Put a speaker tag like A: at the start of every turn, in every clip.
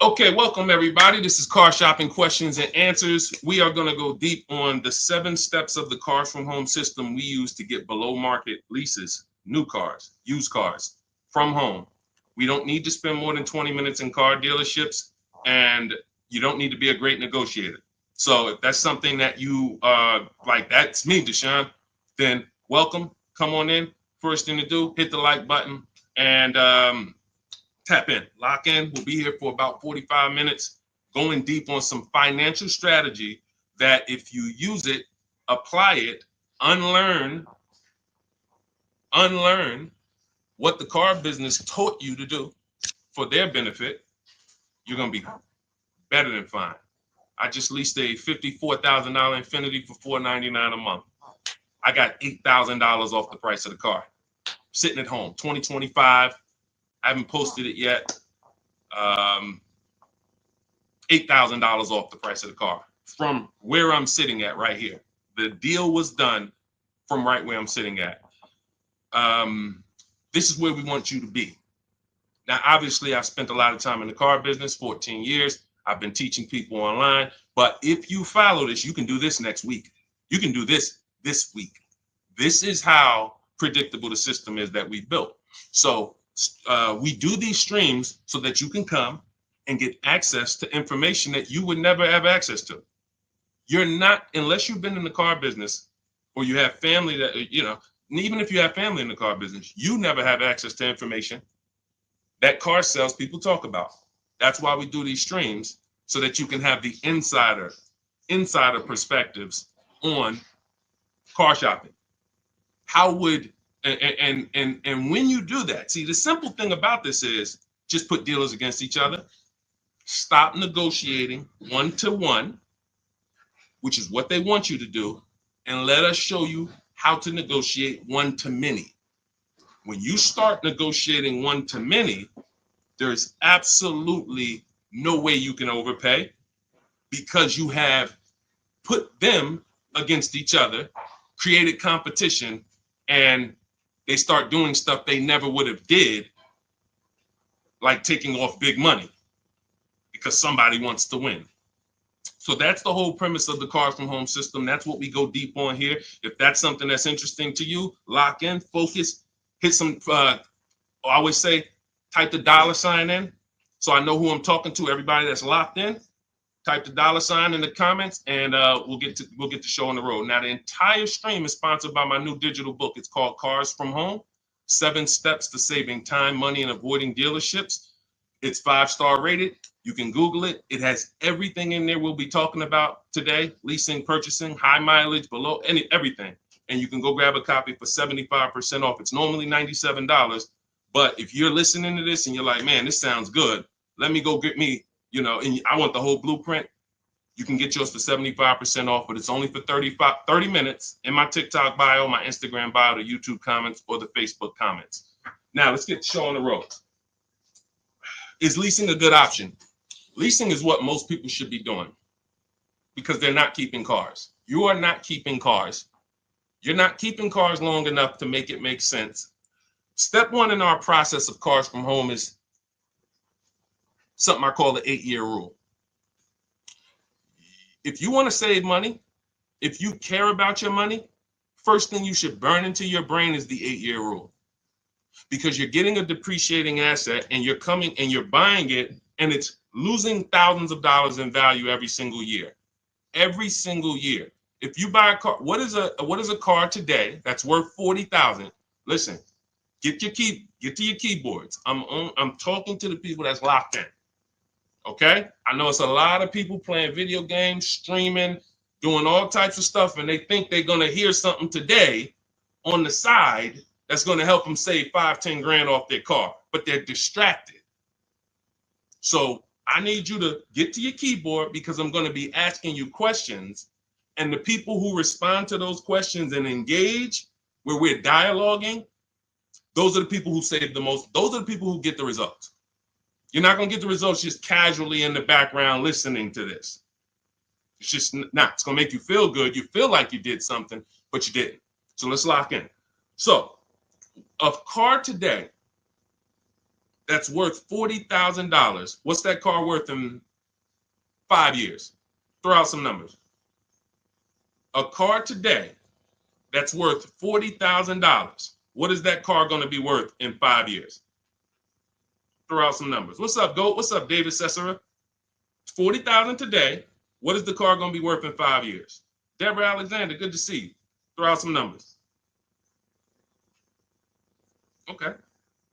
A: Okay, welcome everybody. This is Car Shopping Questions and Answers. We are going to go deep on the 7 steps of the Cars from Home system we use to get below market leases, new cars, used cars from home. We don't need to spend more than 20 minutes in car dealerships, and you don't need to be a great negotiator. So if that's something that you like, that's me, Deshone, then welcome. Come on in. First thing to do, hit the like button and tap in, lock in. We'll be here for about 45 minutes, going deep on some financial strategy that if you use it, apply it, unlearn what the car business taught you to do for their benefit, you're going to be better than fine. I just leased a $54,000 Infiniti for $499 a month. I got $8,000 off the price of the car. Sitting at home, 2025. I haven't posted it yet. $8,000 off the price of the car from where I'm sitting at right here. The deal was done from right where I'm sitting at. This is where we want you to be. Now, obviously, I've spent a lot of time in the car business, 14 years. I've been teaching people online. But if you follow this, you can do this next week. You can do this week. This is how predictable the system is that we built. So we do these streams so that you can come and get access to information that you would never have access to. You're not, unless you've been in the car business or you have family that, even if you have family in the car business, you never have access to information that car sales people talk about. That's why we do these streams, so that you can have the insider perspectives on car shopping. How would and when you do that, see, the simple thing about this is just put dealers against each other. Stop negotiating one-to-one, which is what they want you to do, and let us show you how to negotiate one-to-many. When you start negotiating one-to-many, there's absolutely no way you can overpay, because you have put them against each other, created competition, and they start doing stuff they never would have did, like taking off big money because somebody wants to win. So that's the whole premise of the Cars from Home system. That's what we go deep on here. If that's something that's interesting to you, lock in, focus, hit some, I always say, type the $ in so I know who I'm talking to. Everybody that's locked in, type the $ in the comments, and we'll get the show on the road. Now, the entire stream is sponsored by my new digital book. It's called Cars from Home: 7 Steps to Saving Time, Money, and Avoiding Dealerships. It's 5-star rated. You can Google it. It has everything in there we'll be talking about today: leasing, purchasing, high mileage, below, everything. And you can go grab a copy for 75% off. It's normally $97. But if you're listening to this and you're like, man, this sounds good, let me go get me, and I want the whole blueprint, you can get yours for 75% off, but it's only for 30 minutes in my TikTok bio, my Instagram bio, the YouTube comments, or the Facebook comments. Now, let's get the show on the road. Is leasing a good option? Leasing is what most people should be doing, because they're not keeping cars. You are not keeping cars. You're not keeping cars long enough to make it make sense. Step 1 in our process of Cars from Home is something I call the 8-year rule. If you want to save money, if you care about your money, first thing you should burn into your brain is the 8-year rule. Because you're getting a depreciating asset and you're coming and you're buying it, and it's losing thousands of dollars in value every single year. Every single year. If you buy a car, what is a car today that's worth $40,000? Listen, get to your keyboards. I'm talking to the people that's locked in. Okay? I know it's a lot of people playing video games, streaming, doing all types of stuff, and they think they're going to hear something today on the side that's going to help them save 5-10 grand off their car, but they're distracted. So I need you to get to your keyboard, because I'm going to be asking you questions, and the people who respond to those questions and engage, where we're dialoguing, those are the people who save the most. Those are the people who get the results. You're not going to get the results just casually in the background listening to this. It's just not. It's going to make you feel good. You feel like you did something, but you didn't. So let's lock in. So a car today that's worth $40,000. What's that car worth in 5 years? Throw out some numbers. A car today that's worth $40,000. What is that car going to be worth in 5 years? Throw out some numbers. What's up, Goat? What's up, David Cesara? $40,000 today. What is the car going to be worth in 5 years? Deborah Alexander, good to see you. Throw out some numbers. Okay.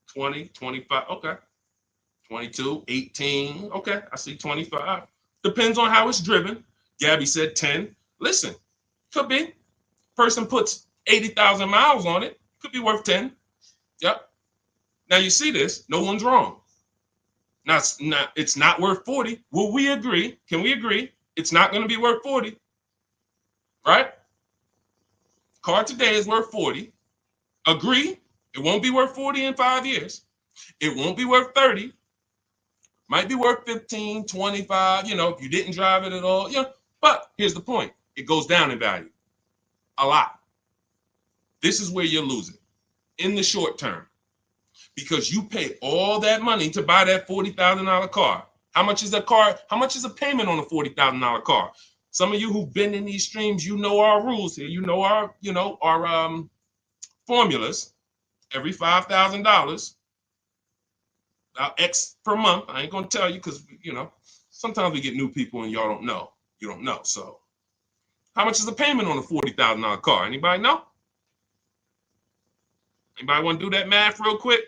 A: 20, 25. Okay. 22, 18. Okay. I see 25. Depends on how it's driven. Gabby said 10. Listen, could be. Person puts 80,000 miles on it. Could be worth 10. Yep. Now you see this. No one's wrong. Now it's not worth 40. Will we agree? Can we agree? It's not going to be worth 40. Right? Car today is worth 40. Agree? It won't be worth 40 in 5 years. It won't be worth 30. Might be worth 15, 25, if you didn't drive it at all. But here's the point. It goes down in value. A lot. This is where you're losing in the short term. Because you pay all that money to buy that $40,000 car. How much is a car? How much is a payment on a $40,000 car? Some of you who've been in these streams, you know our rules here. You know our formulas. Every $5,000, X per month. I ain't gonna tell you because sometimes we get new people and y'all don't know. You don't know. So, how much is the payment on a $40,000 car? Anybody know? Anybody want to do that math real quick?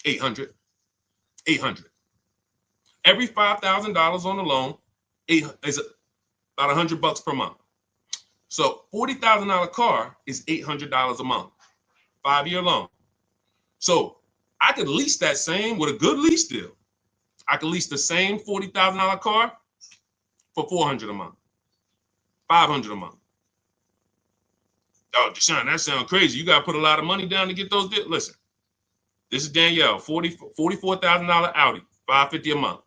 A: 800. 800. Every $5,000 on the loan is about $100 per month. So $40,000 car is $800 a month, 5-year loan. So I could lease that same with a good lease deal. I could lease the same $40,000 car for $400 a month, $500 a month. Oh, Deshone, that sounds crazy. You got to put a lot of money down to get those deals. Listen, this is Danielle, $44,000 Audi, $550 a month.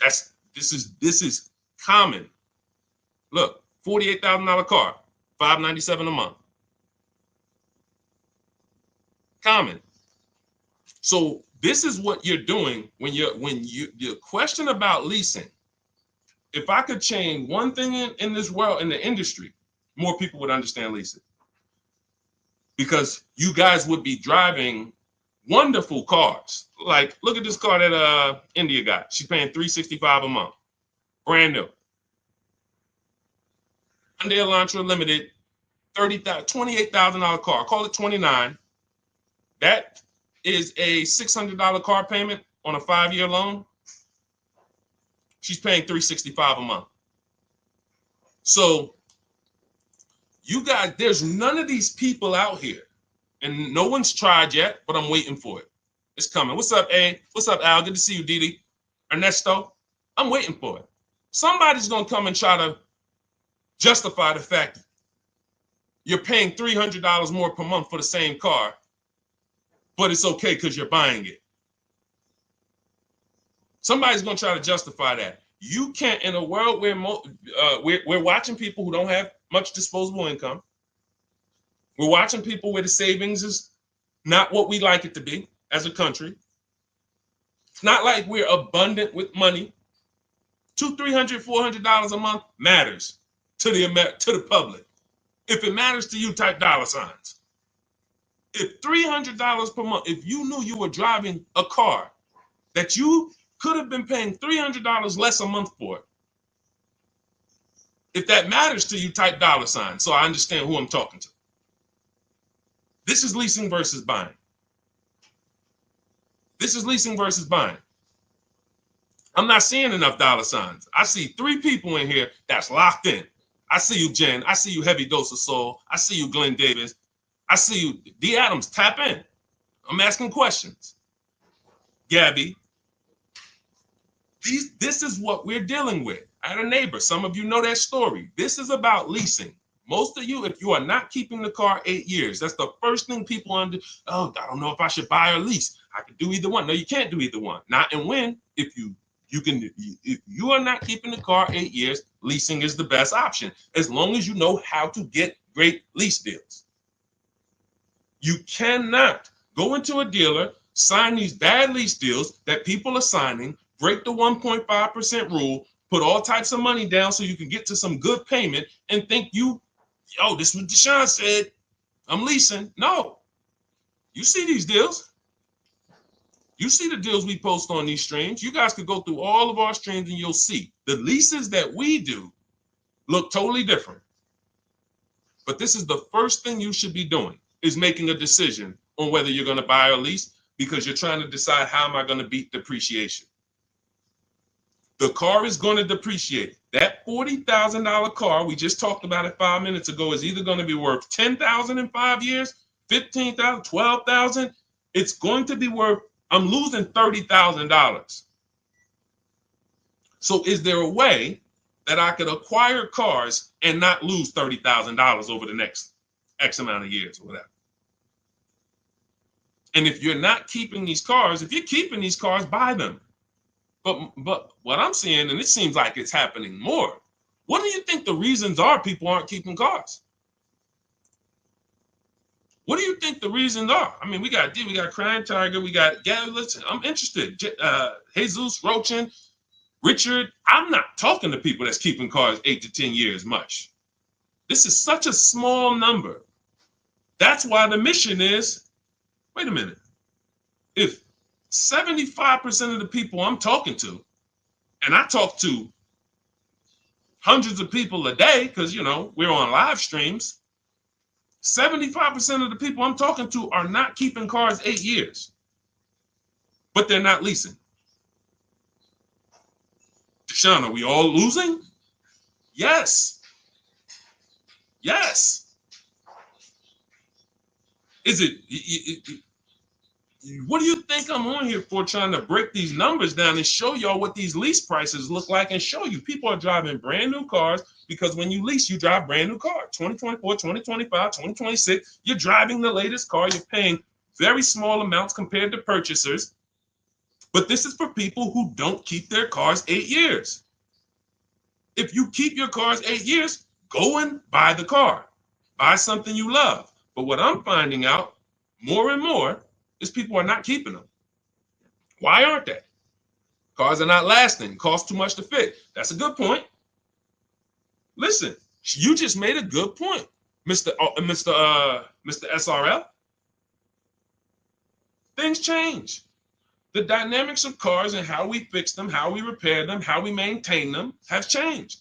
A: This is common. Look, $48,000 car, $597 a month. Common. So this is what you're doing when your question about leasing. If I could change one thing in this world, in the industry, more people would understand leasing. Because you guys would be driving wonderful cars. Like, look at this car that India got. She's paying $365 a month. Brand new. Hyundai Elantra Limited, $28,000 car. Call it 29. That is a $600 car payment on a 5-year loan. She's paying $365 a month. So you guys, there's none of these people out here, and no one's tried yet, but I'm waiting for it. It's coming. What's up, A? What's up, Al? Good to see you, Didi. Ernesto, I'm waiting for it. Somebody's going to come and try to justify the fact you're paying $300 more per month for the same car, but it's okay because you're buying it. Somebody's going to try to justify that. You can't, in a world where we're watching people who don't have much disposable income. We're watching people where the savings is not what we like it to be as a country. It's not like we're abundant with money. $200, $300, $400 a month matters to the public. If it matters to you, type dollar signs. If $300 per month, if you knew you were driving a car that you could have been paying $300 less a month for it, if that matters to you, type dollar sign so I understand who I'm talking to. This is leasing versus buying. This is leasing versus buying. I'm not seeing enough dollar signs. I see 3 people in here that's locked in. I see you, Jen. I see you, Heavy Dose of Soul. I see you, Glenn Davis. I see you, D. Adams. Tap in. I'm asking questions. Gabby. This is what we're dealing with. I had a neighbor. Some of you know that story. This is about leasing. Most of you, if you are not keeping the car 8 years, that's the first thing people under. Oh, I don't know if I should buy or lease. I could do either one. No, you can't do either one. Not and when. If you are not keeping the car 8 years, leasing is the best option, as long as you know how to get great lease deals. You cannot go into a dealer, sign these bad lease deals that people are signing, break the 1.5% rule, put all types of money down so you can get to some good payment and think this is what Deshone said, I'm leasing. No, you see these deals. You see the deals we post on these streams. You guys could go through all of our streams and you'll see the leases that we do look totally different. But this is the first thing you should be doing, is making a decision on whether you're going to buy or lease, because you're trying to decide, how am I going to beat depreciation? The car is going to depreciate. That $40,000 car we just talked about it 5 minutes ago is either going to be worth $10,000 in 5 years, $15,000, $12,000. It's going to be worth, I'm losing $30,000. So is there a way that I could acquire cars and not lose $30,000 over the next X amount of years or whatever? And if you're not keeping these cars, if you're keeping these cars, buy them. But what I'm seeing, and it seems like it's happening more, what do you think the reasons are people aren't keeping cars? What do you think the reasons are? I mean, we got Crying Tiger, we got, listen, I'm interested. Jesus, Rochin, Richard, I'm not talking to people that's keeping cars 8 to 10 years much. This is such a small number. That's why the mission is, wait a minute, if 75% of the people I'm talking to, and I talk to hundreds of people a day because, we're on live streams, 75% of the people I'm talking to are not keeping cars 8 years, but they're not leasing. Deshone, are we all losing? Yes. Yes. Is it, what do you think I'm on here for, trying to break these numbers down and show y'all what these lease prices look like, and show you people are driving brand new cars, because when you lease, you drive brand new cars. 2024, 2025, 2026, you're driving the latest car. You're paying very small amounts compared to purchasers. But this is for people who don't keep their cars 8 years. If you keep your cars 8 years, go and buy the car. Buy something you love. But what I'm finding out more and more is people are not keeping them. Why aren't they? Cars are not lasting. Cost too much to fix. That's a good point. Listen, you just made a good point, Mr. SRL. Things change. The dynamics of cars and how we fix them, how we repair them, how we maintain them have changed.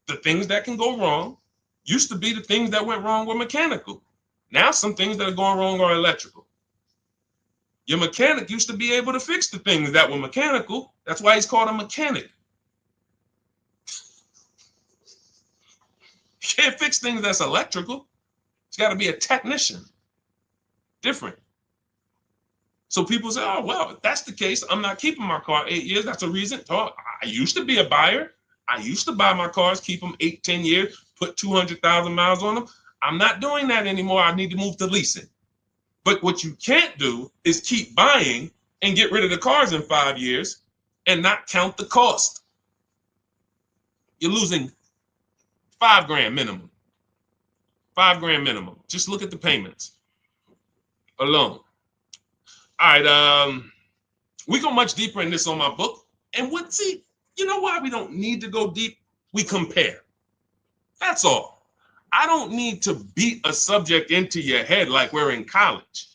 A: The things that can go wrong used to be the things that went wrong were mechanical. Now some things that are going wrong are electrical. Your mechanic used to be able to fix the things that were mechanical. That's why he's called a mechanic. You can't fix things that's electrical. It's got to be a technician. Different. So people say, oh, well, if that's the case, I'm not keeping my car 8 years. That's a reason. Oh, I used to be a buyer. I used to buy my cars, keep them 8, 10 years, put 200,000 miles on them. I'm not doing that anymore. I need to move to leasing. But what you can't do is keep buying and get rid of the cars in 5 years and not count the cost. You're losing $5,000 minimum. $5,000 minimum. Just look at the payments alone. All right, we go much deeper in this on my book. And you know why we don't need to go deep? We compare. That's all. I don't need to beat a subject into your head like we're in college.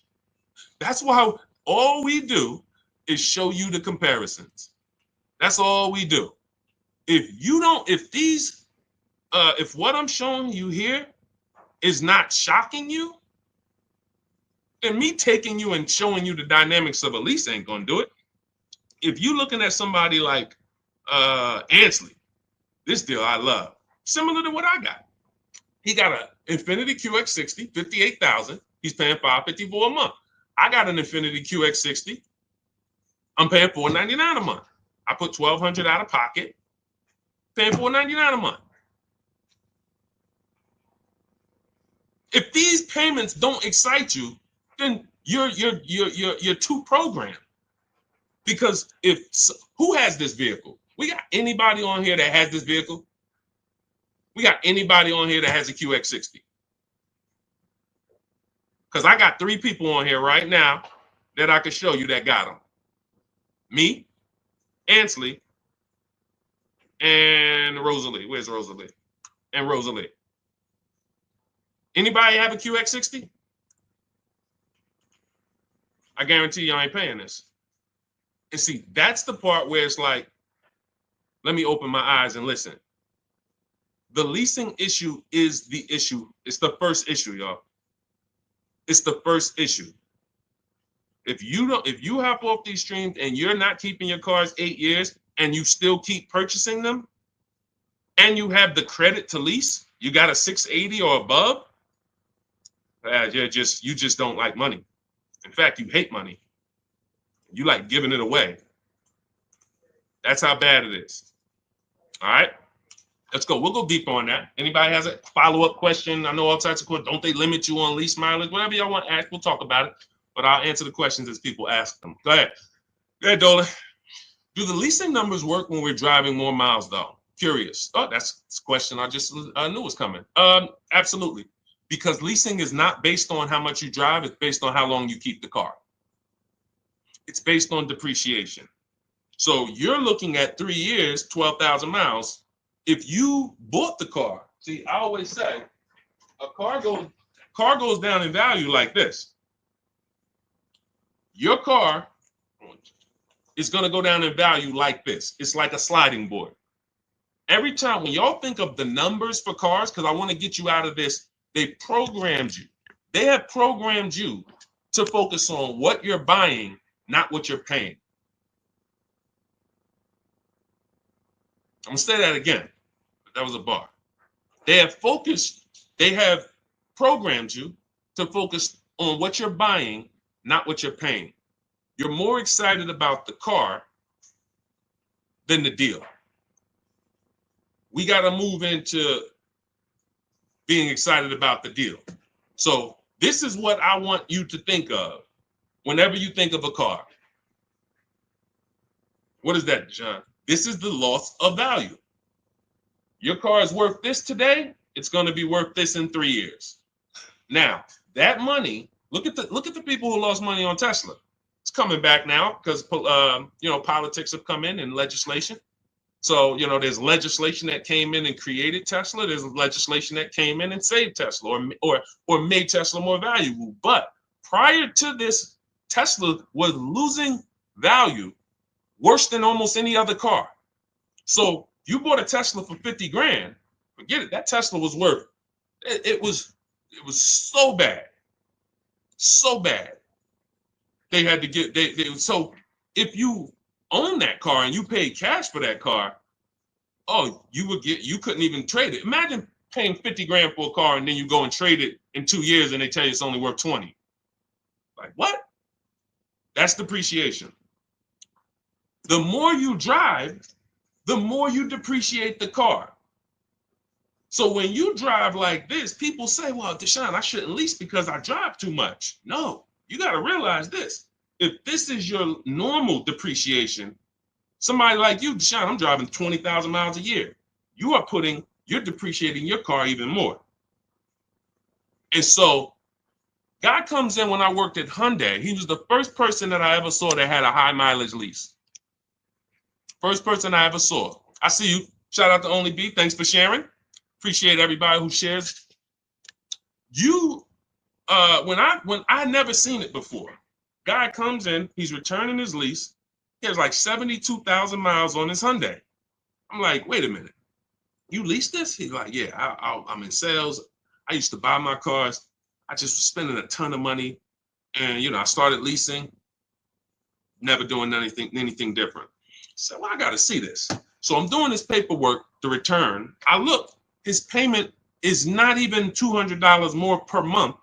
A: That's why all we do is show you the comparisons. That's all we do. If what I'm showing you here is not shocking you, then me taking you and showing you the dynamics of a lease ain't gonna do it. If you're looking at somebody like Ansley, this deal I love, similar to what I got. He got an Infiniti QX60, $58,000. He's paying $554 a month. I got an Infiniti QX60. I'm paying $499 a month. I put $1,200 out of pocket, paying $499 a month. If these payments don't excite you, then you're too programmed. Because who has this vehicle? We got anybody on here that has this vehicle? We got anybody on here that has a QX60? Because I got 3 people on here right now that I can show you that got them. Me, Ansley, and Rosalie. Where's Rosalie? And Rosalie. Anybody have a QX60? I guarantee you I ain't paying this. And see, that's the part where it's like, let me open my eyes and listen. The leasing issue is the issue. It's the first issue, y'all. It's the first issue. If you hop off these streams and you're not keeping your cars 8 years and you still keep purchasing them, and you have the credit to lease, you got a 680 or above, you just don't like money. In fact, you hate money. You like giving it away. That's how bad it is. All right, let's go. We'll go deeper on that. Anybody has a follow-up question? I know all types of questions. Don't they limit you on lease mileage? Whatever y'all want to ask, we'll talk about it. But I'll answer the questions as people ask them. Go ahead. Go ahead, Dolan. Do the leasing numbers work when we're driving more miles, though? Curious. Oh, that's a question I just knew was coming. Absolutely. Because leasing is not based on how much you drive. It's based on how long you keep the car. It's based on depreciation. So you're looking at 3 years, 12,000 miles. If you bought the car, see, I always say a car goes down in value like this. Your car is going to go down in value like this. It's like a sliding board. Every time when y'all think of the numbers for cars, because I want to get you out of this, they programmed you. They have programmed you to focus on what you're buying, not what you're paying. I'm going to say that again. That was a bar. They have programmed you to focus on what you're buying, not what you're paying. You're more excited about the car than the deal. We got to move into being excited about the deal. So this is what I want you to think of whenever you think of a car. What is that, John? This is the loss of value. Your car is worth this today. It's going to be worth this in 3 years. Now, that money, look at the people who lost money on Tesla. It's coming back now because politics have come in and legislation. So, there's legislation that came in and created Tesla. There's legislation that came in and saved Tesla or made Tesla more valuable. But prior to this, Tesla was losing value worse than almost any other car. So you bought a Tesla for 50 grand, forget it. That Tesla was worth, it was so bad. So bad. They had to get, so if you own that car and you paid cash for that car, you couldn't even trade it. Imagine paying 50 grand for a car and then you go and trade it in 2 years and they tell you it's only worth 20. Like what? That's depreciation. The more you drive, the more you depreciate the car. So when you drive like this, people say, well, Deshone, I shouldn't lease because I drive too much. No, you got to realize this. If this is your normal depreciation, somebody like you, Deshone, I'm driving 20,000 miles a year. You're depreciating your car even more. And so God comes in when I worked at Hyundai. He was the first person that I ever saw that had a high mileage lease. First person I ever saw. I see you. Shout out to Only B. Thanks for sharing. Appreciate everybody who shares. When I never seen it before. Guy comes in, he's returning his lease. He has like 72,000 miles on his Hyundai. I'm like, wait a minute. You leased this? He's like, yeah, I'm in sales. I used to buy my cars. I just was spending a ton of money. And, I started leasing, never doing anything different. So I got to see this. So I'm doing this paperwork to return. I look, his payment is not even $200 more per month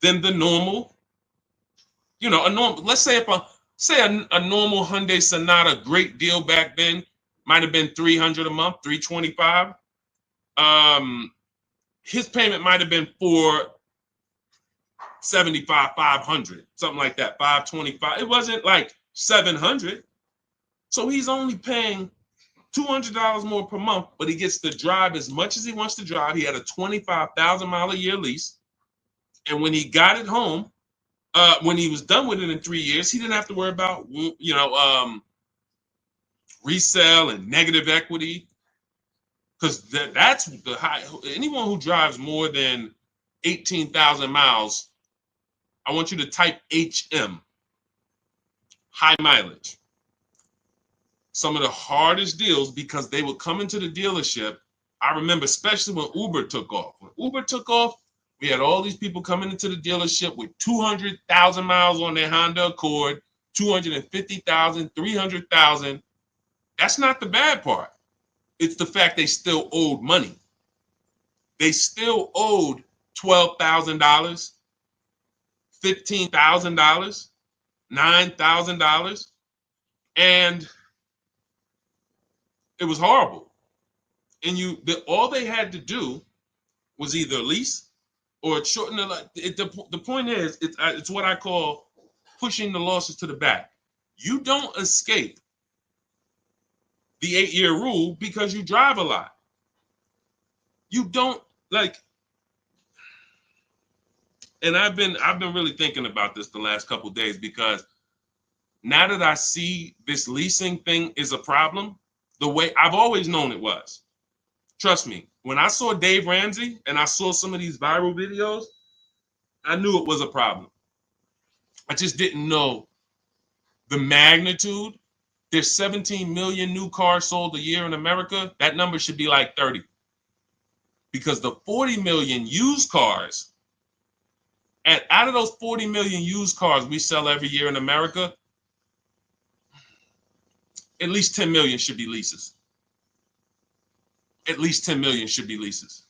A: than the normal, let's say a normal Hyundai Sonata, great deal back then, might have been $300 a month, $325. His payment might have been $475, $500, something like that, $525. It wasn't like $700. So he's only paying $200 more per month, but he gets to drive as much as he wants to drive. He had a 25,000 mile a year lease. And when he got it home, when he was done with it in 3 years, he didn't have to worry about, resale and negative equity, because that's the high. Anyone who drives more than 18,000 miles, I want you to type HM, high mileage. Some of the hardest deals, because they would come into the dealership. I remember, especially when Uber took off. When Uber took off, we had all these people coming into the dealership with 200,000 miles on their Honda Accord, 250,000, 300,000. That's not the bad part. It's the fact they still owed money. They still owed $12,000, $15,000, $9,000, and it was horrible. And all they had to do was either lease or shorten the point is, it's what I call pushing the losses to the back. You don't escape the 8-year rule because you drive a lot. You don't and I've been really thinking about this the last couple of days, because now that I see this leasing thing is a problem, the way I've always known it was. Trust me, when I saw Dave Ramsey and I saw some of these viral videos, I knew it was a problem. I just didn't know the magnitude. There's 17 million new cars sold a year in America. That number should be like 30. Because the 40 million used cars, and out of those 40 million used cars we sell every year in America, at least 10 million should be leases. At least 10 million should be leases.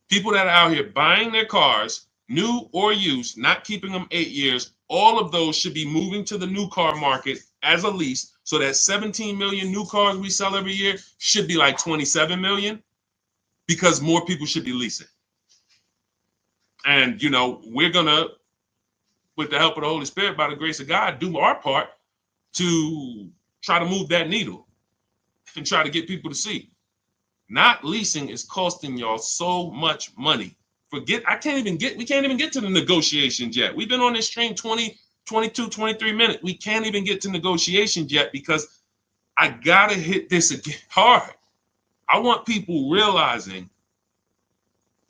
A: People that are out here buying their cars, new or used, not keeping them 8 years, all of those should be moving to the new car market as a lease. So that 17 million new cars we sell every year should be like 27 million, because more people should be leasing. And, we're going to, with the help of the Holy Spirit, by the grace of God, do our part to try to move that needle and try to get people to see. Not leasing is costing y'all so much money. We can't even get to the negotiations yet. We've been on this train 20, 22, 23 minutes. We can't even get to negotiations yet, because I got to hit this again hard. I want people realizing,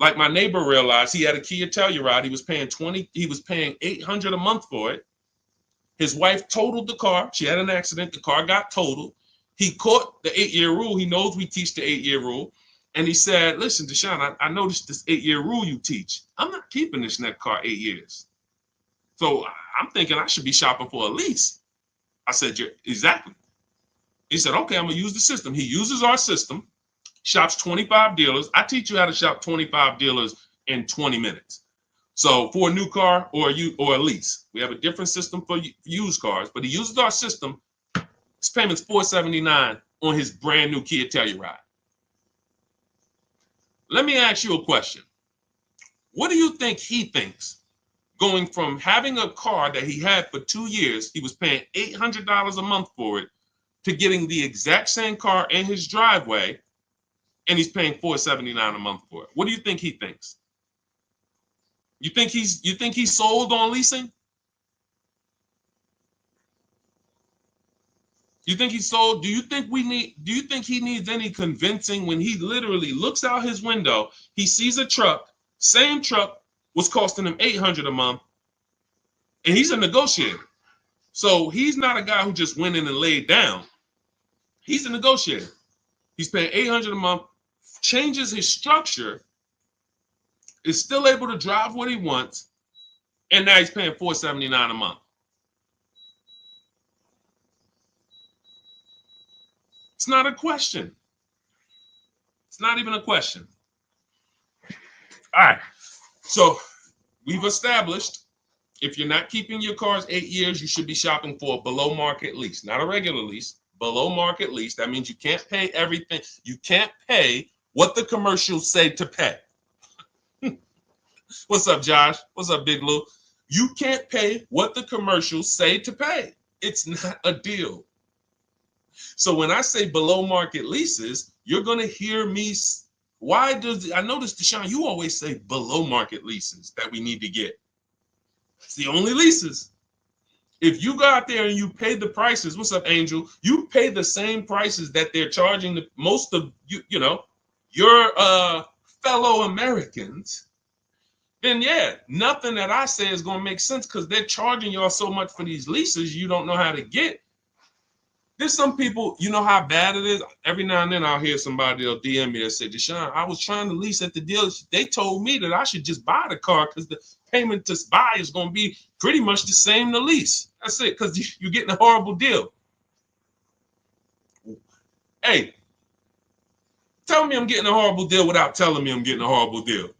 A: like my neighbor realized, he had a Kia Telluride. He was paying $800 a month for it. His wife totaled the car. She had an accident. The car got totaled. He caught the 8-year rule. He knows we teach the 8-year rule. And he said, listen, Deshone, I noticed this 8-year rule you teach. I'm not keeping this next car 8 years. So I'm thinking I should be shopping for a lease. I said, exactly. He said, okay, I'm going to use the system. He uses our system, shops 25 dealers. I teach you how to shop 25 dealers in 20 minutes. So for a new car or a lease, we have a different system for used cars, but he uses our system. His payment's $479 on his brand new Kia Telluride. Let me ask you a question. What do you think he thinks, going from having a car that he had for 2 years, he was paying $800 a month for it, to getting the exact same car in his driveway, and he's paying $479 a month for it? What do you think he thinks? You think he's sold on leasing? You think he's sold? Do you think he needs any convincing when he literally looks out his window, he sees a truck, same truck was costing him $800 a month, and he's a negotiator. So he's not a guy who just went in and laid down. He's a negotiator. He's paying $800 a month, changes his structure, is still able to drive what he wants, and now he's paying $479 a month. It's not a question. It's not even a question. All right. So we've established, if you're not keeping your cars 8 years, you should be shopping for a below market lease, not a regular lease, below market lease. That means you can't pay everything. You can't pay what the commercials say to pay. What's up, Josh? What's up, Big Lou? You can't pay what the commercials say to pay. It's not a deal. So when I say below market leases, you're going to hear me why does, I notice, Deshone, you always say below market leases that we need to get. It's the only leases. If you go out there and you pay the prices, what's up, Angel? You pay the same prices that they're charging the most of your fellow Americans, then yeah, nothing that I say is gonna make sense because they're charging y'all so much for these leases you don't know how to get. There's some people, you know how bad it is. Every now and then I'll hear somebody, they'll DM me and say, Deshone, I was trying to lease at the dealership. They told me that I should just buy the car because the payment to buy is going to be pretty much the same to lease. That's it, because you're getting a horrible deal. Hey, tell me I'm getting a horrible deal without telling me I'm getting a horrible deal.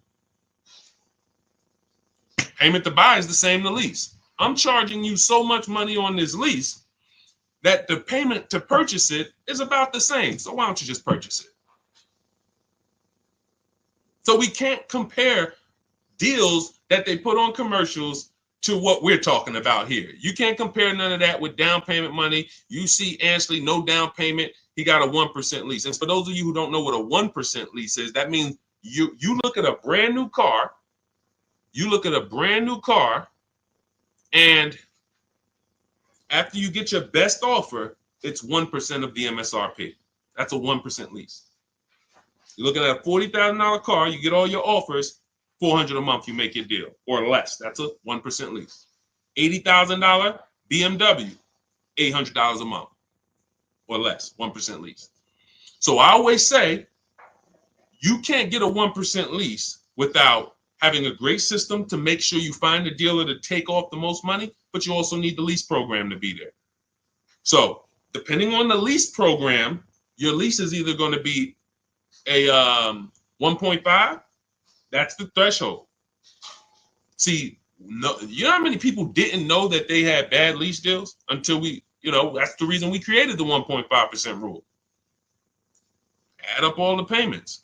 A: Payment to buy is the same to lease. I'm charging you so much money on this lease that the payment to purchase it is about the same. So why don't you just purchase it? So we can't compare deals that they put on commercials to what we're talking about here. You can't compare none of that with down payment money. You see Ansley, no down payment. He got a 1% lease. And for those of you who don't know what a 1% lease is, that means you look at a brand new car, and after you get your best offer, it's 1% of the MSRP. That's a 1% lease. You're looking at a $40,000 car, you get all your offers, $400 a month, you make your deal, or less. That's a 1% lease. $80,000 BMW, $800 a month, or less, 1% lease. So I always say, you can't get a 1% lease without having a great system to make sure you find a dealer to take off the most money, but you also need the lease program to be there. So depending on the lease program, your lease is either going to be a 1.5, that's the threshold. See, no, you know how many people didn't know that they had bad lease deals until that's the reason we created the 1.5% rule. Add up all the payments.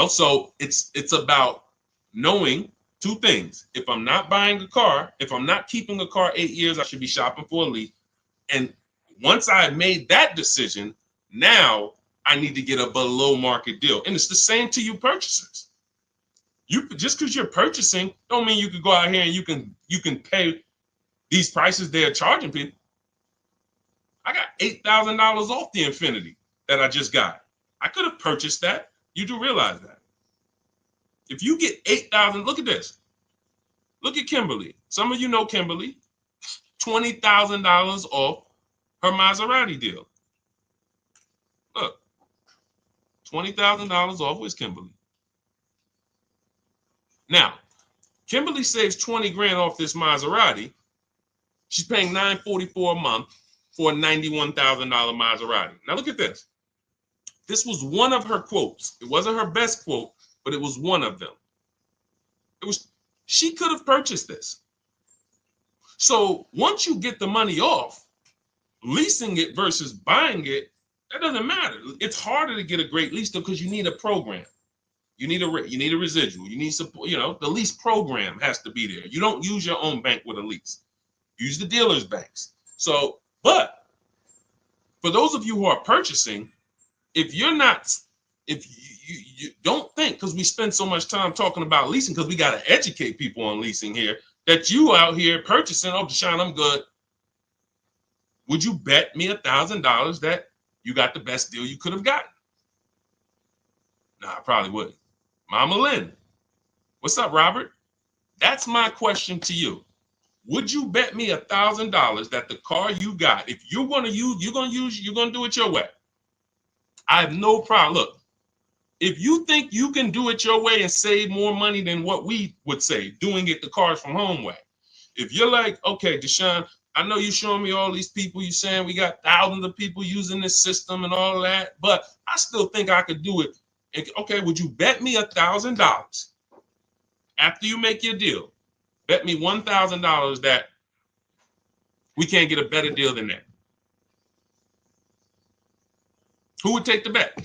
A: So it's about knowing two things. If I'm not buying a car, if I'm not keeping a car 8 years, I should be shopping for a lease. And once I made that decision, now I need to get a below market deal. And it's the same to you purchasers. You just because you're purchasing don't mean you can go out here and you can pay these prices they're charging people. I got $8,000 off the Infinity that I just got. I could have purchased that. You do realize that. If you get $8,000, look at this. Look at Kimberly. Some of you know Kimberly. $20,000 off her Maserati deal. Look, $20,000 off with Kimberly. Now, Kimberly saves 20 grand off this Maserati. She's paying $944 a month for a $91,000 Maserati. Now look at this. This was one of her quotes. It wasn't her best quote, but it was one of them. She could have purchased this. So once you get the money off, leasing it versus buying it, that doesn't matter. It's harder to get a great lease though because you need a program. You need a residual. You need support. The lease program has to be there. You don't use your own bank with a lease. Use the dealer's banks. So, but for those of you who are purchasing, if you don't think, because we spend so much time talking about leasing, because we got to educate people on leasing here, that you out here purchasing, oh, Deshone, I'm good. Would you bet me $1,000 that you got the best deal you could have gotten? No, I probably wouldn't. Mama Lynn, what's up, Robert? That's my question to you. Would you bet me $1,000 that the car you got, if you're going to do it your way? I have no problem. Look, if you think you can do it your way and save more money than what we would say, doing it the Cars from Home way. If you're like, okay, Deshone, I know you're showing me all these people, you're saying we got thousands of people using this system and all that, but I still think I could do it. Okay, would you bet me $1,000 after you make your deal? Bet me $1,000 that we can't get a better deal than that. Who would take the bet?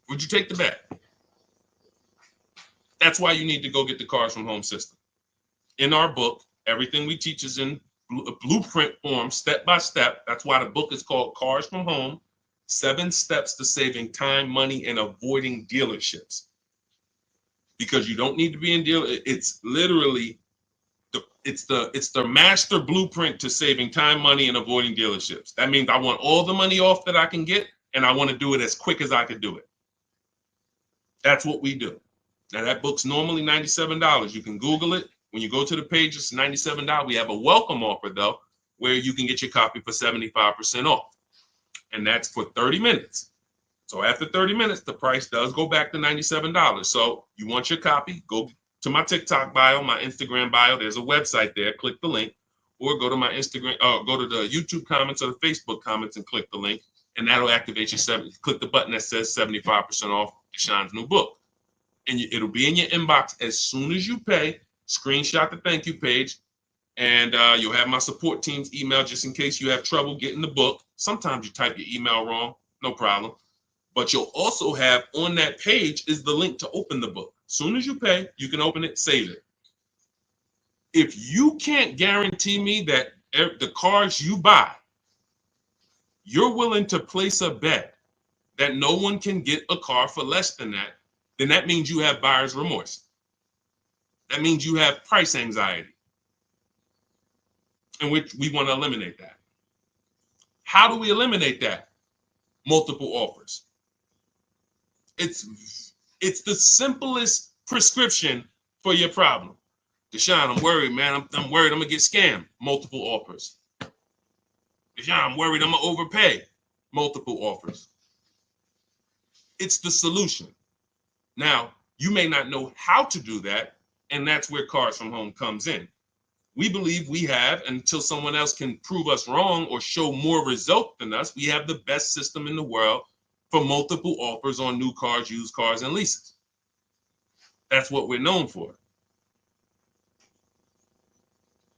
A: Would you take the bet? That's why you need to go get the Cars from Home system. In our book, everything we teach is in blueprint form, step by step. That's why the book is called Cars from Home. 7 steps to saving time, money, and avoiding dealerships. Because you don't need to be in deal. It's literally it's the master blueprint to saving time, money, and avoiding dealerships. That means I want all the money off that I can get, and I want to do it as quick as I can do it. That's what we do. Now that book's normally $97. You can Google it. When you go to the page, it's $97. We have a welcome offer though, where you can get your copy for 75% off. And that's for 30 minutes. So after 30 minutes, the price does go back to $97. So you want your copy, go to my TikTok bio, my Instagram bio. There's a website there. Click the link, or go to my Instagram, go to the YouTube comments or the Facebook comments and click the link, and that'll activate your click the button that says 75% off Deshone's new book. And it'll be in your inbox as soon as you pay. Screenshot the thank you page, and you'll have my support team's email just in case you have trouble getting the book. Sometimes you type your email wrong, no problem. But you'll also have on that page is the link to open the book. As soon as you pay, you can open it, save it. If you can't guarantee me that the cars you buy, you're willing to place a bet that no one can get a car for less than that, then that means you have buyer's remorse. That means you have price anxiety. And we want to eliminate that. How do we eliminate that? Multiple offers. It's the simplest prescription for your problem. Deshone, I'm worried, man. I'm worried I'm gonna get scammed. Multiple offers. Deshone, I'm worried I'm gonna overpay. Multiple offers. It's the solution. Now, you may not know how to do that, and that's where Cars from Home comes in. We believe we have, until someone else can prove us wrong or show more result than us, we have the best system in the world for multiple offers on new cars, used cars, and leases. That's what we're known for.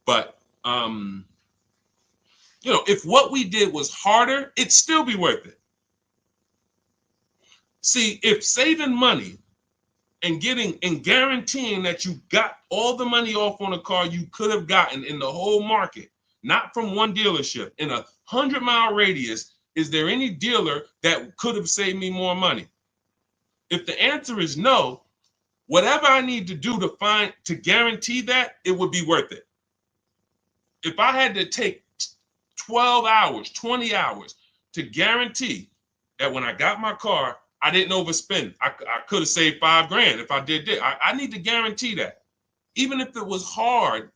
A: But, if what we did was harder, it'd still be worth it. See, if saving money and guaranteeing that you got all the money off on a car you could have gotten in the whole market, not from one dealership, in a 100-mile radius, is there any dealer that could have saved me more money? If the answer is no, whatever I need to do to guarantee that, it would be worth it. If I had to take 12 hours, 20 hours to guarantee that when I got my car, I didn't overspend. I could have saved $5,000 if I did that. I need to guarantee that. Even if it was hard,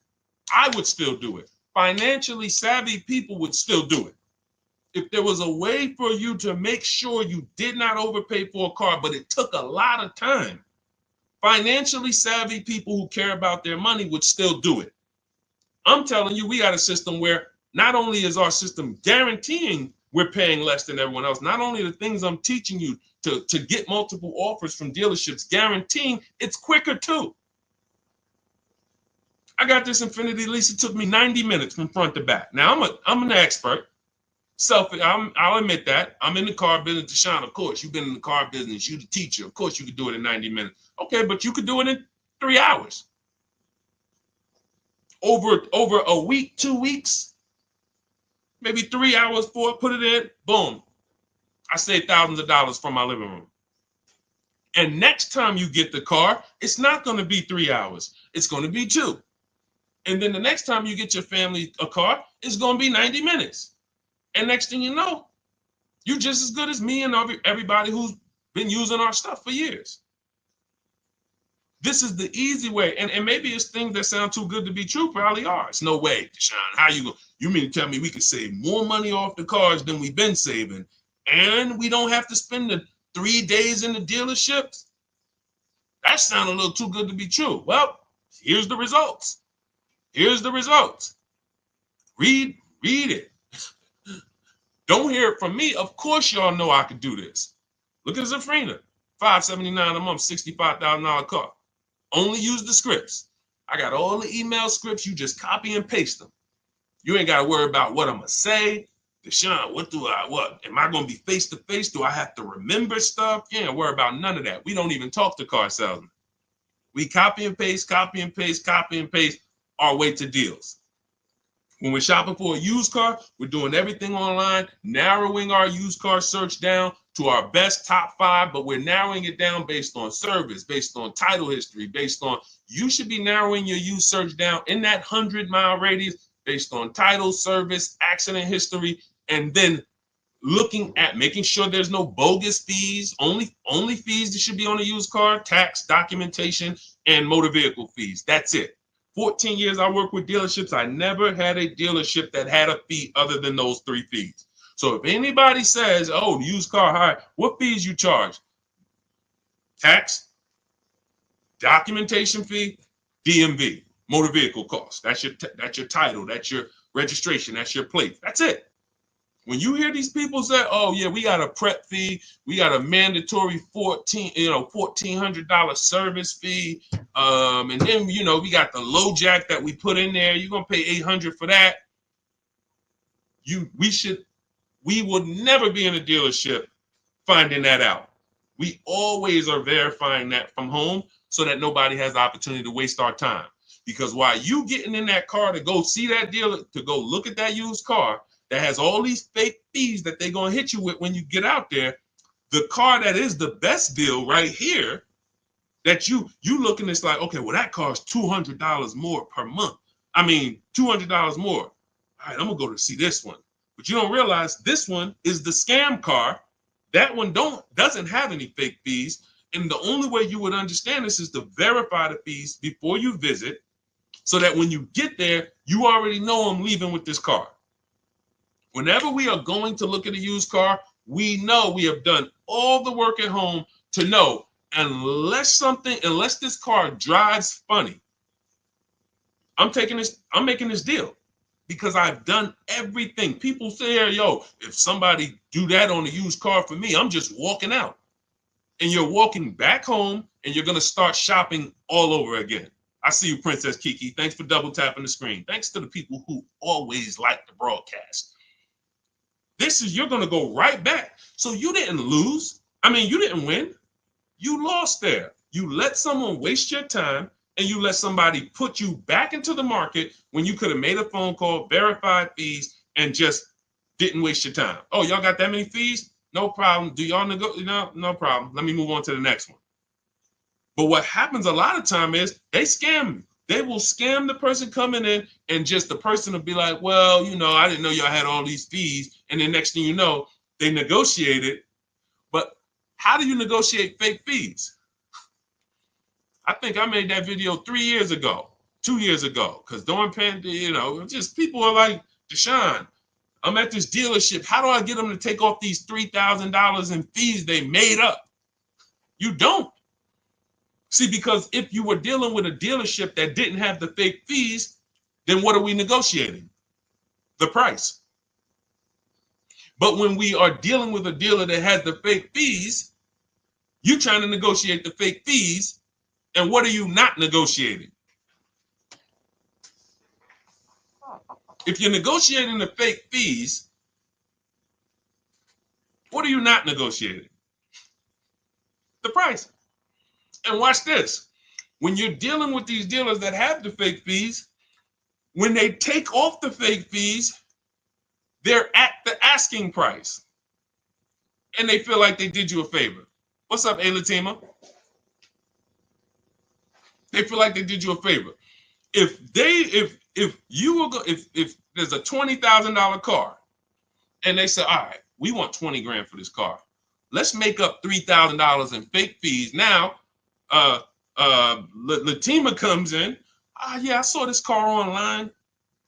A: I would still do it. Financially savvy people would still do it. If there was a way for you to make sure you did not overpay for a car, but it took a lot of time, financially savvy people who care about their money would still do it. I'm telling you, we got a system where not only is our system guaranteeing we're paying less than everyone else, not only the things I'm teaching you to get multiple offers from dealerships, guaranteeing it's quicker too. I got this Infiniti lease. It took me 90 minutes from front to back. Now I'm an expert. I'll admit that. I'm in the car business. Deshone, of course, you've been in the car business. You're the teacher. Of course, you could do it in 90 minutes. Okay, but you could do it in 3 hours. Over a week, 2 weeks, maybe 3 hours, 4, put it in, boom. I saved thousands of dollars from my living room. And next time you get the car, it's not going to be 3 hours. It's going to be 2. And then the next time you get your family a car, it's going to be 90 minutes. And next thing you know, you're just as good as me and everybody who's been using our stuff for years. This is the easy way. And maybe it's things that sound too good to be true, probably are. It's no way, Deshone. How you mean to tell me we could save more money off the cars than we've been saving, and we don't have to spend the 3 days in the dealerships? That sounds a little too good to be true. Well, here's the results. Here's the results. Read it. Don't hear it from me. Of course, y'all know I could do this. Look at Zafrina, $579 a month, $65,000 car. Only use the scripts. I got all the email scripts. You just copy and paste them. You ain't got to worry about what I'm going to say. Deshone, what? Am I going to be face to face? Do I have to remember stuff? You ain't worry about none of that. We don't even talk to car salesmen. We copy and paste our way to deals. When we're shopping for a used car, we're doing everything online, narrowing our used car search down to our best top 5, but we're narrowing it down based on service, based on title history, based on, you should be narrowing your used search down in that 100-mile radius based on title, service, accident history, and then looking at making sure there's no bogus fees. Only fees that should be on a used car: tax, documentation, and motor vehicle fees. That's it. 14 years I worked with dealerships. I never had a dealership that had a fee other than those 3 fees. So if anybody says, oh, used car hire, what fees you charge? Tax, documentation fee, DMV, motor vehicle cost. That's your title, that's your registration, that's your plate. That's it. When you hear these people say, oh yeah, we got a prep fee, we got a mandatory $1,400 service fee, and then we got the low jack that we put in there, you're gonna pay $800 for that. We would never be in a dealership finding that out. We always are verifying that from home so that nobody has the opportunity to waste our time. Because while you getting in that car to go see that dealer, to go look at that used car that has all these fake fees that they're going to hit you with when you get out there, the car that is the best deal right here, that you looking, it's like, okay, well, that car is $200 more per month. I mean, $200 more. All right, I'm going to go to see this one. But you don't realize this one is the scam car. That one doesn't have any fake fees. And the only way you would understand this is to verify the fees before you visit, so that when you get there, you already know I'm leaving with this car. Whenever we are going to look at a used car, we know we have done all the work at home to know, unless this car drives funny, I'm making this deal. Because I've done everything. People say, yo, if somebody do that on a used car for me, I'm just walking out. And you're walking back home, and you're going to start shopping all over again. I see you, Princess Kiki. Thanks for double tapping the screen. Thanks to the people who always like the broadcast. You're going to go right back. So you didn't lose. I mean, you didn't win. You lost there. You let someone waste your time, and you let somebody put you back into the market when you could have made a phone call, verified fees, and just didn't waste your time. Oh, y'all got that many fees? No problem. Do y'all negotiate? No problem. Let me move on to the next one. But what happens a lot of time is they scam you. They will scam the person coming in, and just the person will be like, well, I didn't know y'all had all these fees. And then next thing you know, they negotiated. But how do you negotiate fake fees? I think I made that video 3 years ago, 2 years ago, because during pandemic, just people are like, Deshone, I'm at this dealership. How do I get them to take off these $3,000 in fees they made up? You don't. See, because if you were dealing with a dealership that didn't have the fake fees, then what are we negotiating? The price. But when we are dealing with a dealer that has the fake fees, you're trying to negotiate the fake fees. And what are you not negotiating? If you're negotiating the fake fees, what are you not negotiating? The price. And watch this. When you're dealing with these dealers that have the fake fees, when they take off the fake fees, they're at the asking price. And they feel like they did you a favor. What's up, Latima? They feel like they did you a favor. If you will go, if there's a $20,000 car, and they say, all right, we want 20 grand for this car. Let's make up $3,000 in fake fees. Now, Latima comes in. Yeah, I saw this car online.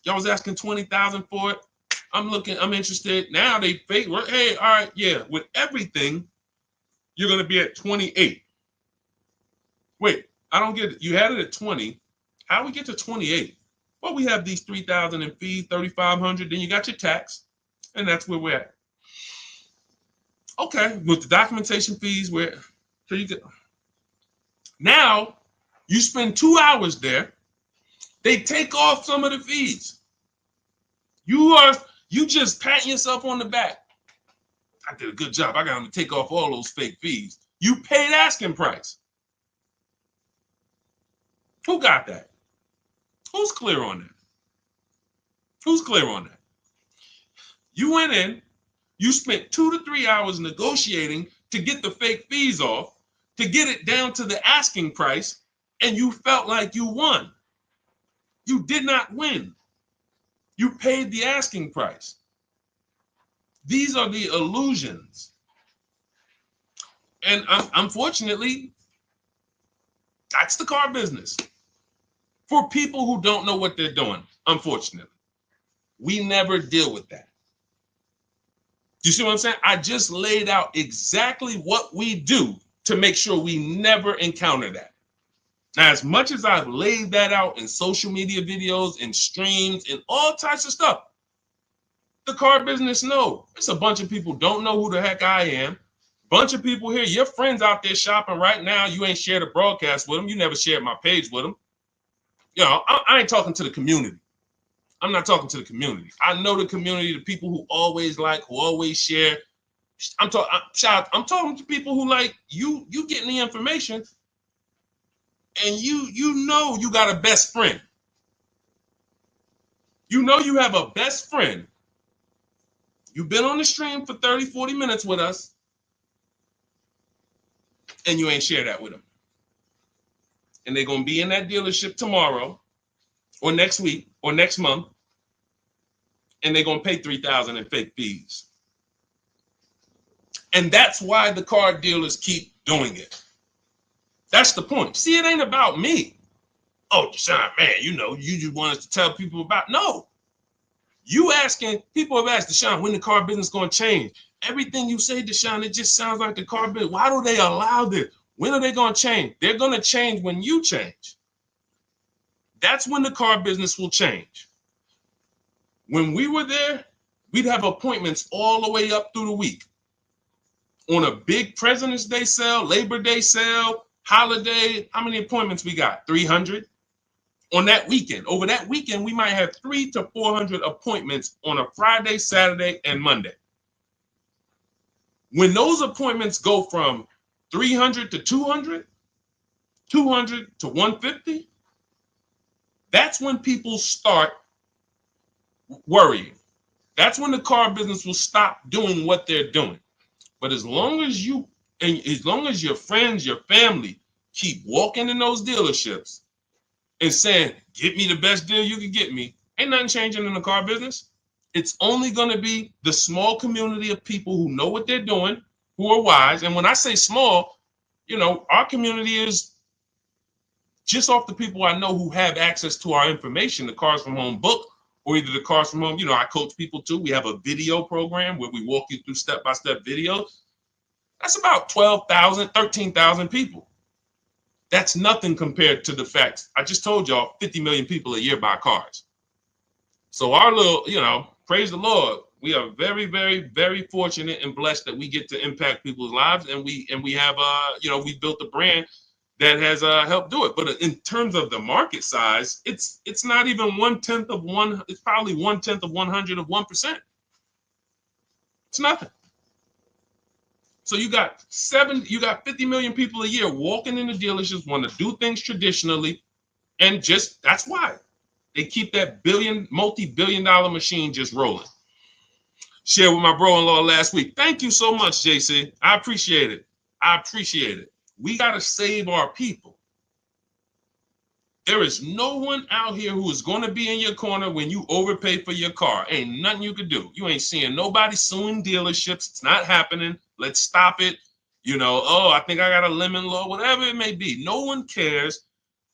A: Y'all was asking 20,000 for it. I'm interested. Now they fake. Hey, all right, yeah. With everything, you're gonna be at 28. Wait, I don't get it. You had it at 20. How do we get to 28? Well, we have these 3,000 in fees, 3,500. Then you got your tax, and that's where we're at. Okay, with the documentation fees, so you get. Now, you spend 2 hours there. They take off some of the fees. You just patting yourself on the back. I did a good job. I got them to take off all those fake fees. You paid asking price. Who got that? Who's clear on that? Who's clear on that? You went in, you spent 2 to 3 hours negotiating to get the fake fees off, to get it down to the asking price, and you felt like you won. You did not win. You paid the asking price. These are the illusions. And unfortunately, that's the car business. For people who don't know what they're doing, unfortunately, we never deal with that. You see what I'm saying? I just laid out exactly what we do to make sure we never encounter that. Now, as much as I've laid that out in social media videos and streams and all types of stuff, the car business, no. It's a bunch of people don't know who the heck I am. Bunch of people here, your friends out there shopping right now, you ain't shared a broadcast with them. You never shared my page with them. You know, I ain't talking to the community. I'm not talking to the community. I know the community, the people who always like, who always share. I'm talking to people who like you getting the information, and you know you got a best friend. You know you have a best friend. You've been on the stream for 30, 40 minutes with us, and you ain't share that with them. And they're going to be in that dealership tomorrow or next week or next month, and they're going to pay $3,000 in fake fees. And that's why the car dealers keep doing it. That's the point. See, it ain't about me. Oh, Deshone, man, you know, you just want us to tell people about. No. You asking, people have asked, Deshone, when the car business going to change? Everything you say, Deshone, it just sounds like the car business. Why do they allow this? When are they going to change? They're going to change when you change. That's when the car business will change. When we were there, we'd have appointments all the way up through the week. On a big President's Day sale, Labor Day sale, holiday, how many appointments we got? 300? On that weekend. Over that weekend, we might have 300 to 400 appointments on a Friday, Saturday, and Monday. When those appointments go from 300 to 200, 200 to 150, that's when people start worrying. That's when the car business will stop doing what they're doing. But as long as you, and as long as your friends, your family keep walking in those dealerships and saying, get me the best deal you can get me, ain't nothing changing in the car business. It's only going to be the small community of people who know what they're doing, who are wise. And when I say small, you know, our community is just off the people I know who have access to our information, the Cars from Home book, or either the Cars from Home. You know, I coach people too. We have a video program where we walk you through step-by-step videos. That's about 12,000, 13,000 people. That's nothing compared to the fact, I just told y'all, 50 million people a year buy cars. So our little, you know, praise the Lord, we are very, very, very fortunate and blessed that we get to impact people's lives, and we have, you know, we built a brand that has helped do it. But in terms of the market size, it's not even 1/10 of one. It's probably 1/10 of 100 of 1%. It's nothing. So you got 50 million people a year walking in the dealerships, want to do things traditionally, and just that's why they keep that multi-billion-dollar machine just rolling. Shared with my bro-in-law last week. Thank you so much, JC. I appreciate it. I appreciate it. We got to save our people. There is no one out here who is going to be in your corner when you overpay for your car. Ain't nothing you could do. You ain't seeing nobody suing dealerships. It's not happening. Let's stop it. You know, oh, I think I got a lemon law, whatever it may be. No one cares.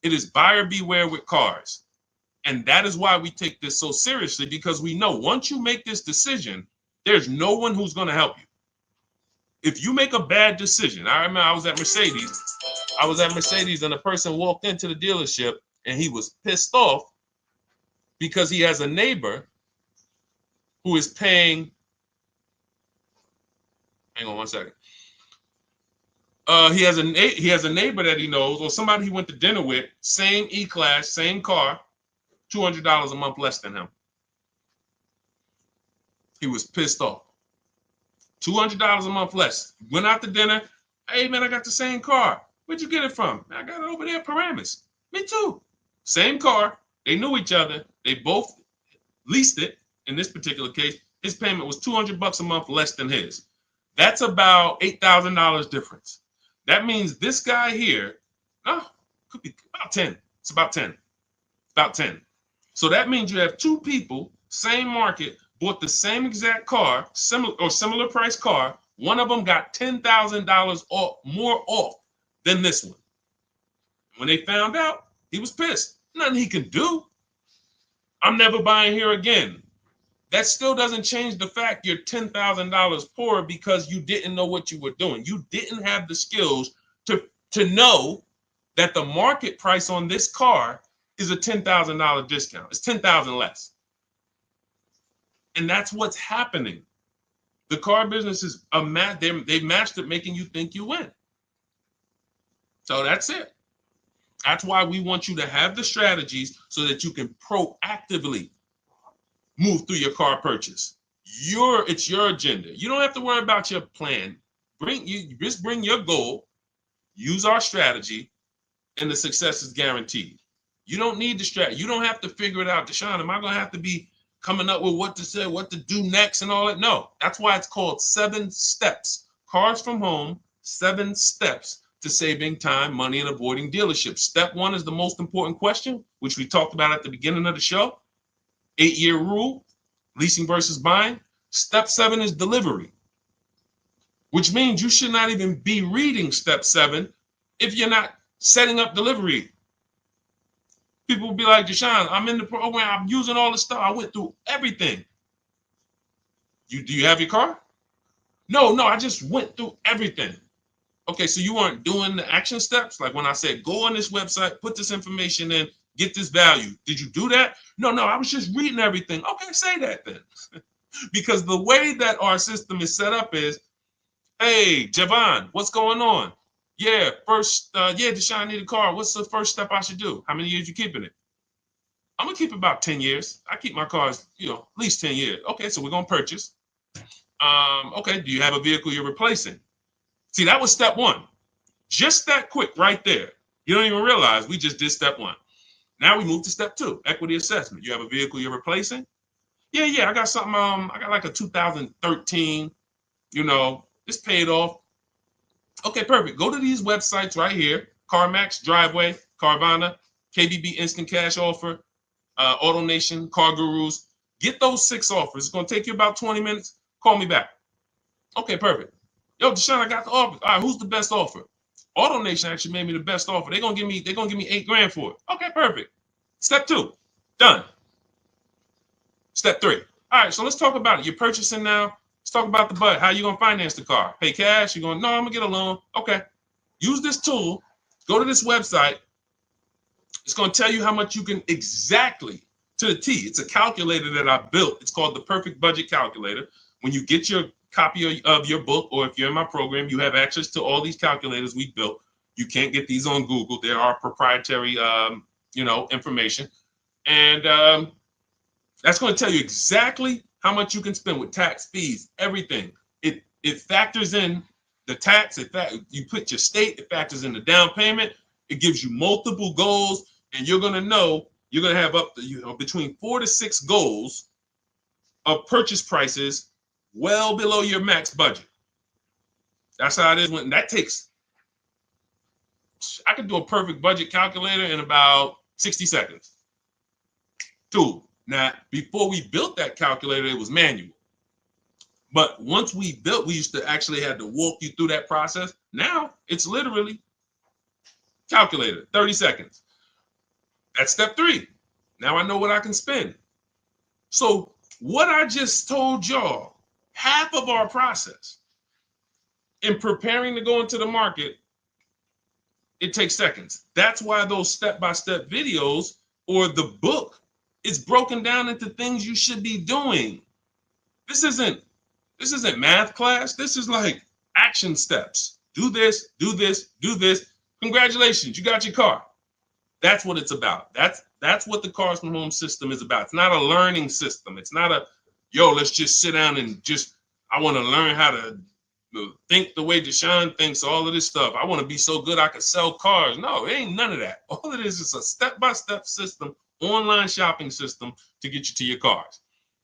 A: It is buyer beware with cars. And that is why we take this so seriously, because we know once you make this decision, there's no one who's going to help you. If you make a bad decision, I remember I was at Mercedes and a person walked into the dealership and he was pissed off because he has a neighbor who is paying, hang on one second. He has a neighbor that he knows, or somebody he went to dinner with, same E-Class, same car, $200 a month less than him. He was pissed off. $200 a month less. Went out to dinner. Hey, man, I got the same car. Where'd you get it from? I got it over there at Paramus. Me too. Same car. They knew each other. They both leased it, in this particular case, his payment was $200 a month less than his. That's about $8,000 difference. That means this guy here, no, could be about 10. It's about 10. About 10. So that means you have two people, same market, bought the same exact car, similar price car. One of them got $10,000 more off than this one. When they found out, he was pissed. Nothing he can do. I'm never buying here again. That still doesn't change the fact you're $10,000 poorer because you didn't know what you were doing. You didn't have the skills to know that the market price on this car is a $10,000 discount. It's $10,000 less. And that's what's happening. The car business is they've mastered making you think you win. So that's it. That's why we want you to have the strategies so that you can proactively move through your car purchase. It's your agenda. You don't have to worry about your plan. Just bring your goal, use our strategy, and the success is guaranteed. You don't need the strategy. You don't have to figure it out. Deshone, am I going to have to be coming up with what to say, what to do next and all that? No, that's why it's called 7 steps. Cars from Home, 7 steps to saving time, money, and avoiding dealerships. Step 1 is the most important question, which we talked about at the beginning of the show. 8-year rule, leasing versus buying. Step 7 is delivery, which means you should not even be reading step 7 if you're not setting up delivery. People will be like, Deshone, I'm in the program, I'm using all the stuff, I went through everything. Do you have your car? No, I just went through everything. Okay, so you weren't doing the action steps? Like when I said, go on this website, put this information in, get this value. Did you do that? No, I was just reading everything. Okay, say that then. Because the way that our system is set up is, hey, Javon, what's going on? Yeah, Deshone, I need a car. What's the first step I should do? How many years you keeping it? I'm gonna keep about 10 years. I keep my cars, at least 10 years. Okay, so we're gonna purchase. Okay, do you have a vehicle you're replacing? See, that was step 1. Just that quick right there. You don't even realize we just did step 1. Now we move to step 2, equity assessment. You have a vehicle you're replacing? Yeah, I got something, I got like a 2013, it's paid off. Okay, perfect. Go to these websites right here, CarMax, Driveway, Carvana, KBB Instant Cash Offer, AutoNation, Car Gurus. Get those 6 offers. It's going to take you about 20 minutes. Call me back. Okay, perfect. Yo, Deshone, I got the offer. All right, who's the best offer? AutoNation actually made me the best offer. They're gonna give me $8,000 for it. Okay, perfect. Step 2, done. Step 3. All right, so let's talk about it. You're purchasing now. Let's talk about the budget. How you gonna finance the car? Pay cash? You're going, no, I'm gonna get a loan. Okay. Use this tool. Go to this website. It's gonna tell you how much you can exactly to the T. It's a calculator that I built. It's called the Perfect Budget Calculator. When you get your copy of your book, or if you're in my program, you have access to all these calculators we built. You can't get these on Google. There are proprietary, information. And that's going to tell you exactly how much you can spend with tax, fees, everything. It factors in the tax. You put your state. It factors in the down payment. It gives you multiple goals, and you're going to know you're going to have up to between 4 to 6 goals of purchase prices well below your max budget. That's how it is. I could do a perfect budget calculator in about 60 seconds. Tool. Now, before we built that calculator, it was manual. But once we built, we used to actually have to walk you through that process. Now, it's literally calculator, 30 seconds. That's step 3. Now I know what I can spend. So what I just told y'all, half of our process in preparing to go into the market, it takes seconds. That's why those step-by-step videos or the book is broken down into things you should be doing. This isn't math class. This is like action steps. Do this, do this, do this. Congratulations, you got your car. That's what it's about. That's what the Cars from Home system is about. It's not a learning system. It's not let's just sit down and I want to learn how to think the way Deshone thinks, all of this stuff. I want to be so good I could sell cars. No, it ain't none of that. All it is a step-by-step system online shopping system to get you to your cars.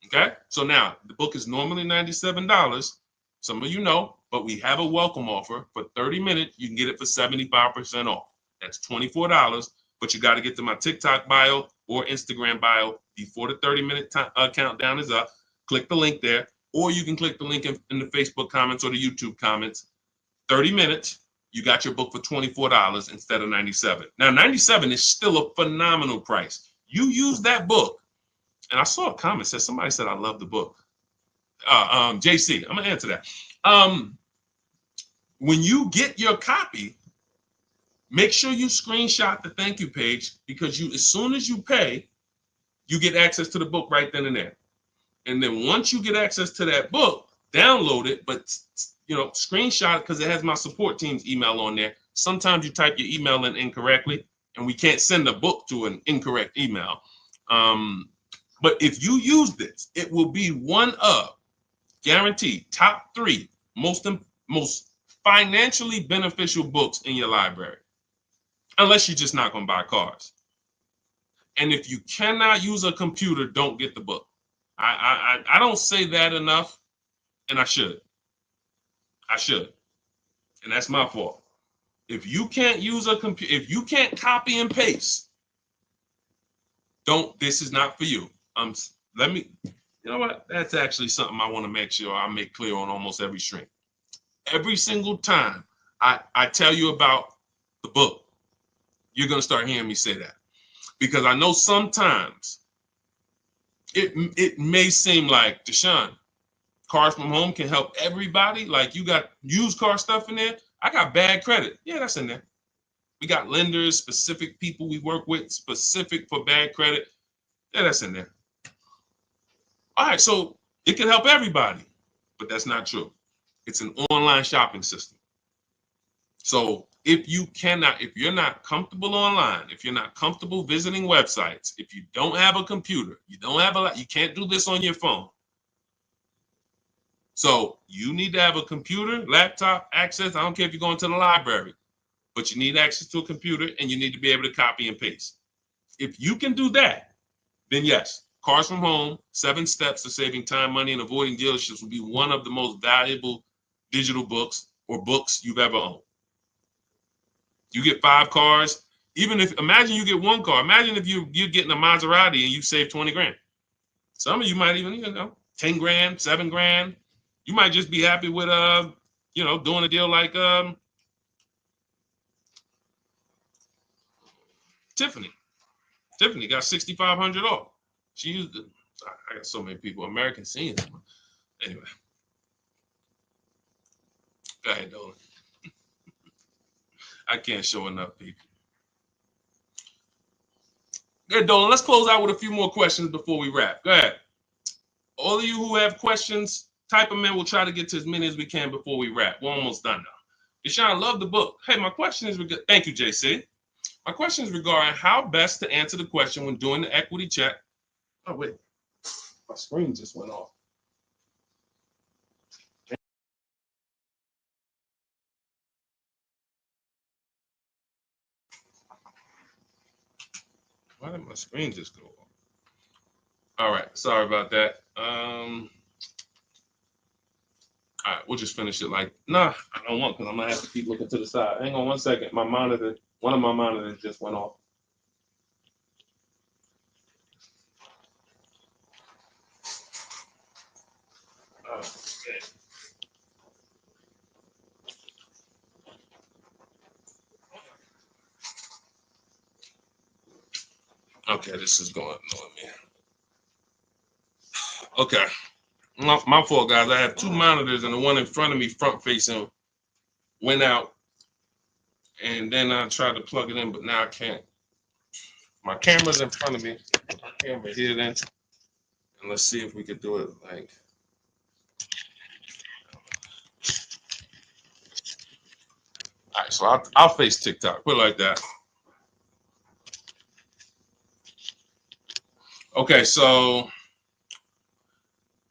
A: Okay, so now the book is normally $97. Some of you know, but we have a welcome offer for 30 minutes. You can get it for 75% off. That's $24, but you got to get to my TikTok bio or Instagram bio before the 30-minute countdown is up. Click the link there, or you can click the link in the Facebook comments or the YouTube comments. 30 minutes, you got your book for $24 instead of $97. Now, $97 is still a phenomenal price. You use that book. And I saw a comment said somebody said I love the book. JC, I'm gonna answer that. When you get your copy, make sure you screenshot the thank you page, because as soon as you pay, you get access to the book right then and there. And then once you get access to that book, download it, but screenshot it, because it has my support team's email on there. Sometimes you type your email in incorrectly, and we can't send a book to an incorrect email. But if you use this, it will be one of, guaranteed, top 3 most financially beneficial books in your library, unless you're just not going to buy cars. And if you cannot use a computer, don't get the book. I don't say that enough, and I should. And that's my fault. If you can't use a computer, if you can't copy and paste, this is not for you. You know what? That's actually something I want to make sure I make clear on almost every stream. Every single time I tell you about the book, you're going to start hearing me say that. Because I know sometimes it may seem like, Deshone, Cars from Home can help everybody. Like, you got used car stuff in there. I got bad credit. Yeah, that's in there. We got lenders, specific people we work with, specific for bad credit. Yeah, that's in there. All right, so it can help everybody, but that's not true. It's an online shopping system. So if you're not comfortable online, if you're not comfortable visiting websites, if you don't have a computer, you can't do this on your phone. So you need to have a computer, laptop, access. I don't care if you're going to the library, but you need access to a computer, and you need to be able to copy and paste. If you can do that, then yes, Cars from Home, 7 Steps to Saving Time, Money, and Avoiding Dealerships will be one of the most valuable digital books or books you've ever owned. You get 5 cars. Imagine you get 1 car. Imagine if you're getting a Maserati and you save 20 grand. Some of you might even, 10 grand, 7 grand. You might just be happy with, doing a deal like Tiffany. Tiffany got 6,500 off. She used it. I got so many people, American seniors. Anyway. Go ahead, Dolan. I can't show enough people. Go ahead, Dolan. Let's close out with a few more questions before we wrap. Go ahead. All of you who have questions, type them in. We'll try to get to as many as we can before we wrap. We're almost done now. Deshone, love the book. Hey, my question is, thank you, JC. My question is regarding how best to answer the question when doing the equity check. Oh, wait. My screen just went off. Why did my screen just go off? All right. Sorry about that. All right. We'll just finish it I don't want, because I'm going to have to keep looking to the side. Hang on one second. One of my monitors just went off. Okay, this is going on me. Okay. My fault, guys. I have 2 monitors, and the one in front of me, front facing, went out. And then I tried to plug it in, but now I can't. My camera's in front of me. My camera here then. And let's see if we could do it like. All right, so I'll face TikTok. Put it like that. Okay, so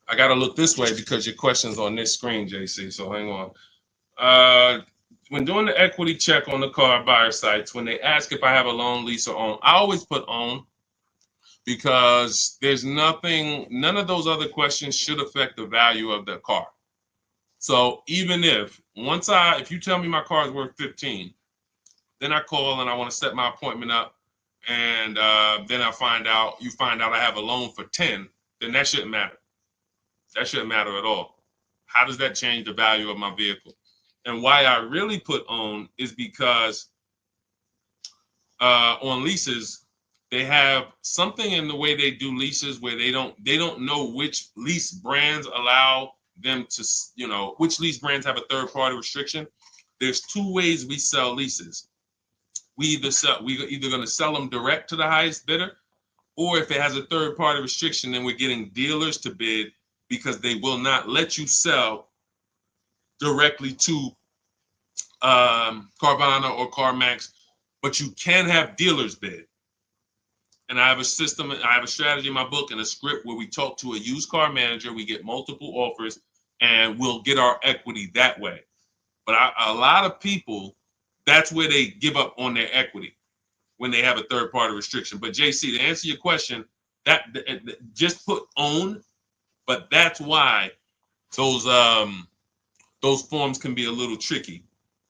A: I got to look this way because your question's on this screen, JC. So hang on. When doing the equity check on the car buyer sites, when they ask if I have a loan, lease, or own, I always put own. because there's nothing, none of those other questions should affect the value of the car. So even if if you tell me my car is worth 15, then I call and I want to set my appointment up, and then you find out I have a loan for 10, then that shouldn't matter. That shouldn't matter at all. How does that change the value of my vehicle? And why I really put own is because on leases, they have something in the way they do leases where they don't know which lease brands allow them to, which lease brands have a third party restriction. There's two ways we sell leases. We're either going to sell them direct to the highest bidder, or if it has a third party restriction, then we're getting dealers to bid, because they will not let you sell directly to Carvana or CarMax, but you can have dealers bid. And I have a system, I have a strategy in my book and a script where we talk to a used car manager, we get multiple offers, and we'll get our equity that way. But a lot of people, that's where they give up on their equity, when they have a third party restriction. But JC, to answer your question, that just put own, but that's why those forms can be a little tricky.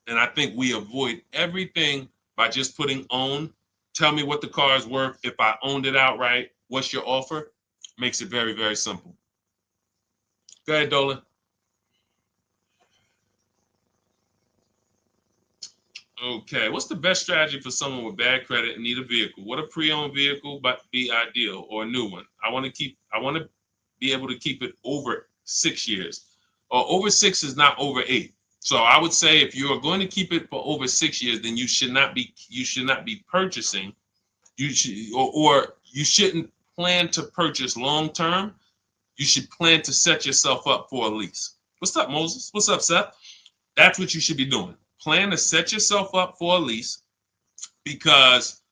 A: And I think we avoid everything by just putting own. Tell me what the car is worth. If I owned it outright, what's your offer? Makes it very, very simple. Go ahead, Dolan. Okay, what's the best strategy for someone with bad credit and need a vehicle? What a pre-owned vehicle but be ideal, or a new one? I want to be able to keep it over 6 years. Or over 6 is not over 8. So I would say if you are going to keep it for over 6 years, then you should not be purchasing. You shouldn't plan to purchase long term. You should plan to set yourself up for a lease. What's up, Moses? What's up, Seth? That's what you should be doing. Plan to set yourself up for a lease, because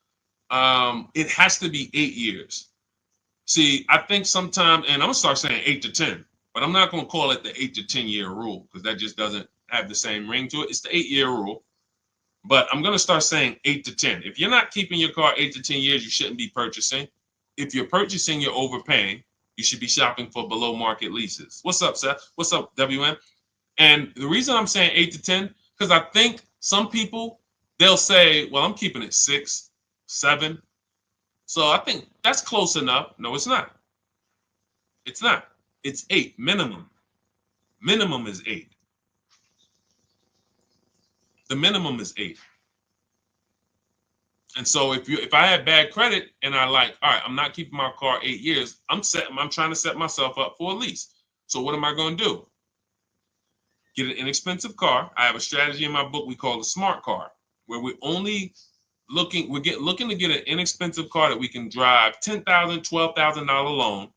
A: it has to be 8 years. See, I think sometimes, and I'm gonna start saying 8 to 10, but I'm not gonna call it the 8 to 10 year rule, because that just doesn't have the same ring to it. It's the 8-year rule, but I'm gonna start saying 8 to 10. If you're not keeping your car 8 to 10 years, you shouldn't be purchasing. If you're purchasing, you're overpaying. You should be shopping for below market leases. What's up, Seth? What's up, WM? And the reason I'm saying 8 to 10, because I think some people, they'll say, well, I'm keeping it 6, 7. So I think that's close enough. No, it's not. It's not. It's 8 minimum. Minimum is 8. The minimum is 8. And so if I had bad credit and all right, I'm not keeping my car 8 years, I'm trying to set myself up for a lease. So what am I going to do? Get an inexpensive car. I have a strategy in my book we call the smart car, where we're only looking to get an inexpensive car that we can drive, $10,000, $12,000 loan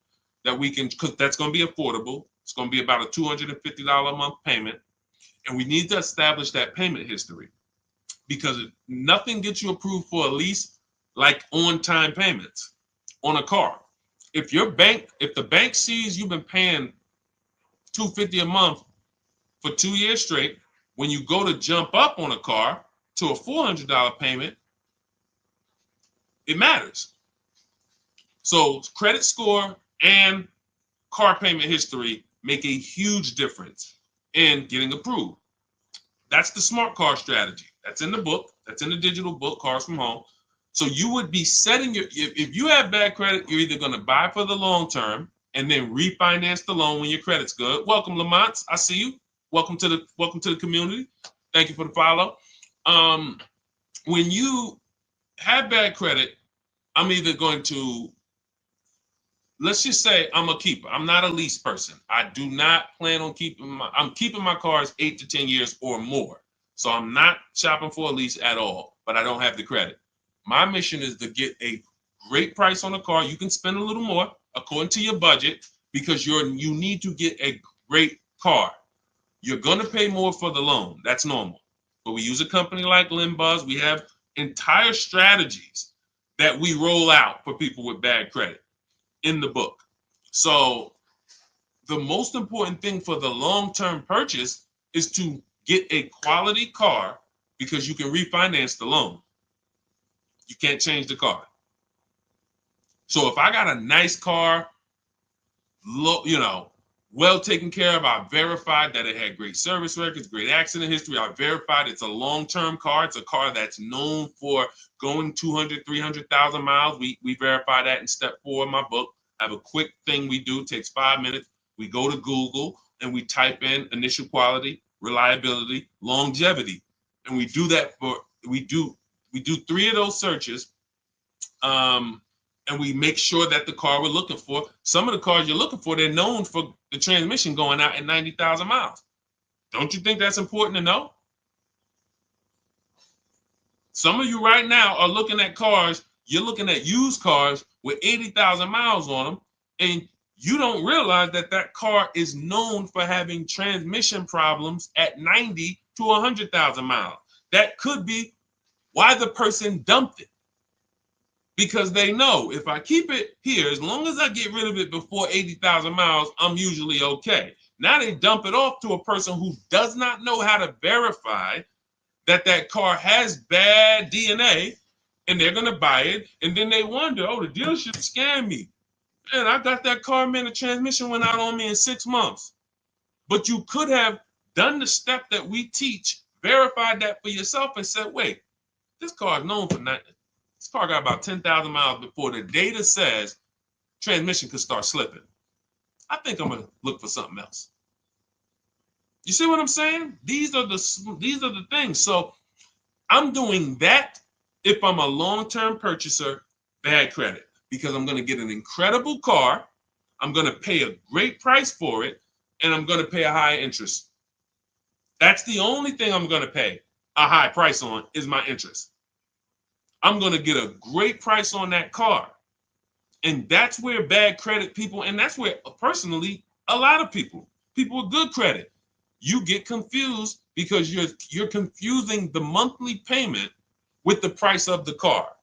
A: that we can, because that's going to be affordable. It's going to be about a $250 a month payment. And we need to establish that payment history, because nothing gets you approved for a lease like on-time payments on a car. If the bank sees you've been paying $250 a month for 2 years straight, when you go to jump up on a car to a $400 payment, it matters. So credit score and car payment history make a huge difference in getting approved. That's the smart car strategy. That's in the book. That's in the digital book, Cars from Home. So you would be setting if you have bad credit, you're either going to buy for the long term and then refinance the loan when your credit's good. Welcome, Lamont. I see you. Welcome to the community. Thank you for the follow. When you have bad credit, I'm either going to, let's just say I'm a keeper. I'm not a lease person. I do not plan on I'm keeping my cars 8 to 10 years or more. So I'm not shopping for a lease at all, but I don't have the credit. My mission is to get a great price on a car. You can spend a little more according to your budget, because you need to get a great car. You're going to pay more for the loan. That's normal. But we use a company like Limbuzz. We have entire strategies that we roll out for people with bad credit in the book. So the most important thing for the long-term purchase is to get a quality car, because you can refinance the loan. You can't change the car. So if I got a nice car, well taken care of, I verified that it had great service records, great accident history. I verified it's a long-term car. It's a car that's known for going 200, 300,000 miles. We verify that in step 4 of my book. I have a quick thing we do, takes 5 minutes. We go to Google and we type in initial quality, reliability, longevity. And we do that we do 3 of those searches. And we make sure that the car we're looking for, some of the cars you're looking for, they're known for the transmission going out at 90,000 miles. Don't you think that's important to know? Some of you right now are looking at cars, you're looking at used cars with 80,000 miles on them, and you don't realize that that car is known for having transmission problems at 90 to 100,000 miles. That could be why the person dumped it. Because they know if I keep it here, as long as I get rid of it before 80,000 miles, I'm usually okay. Now they dump it off to a person who does not know how to verify that that car has bad DNA, and they're going to buy it. And then they wonder, oh, the dealership scammed me. Man, I got that car, man, the transmission went out on me in 6 months. But you could have done the step that we teach, verified that for yourself, and said, wait, this car is known for nothing. This car got about 10,000 miles before the data says transmission could start slipping. I think I'm gonna look for something else. You see what I'm saying? These are the things. So I'm doing that if I'm a long-term purchaser, bad credit, because I'm gonna get an incredible car, I'm gonna pay a great price for it, and I'm gonna pay a high interest. That's the only thing I'm gonna pay a high price on is my interest. I'm going to get a great price on that car. And that's where bad credit people, and that's where personally, a lot of people with good credit, you get confused because you're confusing the monthly payment with the price of the car.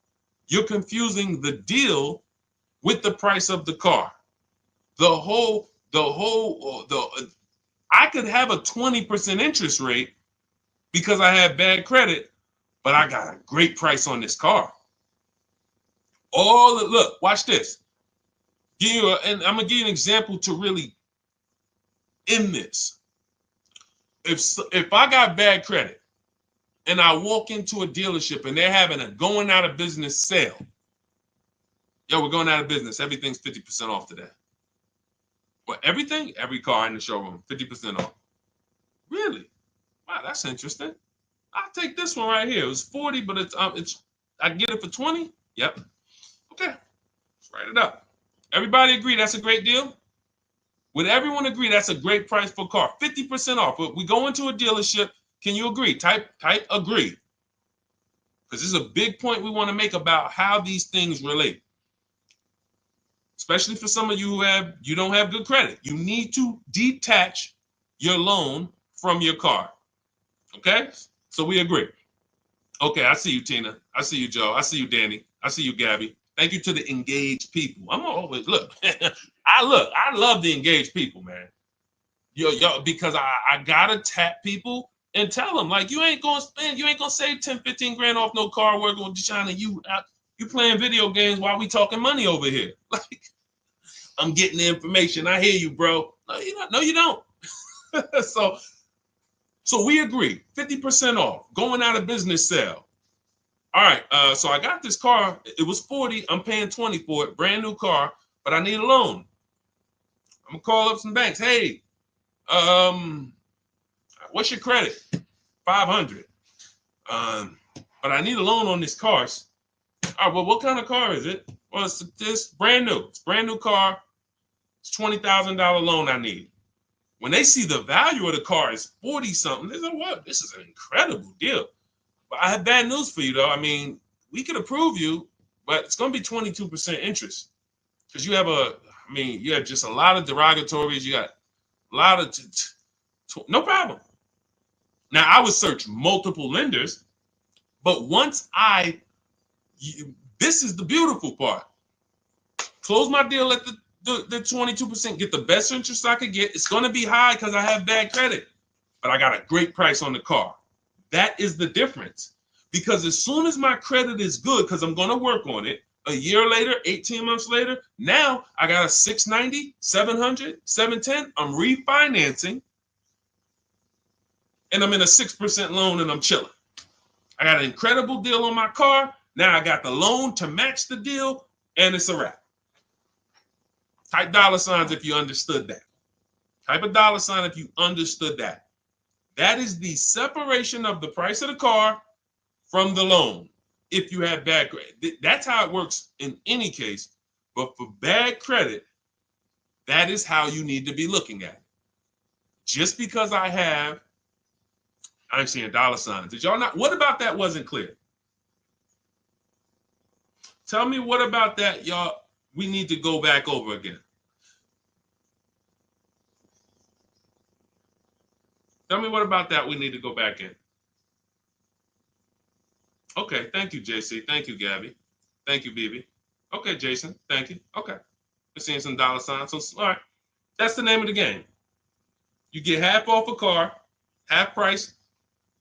A: You're confusing the deal with the price of the car. I could have a 20% interest rate because I have bad credit, but I got a great price on this car. Look, watch this. And I'm gonna give you an example to really end this. If I got bad credit and I walk into a dealership and they're having a going out of business sale, we're going out of business. Everything's 50% off today. What, everything? Every car in the showroom, 50% off. Really? Wow, that's interesting. I'll take this one right here. It was 40, but it's I can get it for 20. Yep. Okay. Let's write it up. Everybody agree that's a great deal? Would everyone agree that's a great price for a car? 50% off. But we go into a dealership. Can you agree? Type agree. Because this is a big point we want to make about how these things relate. Especially for some of you you don't have good credit. You need to detach your loan from your car. Okay? So we agree. Okay, I see you, Tina. I see you, Joe. I see you, Danny. I see you, Gabby. Thank you to the engaged people. I'm always look. I love the engaged people, man. Yo, because I gotta tap people and tell them like you ain't gonna save 10, 15 grand off no car working with Deshone, and you playing video games while we talking money over here. Like I'm getting the information. I hear you, bro. No, you don't. No, you don't. So we agree, 50% off, going out of business sale. All right, so I got this car. It was 40. I'm paying 20 for it, brand new car, but I need a loan. I'm gonna call up some banks. Hey, what's your credit? 500. But I need a loan on this car. All right, well, what kind of car is it? Well, it's brand new. It's brand new car. It's $20,000 loan I need. When they see the value of the car is 40 something, they say, what? This is an incredible deal. But I have bad news for you, though. I mean, we could approve you, but it's going to be 22% interest because you have just a lot of derogatories. You got a lot of, no problem. Now, I would search multiple lenders, but once this is the beautiful part. Close my deal at the 22%, get the best interest I could get. It's going to be high because I have bad credit, but I got a great price on the car. That is the difference. Because as soon as my credit is good, because I'm going to work on it, A year later, 18 months later, now I got a 690, 700, 710. I'm refinancing and I'm in a 6% loan and I'm chilling. I got an incredible deal on my car. Now I got the loan to match the deal and it's a wrap. Type dollar signs if you understood that. Type a dollar sign if you understood that. That is the separation of the price of the car from the loan. If you have bad credit, that's how it works in any case. But for bad credit, that is how you need to be looking at it. Just because I'm seeing dollar signs. Did y'all not? What about that wasn't clear? Tell me what about that, y'all. We need to go back over again. Tell me what about that we need to go back in. Okay, thank you, JC. Thank you, Gabby. Thank you, BB. Okay, Jason. Thank you. Okay. We're seeing some dollar signs. So, all right. That's the name of the game. You get half off a car, half price,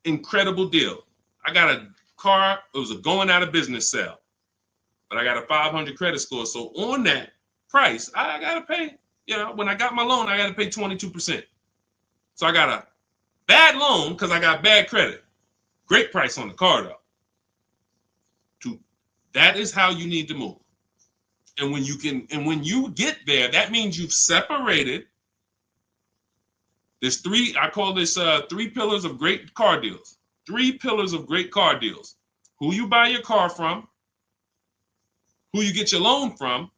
A: incredible deal. I got a car, it was a going out of business sale, but I got a 500 credit score. So on that price, I got to pay, when I got my loan, I got to pay 22%. So I got a bad loan because I got bad credit. Great price on the car, though. That is how you need to move. And when you get there, that means you've separated. There's I call this 3 pillars of great car deals. 3 pillars of great car deals. Who you buy your car from, who you get your loan from,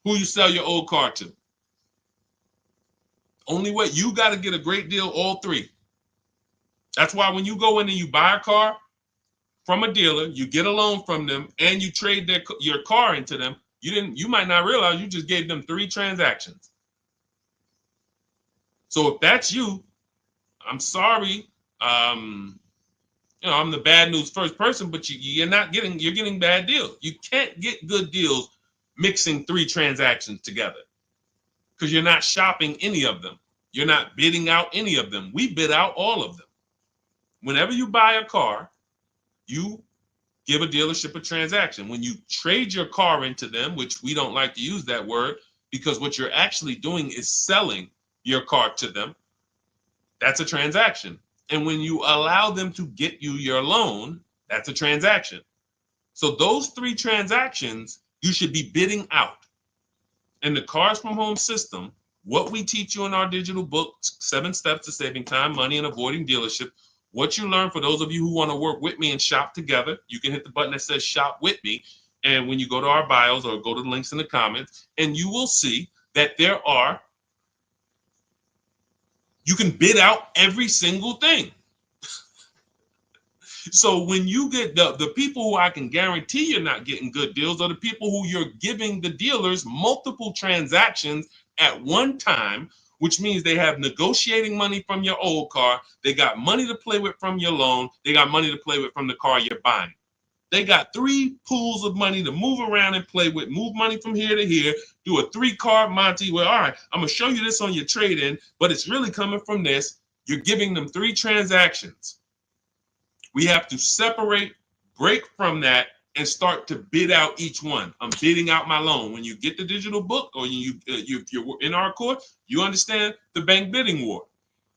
A: who you sell your old car to. Only way, you got to get a great deal, all 3. That's why when you go in and you buy a car from a dealer, you get a loan from them, and you trade your car into them, you might not realize you just gave them 3 transactions. So if that's you, I'm sorry. I'm the bad news first person, but you're getting bad deals. You can't get good deals mixing 3 transactions together because you're not shopping any of them. You're not bidding out any of them. We bid out all of them. Whenever you buy a car, you give a dealership a transaction. When you trade your car into them, which we don't like to use that word because what you're actually doing is selling your car to them, that's a transaction. And when you allow them to get you your loan, that's a transaction. So those 3 transactions, you should be bidding out. In the Cars from Home system, what we teach you in our digital book, 7 Steps to Saving Time, Money, and Avoiding Dealership, what you learn, for those of you who want to work with me and shop together, you can hit the button that says Shop With Me. And when you go to our bios or go to the links in the comments, and you will see that you can bid out every single thing. So when you get the people who I can guarantee you're not getting good deals are the people who you're giving the dealers multiple transactions at one time, which means they have negotiating money from your old car. They got money to play with from your loan. They got money to play with from the car you're buying. They got 3 pools of money to move around and play with, move money from here to here, do a 3-card Monty where, all right, I'm going to show you this on your trade-in, but it's really coming from this. You're giving them 3 transactions. We have to separate, break from that, and start to bid out each one. I'm bidding out my loan. When you get the digital book or if you're in our course, you understand the bank bidding war.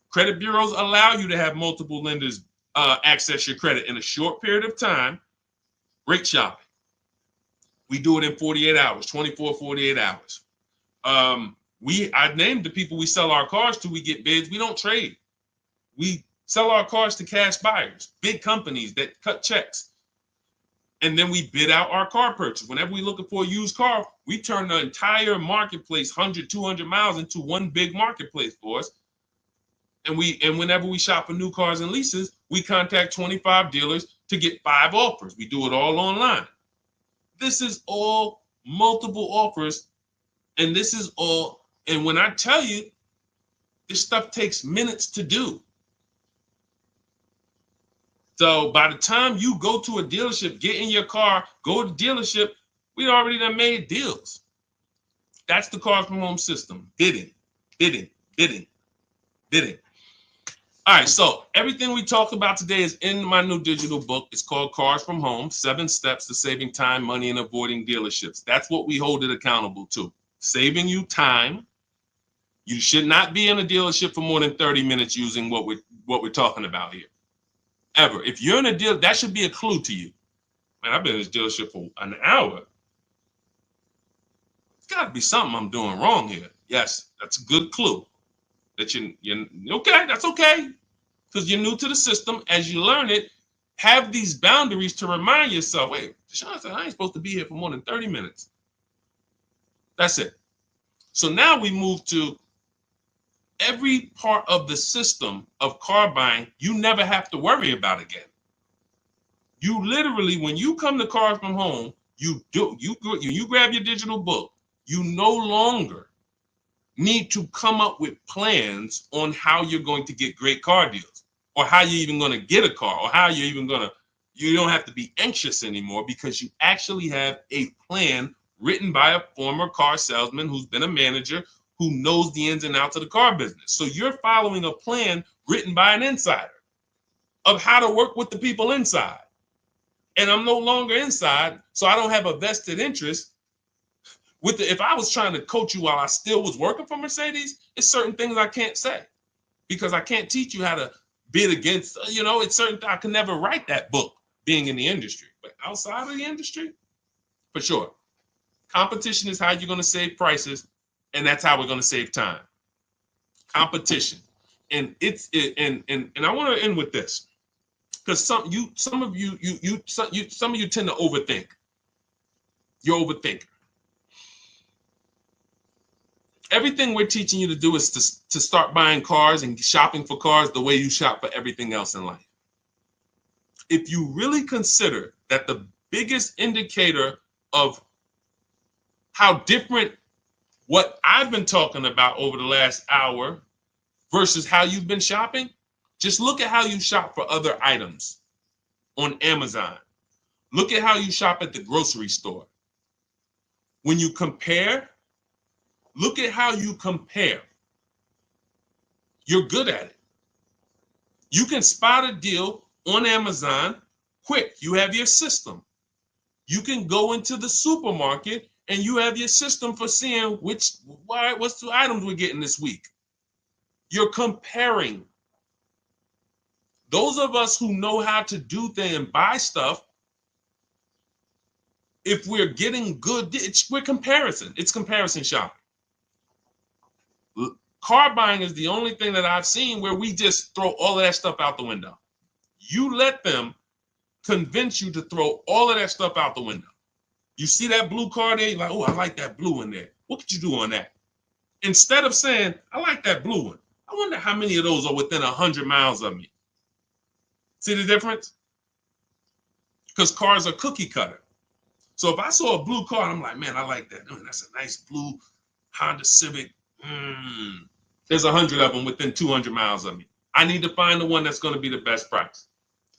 A: Credit bureaus allow you to have multiple lenders access your credit in a short period of time. Great shopping. We do it in 48 hours, 24, 48 hours. I named the people we sell our cars to. We get bids. We don't trade. We sell our cars to cash buyers, big companies that cut checks. And then we bid out our car purchase. Whenever we're looking for a used car, we turn the entire marketplace, 100, 200 miles, into one big marketplace for us. And whenever we shop for new cars and leases, we contact 25 dealers to get 5 offers. We do it all online. This is all multiple offers. And when I tell you, this stuff takes minutes to do. So by the time you go to a dealership, get in your car, go to the dealership, we already done made deals. That's the Cars from Home system. Bidding, bidding, bidding, bidding. All right, so everything we talked about today is in my new digital book. It's called Cars from Home, 7 Steps to Saving Time, Money, and Avoiding Dealerships. That's what we hold it accountable to. Saving you time. You should not be in a dealership for more than 30 minutes using what we're talking about here. Ever. If you're in a deal, that should be a clue to you. Man, I've been in this dealership for an hour. It's got to be something I'm doing wrong here. Yes, that's a good clue. That you're okay, that's okay. Because you're new to the system. As you learn it, have these boundaries to remind yourself, wait, Deshone said I ain't supposed to be here for more than 30 minutes. That's it. So now we move to every part of the system of car buying you never have to worry about again. You literally, when you come to Cars from Home, you grab your digital book, you no longer need to come up with plans on how you're going to get great car deals or how you're even going to get a car or how you're even going to, you don't have to be anxious anymore because you actually have a plan written by a former car salesman who's been a manager who knows the ins and outs of the car business. So you're following a plan written by an insider of how to work with the people inside. And I'm no longer inside, so I don't have a vested interest with if I was trying to coach you while I still was working for Mercedes, it's certain things I can't say because I can't teach you how to bid against, it's certain, I can never write that book being in the industry, but outside of the industry, for sure. Competition is how you're going to save prices, and that's how we're going to save time. Competition. And I want to end with this because some of you tend to overthink. You're overthinking. Everything we're teaching you to do is to start buying cars and shopping for cars the way you shop for everything else in life. If you really consider that the biggest indicator of how different what I've been talking about over the last hour versus how you've been shopping, just look at how you shop for other items on Amazon. Look at how you shop at the grocery store. When you compare, look at how you compare. You're good at it. You can spot a deal on Amazon quick. You have your system. You can go into the supermarket and you have your system for seeing what's the items we're getting this week. You're comparing. Those of us who know how to do things and buy stuff, if we're getting good, we're comparison. It's comparison shopping. Car buying is the only thing that I've seen where we just throw all of that stuff out the window. You let them convince you to throw all of that stuff out the window. You see that blue car there, you're like, oh, I like that blue in there. What could you do on that? Instead of saying, I like that blue one, I wonder how many of those are within 100 miles of me. See the difference? Because cars are cookie cutter. So if I saw a blue car, I'm like, man, I like that. Oh, that's a nice blue Honda Civic. There's 100 of them within 200 miles of me. I need to find the one that's going to be the best price.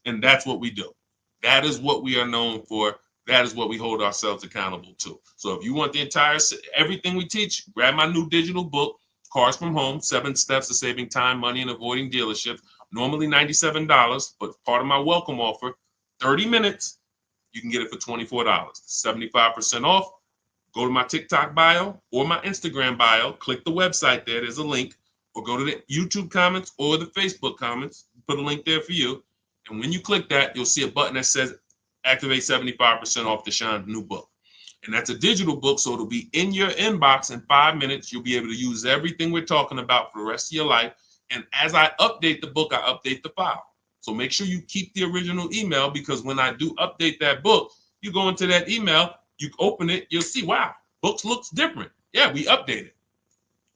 A: And that's what we do. That is what we are known for. That is what we hold ourselves accountable to. So if you want everything we teach, grab my new digital book, Cars from Home, 7 Steps to Saving Time, Money, and Avoiding Dealerships. Normally $97, but part of my welcome offer, 30 minutes, you can get it for $24, 75% off. Go to my TikTok bio or my Instagram bio, click the website there, there's a link, or go to the YouTube comments or the Facebook comments, put a link there for you. And when you click that, you'll see a button that says activate 75% off Deshone's new book. And that's a digital book, so it'll be in your inbox in 5 minutes. You'll be able to use everything we're talking about for the rest of your life. And as I update the book, I update the file. So make sure you keep the original email because when I do update that book, you go into that email, you open it, you'll see, wow, books looks different. Yeah, we updated.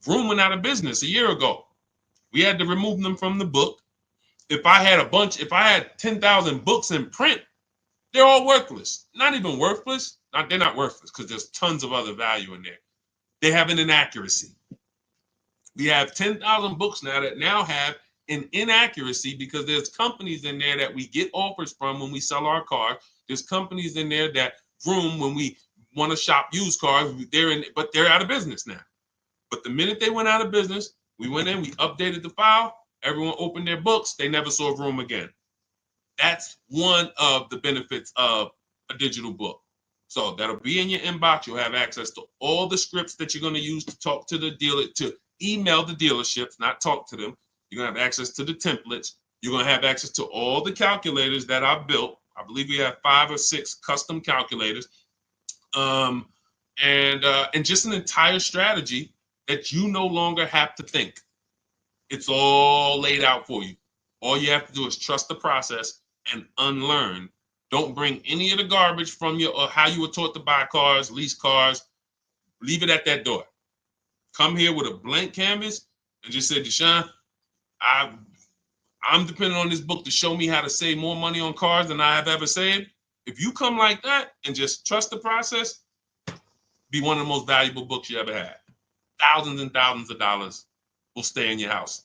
A: Vroom went out of business a year ago. We had to remove them from the book. If I had 10,000 books in print, they're all worthless. Not even worthless. They're not worthless because there's tons of other value in there. They have an inaccuracy. We have 10,000 books now that now have an inaccuracy because there's companies in there that we get offers from when we sell our car. There's companies in there that vroom when we want to shop used cars. But they're out of business now. But the minute they went out of business, we went in, we updated the file. Everyone opened their books. They never saw a room again. That's one of the benefits of a digital book. So that'll be in your inbox. You'll have access to all the scripts that you're going to use to talk to the dealer, to email the dealerships, not talk to them. You're going to have access to the templates. You're going to have access to all the calculators that I've built. I believe we have 5 or 6 custom calculators. And just an entire strategy that you no longer have to think. It's all laid out for you. All you have to do is trust the process and unlearn. Don't bring any of the garbage from your or how you were taught to buy cars, lease cars. Leave it at that door. Come here with a blank canvas and just say, Deshone, I'm depending on this book to show me how to save more money on cars than I have ever saved. If you come like that and just trust the process, be one of the most valuable books you ever had. Thousands and thousands of dollars will stay in your house.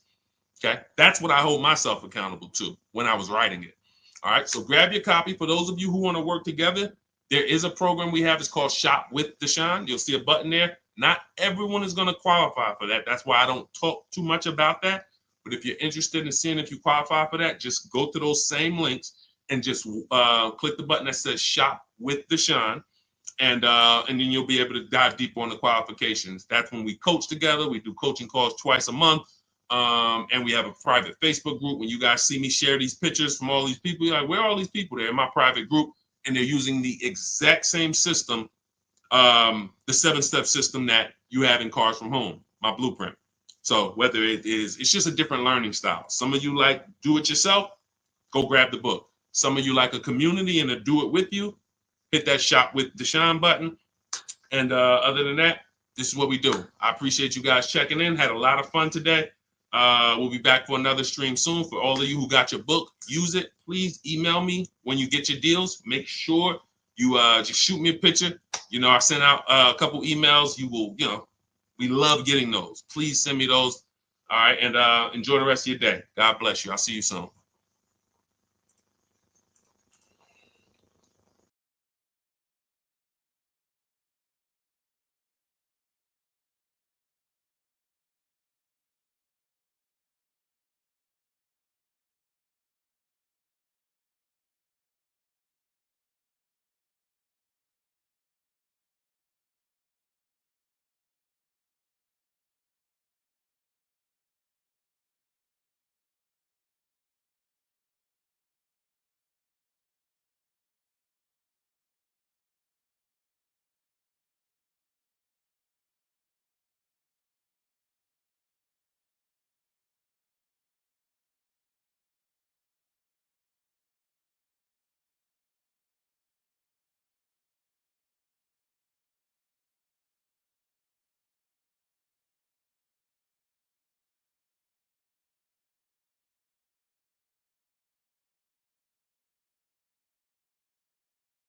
A: Okay, that's what I hold myself accountable to when I was writing it. All right, so grab your copy. For those of you who want to work together, there is a program we have. It's called Shop with Deshone. You'll see a button there. Not everyone is going to qualify for that. That's why I don't talk too much about that. But if you're interested in seeing if you qualify for that, just go to those same links and just click the button that says Shop with Deshone. And then you'll be able to dive deeper on the qualifications. That's when we coach together. We do coaching calls twice a month. And we have a private Facebook group. When you guys see me share these pictures from all these people, you're like, where are all these people? They're in my private group, and they're using the exact same system, the 7-step system that you have in Cars from Home, my blueprint. So whether it's just a different learning style. Some of you like do it yourself, go grab the book. Some of you like a community and to do it with you, hit that Shop with Deshone button. And other than that, this is what we do. I appreciate you guys checking in. Had a lot of fun today. We'll be back for another stream soon. For all of you who got your book, use it. Please email me when you get your deals. Make sure you just shoot me a picture. I sent out a couple emails. You will, we love getting those. Please send me those. All right, and enjoy the rest of your day. God bless you. I'll see you soon.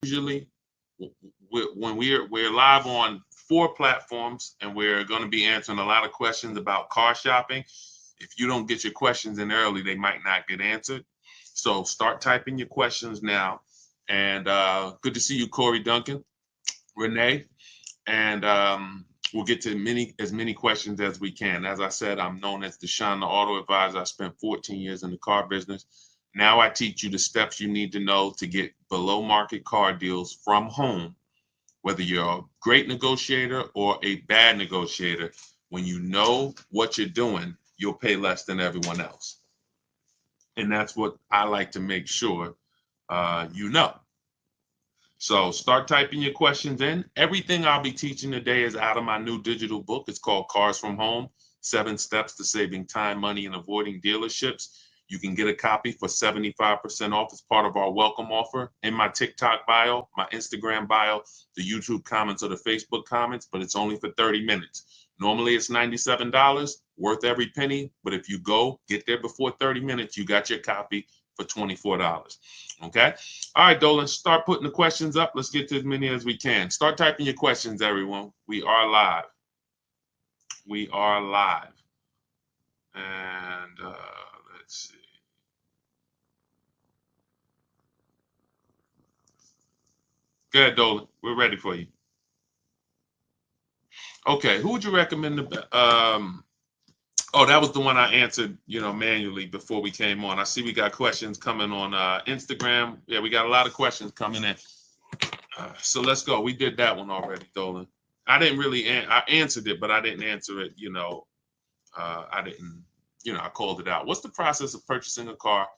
A: Usually, when we're live on 4 platforms, and we're going to be answering a lot of questions about car shopping. If you don't get your questions in early, they might not get answered. So start typing your questions now. And good to see you, Corey Duncan, Renee, and we'll get to as many questions as we can. As I said, I'm known as Deshone, the Auto Advisor. I spent 14 years in the car business. Now I teach you the steps you need to know to get below market car deals from home. Whether you're a great negotiator or a bad negotiator, when you know what you're doing, you'll pay less than everyone else. And that's what I like to make sure you know. So start typing your questions in. Everything I'll be teaching today is out of my new digital book. It's called Cars from Home, 7 Steps to Saving Time, Money, and Avoiding Dealerships. You can get a copy for 75% off as part of our welcome offer in my TikTok bio, my Instagram bio, the YouTube comments, or the Facebook comments, but it's only for 30 minutes. Normally it's $97, worth every penny, but if you get there before 30 minutes, you got your copy for $24. Okay? All right, Dolan, start putting the questions up. Let's get to as many as we can. Start typing your questions, everyone. We are live. We are live. And let's see. Go ahead, Dolan. We're ready for you. Okay, who would you recommend? Oh, that was the one I answered, manually before we came on. I see we got questions coming on Instagram. Yeah, we got a lot of questions coming in. So let's go. We did that one already, Dolan. I didn't really, I answered it, but I didn't answer it, I didn't, I called it out. What's the process of purchasing a car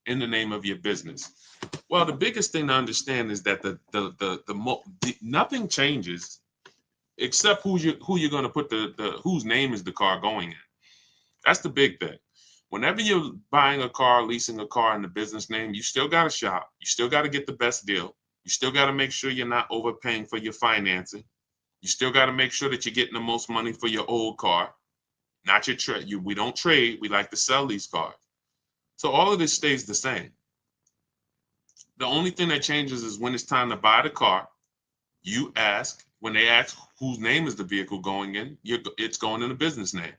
A: in the name of your business? Well, the biggest thing to understand is that nothing changes except who you're going to put the whose name is the car going in. That's the big thing. Whenever you're buying a car, leasing a car in the business name, you still got to shop. You still got to get the best deal. You still got to make sure you're not overpaying for your financing. You still got to make sure that you're getting the most money for your old car, not your trade. We don't trade. We like to sell these cars. So all of this stays the same. The only thing that changes is when it's time to buy the car, you ask, when they ask whose name is the vehicle going in, it's going in a business name.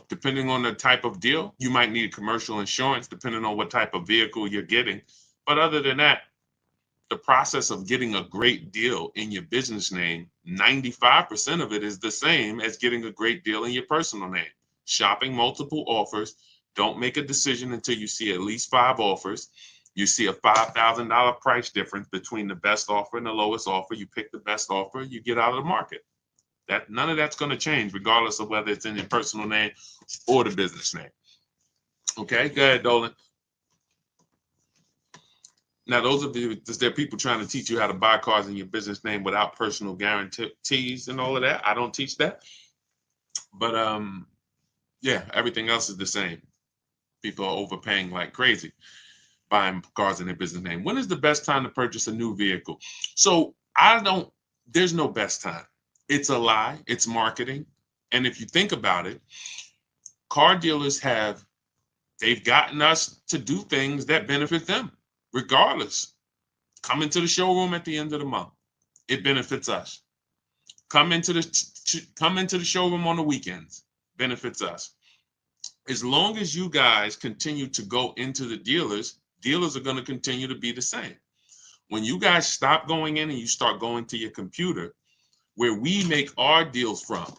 A: Depending on the type of deal, you might need commercial insurance, depending on what type of vehicle you're getting. But other than that, the process of getting a great deal in your business name, 95% of it is the same as getting a great deal in your personal name. Shopping multiple offers. Don't make a decision until you see at least 5 offers. You see a $5,000 price difference between the best offer and the lowest offer. You pick the best offer, you get out of the market. None of that's going to change, regardless of whether it's in your personal name or the business name. Okay, go ahead, Dolan. Now, there are people trying to teach you how to buy cars in your business name without personal guarantees and all of that. I don't teach that. But yeah, everything else is the same. People are overpaying like crazy buying cars in their business name. When is the best time to purchase a new vehicle? So there's no best time. It's a lie. It's marketing. And if you think about it, car dealers they've gotten us to do things that benefit them, regardless. Come into the showroom at the end of the month. It benefits us. Come into the showroom on the weekends. Benefits us. As long as you guys continue to go into the dealers are going to continue to be the same. When you guys stop going in and you start going to your computer, where we make our deals from.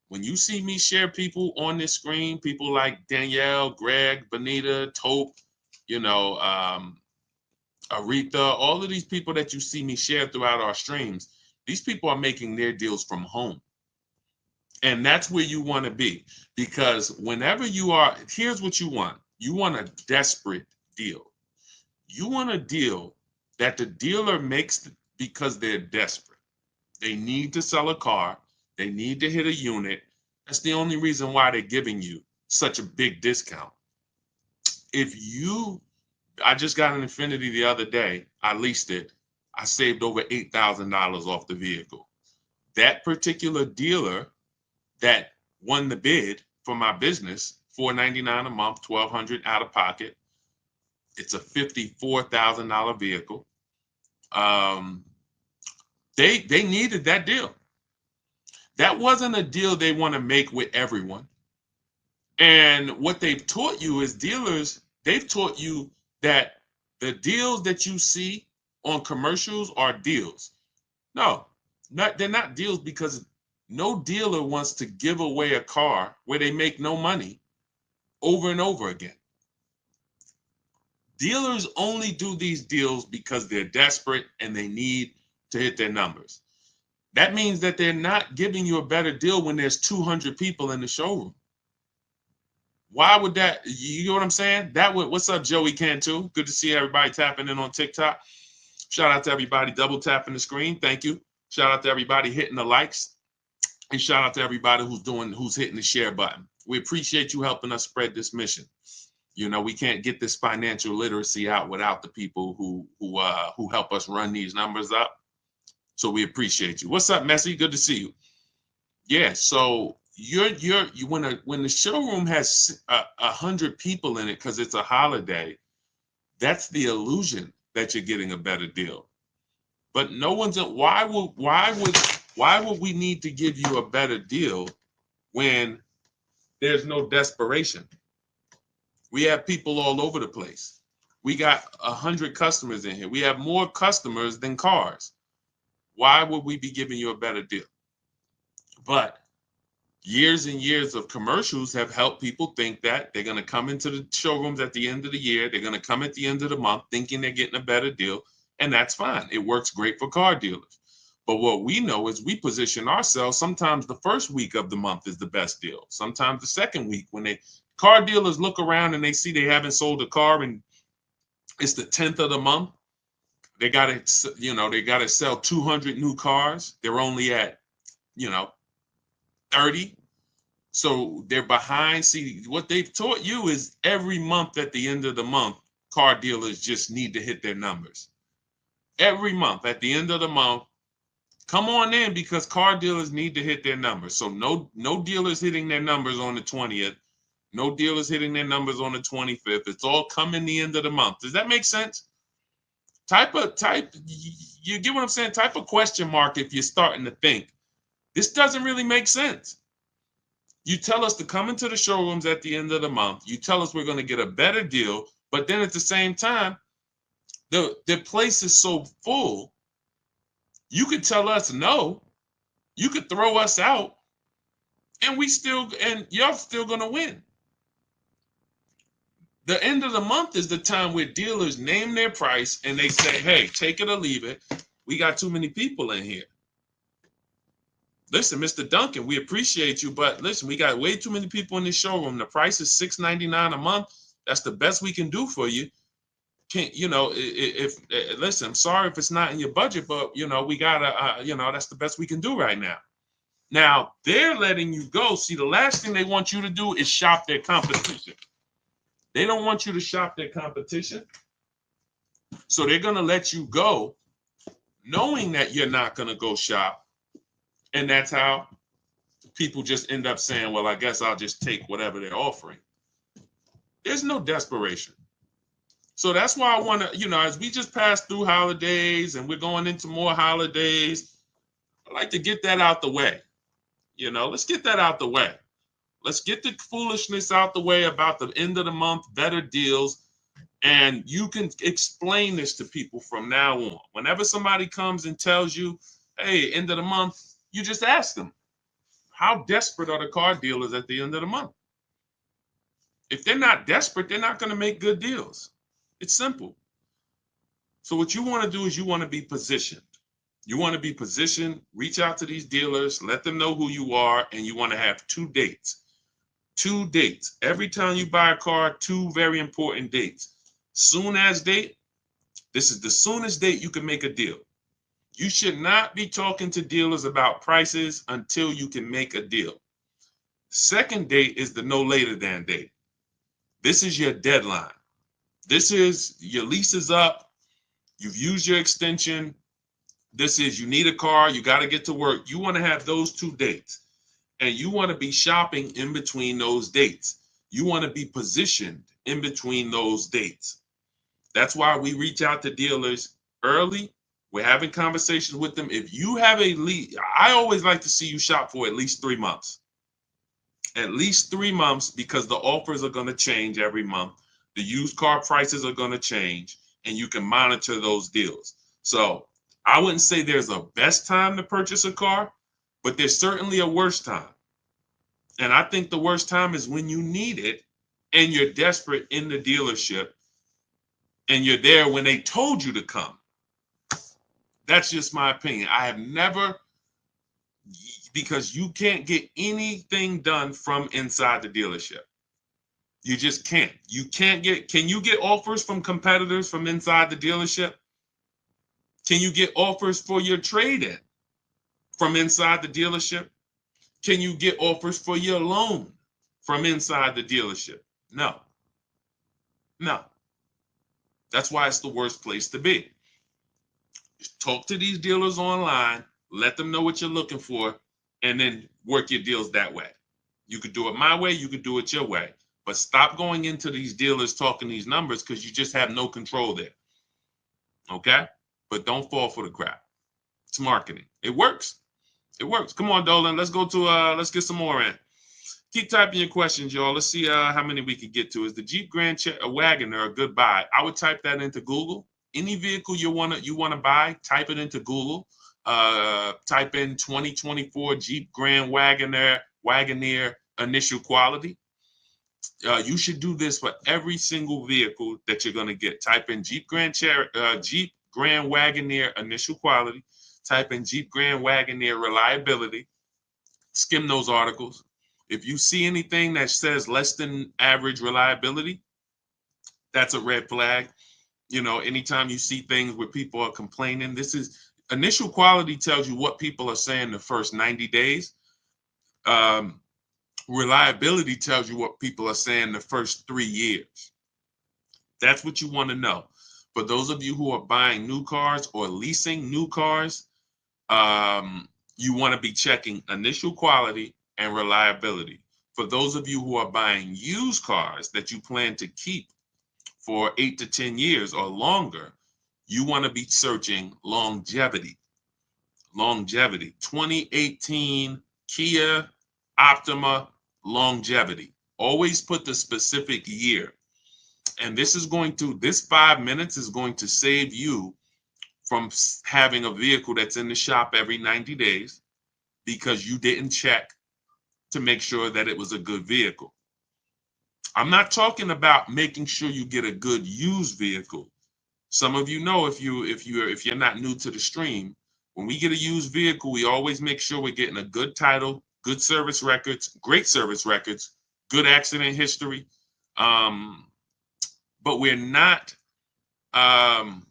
A: When you see me share people on this screen, people like Danielle, Greg, Bonita, Tope, Aretha, all of these people that you see me share throughout our streams, these people are making their deals from home. And that's where you want to be, because whenever here's what you want. You want a desperate deal. You want a deal that the dealer makes because they're desperate. They need to sell a car. They need to hit a unit. That's the only reason why they're giving you such a big discount. I just got an Infiniti the other day. I leased it. I saved over $8,000 off the vehicle. That particular dealer that won the bid for my business, $499 a month, $1,200 out of pocket. It's a $54,000 vehicle. They needed that deal. That wasn't a deal they want to make with everyone. And what they've taught you as dealers, they've taught you that the deals that you see on commercials are deals. No, they're not deals, because no dealer wants to give away a car where they make no money over and over again. Dealers only do these deals because they're desperate and they need to hit their numbers. That means that they're not giving you a better deal when there's 200 people in the showroom. Why would that? You know what I'm saying? What's up, Joey Cantu? Good to see everybody tapping in on TikTok. Shout out to everybody double tapping the screen. Thank you. Shout out to everybody hitting the likes. And shout out to everybody who's hitting the share button. We appreciate you helping us spread this mission. We can't get this financial literacy out without the people who help us run these numbers up. So we appreciate you. What's up, Messi? Good to see you. Yeah. So when the showroom has 100 people in it because it's a holiday, that's the illusion that you're getting a better deal. But no one's. Why would we need to give you a better deal when there's no desperation? We have people all over the place. We got 100 customers in here. We have more customers than cars. Why would we be giving you a better deal? But years and years of commercials have helped people think that they're going to come into the showrooms at the end of the year. They're going to come at the end of the month thinking they're getting a better deal. And that's fine. It works great for car dealers. But what we know is we position ourselves. Sometimes the first week of the month is the best deal. Sometimes the second week, when car dealers look around and they see they haven't sold a car and it's the 10th of the month. They got to, they got to sell 200 new cars. They're only at, 30. So they're behind. See, what they've taught you is every month at the end of the month, car dealers just need to hit their numbers. Every month at the end of the month, come on in because car dealers need to hit their numbers. So no dealers hitting their numbers on the 20th. No dealers hitting their numbers on the 25th. It's all coming the end of the month. Does that make sense? You get what I'm saying? Type a question mark if you're starting to think. This doesn't really make sense. You tell us to come into the showrooms at the end of the month. You tell us we're going to get a better deal. But then at the same time, the place is so full. You could tell us no. You could throw us out. And you're still going to win. The end of the month is the time where dealers name their price and they say, hey, take it or leave it. We got too many people in here. Listen, Mr. Duncan, we appreciate you, but listen, we got way too many people in this showroom. The price is $6.99 a month. That's the best we can do for you. Listen, I'm sorry if it's not in your budget, but we gotta, that's the best we can do right now. Now they're letting you go. See, the last thing they want you to do is shop their competition. They don't want you to shop their competition. So they're going to let you go knowing that you're not going to go shop. And that's how people just end up saying, well, I guess I'll just take whatever they're offering. There's no desperation. So that's why I want to, as we just pass through holidays and we're going into more holidays, I like to get that out the way. Let's get that out the way. Let's get the foolishness out the way about the end of the month, better deals. And you can explain this to people from now on. Whenever somebody comes and tells you, hey, end of the month, you just ask them, how desperate are the car dealers at the end of the month? If they're not desperate, they're not going to make good deals. It's simple. So what you want to do is you want to be positioned. You want to be positioned, reach out to these dealers, let them know who you are, and you want to have 2 dates. 2 dates. Every time you buy a car, 2 very important dates. Soon as date, this is the soonest date you can make a deal. You should not be talking to dealers about prices until you can make a deal. Second date is the no later than date. This is your deadline. This is your lease is up. You've used your extension. This is you need a car. You got to get to work. You want to have those 2 dates. And you want to be shopping in between those dates. You want to be positioned in between those dates. That's why we reach out to dealers early. We're having conversations with them. If you have a lead, I always like to see you shop for at least 3 months. At least 3 months, because the offers are going to change every month. The used car prices are going to change, and you can monitor those deals. So I wouldn't say there's a best time to purchase a car, but there's certainly a worst time. And I think the worst time is when you need it and you're desperate in the dealership and you're there when they told you to come. That's just my opinion. I have never, because you can't get anything done from inside the dealership. You just can't. Can you get offers from competitors from inside the dealership? Can you get offers for your trade-in from inside the dealership? Can you get offers for your loan from inside the dealership? No. That's why it's the worst place to be. Just talk to these dealers online, let them know what you're looking for, and then work your deals that way. You could do it my way, you could do it your way. But stop going into these dealers talking these numbers because you just have no control there. Okay? But don't fall for the crap. It's marketing. It works. It works. Come on, Dolan. Let's go to let's get some more in. Keep typing your questions, y'all. Let's see how many we can get to. Is the Jeep Grand Wagoner a good buy? I would type that into Google. Any vehicle you wanna buy, type it into Google. Type in 2024 Jeep Grand Wagoner Wagoneer initial quality. You should do this for every single vehicle that you're going to get. Type in Jeep Grand Wagoneer initial quality. Type in Jeep Grand Wagoneer reliability. Skim those articles. If you see anything that says less than average reliability, that's a red flag. You know, anytime you see things where people are complaining, this is initial quality tells you what people are saying the first 90 days. Reliability tells you what people are saying the first 3 years. That's what you want to know. For those of you who are buying new cars or leasing new cars, you want to be checking initial quality and reliability. For those of you who are buying used cars that you plan to keep for 8 to 10 years or longer, you want to be searching longevity. Longevity. 2018 Kia Optima longevity. Always put the specific year. And this 5 minutes is going to save you from having a vehicle that's in the shop every 90 days because you didn't check to make sure that it was a good vehicle. I'm not talking about making sure you get a good used vehicle. Some of you know, if you're not new to the stream, when we get a used vehicle, we always make sure we're getting a good title, good service records, great service records, good accident history. But we're not, but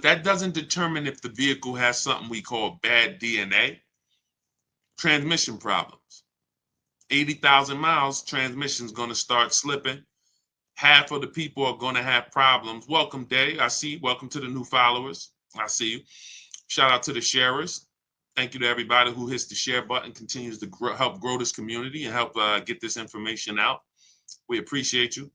A: that doesn't determine if the vehicle has something we call bad DNA. Transmission problems. 80,000 miles, transmission's going to start slipping. Half of the people are going to have problems. Welcome, Day. I see. Welcome to the new followers. I see you. Shout out to the sharers. Thank you to everybody who hits the share button, continues to help grow this community and help get this information out. We appreciate you.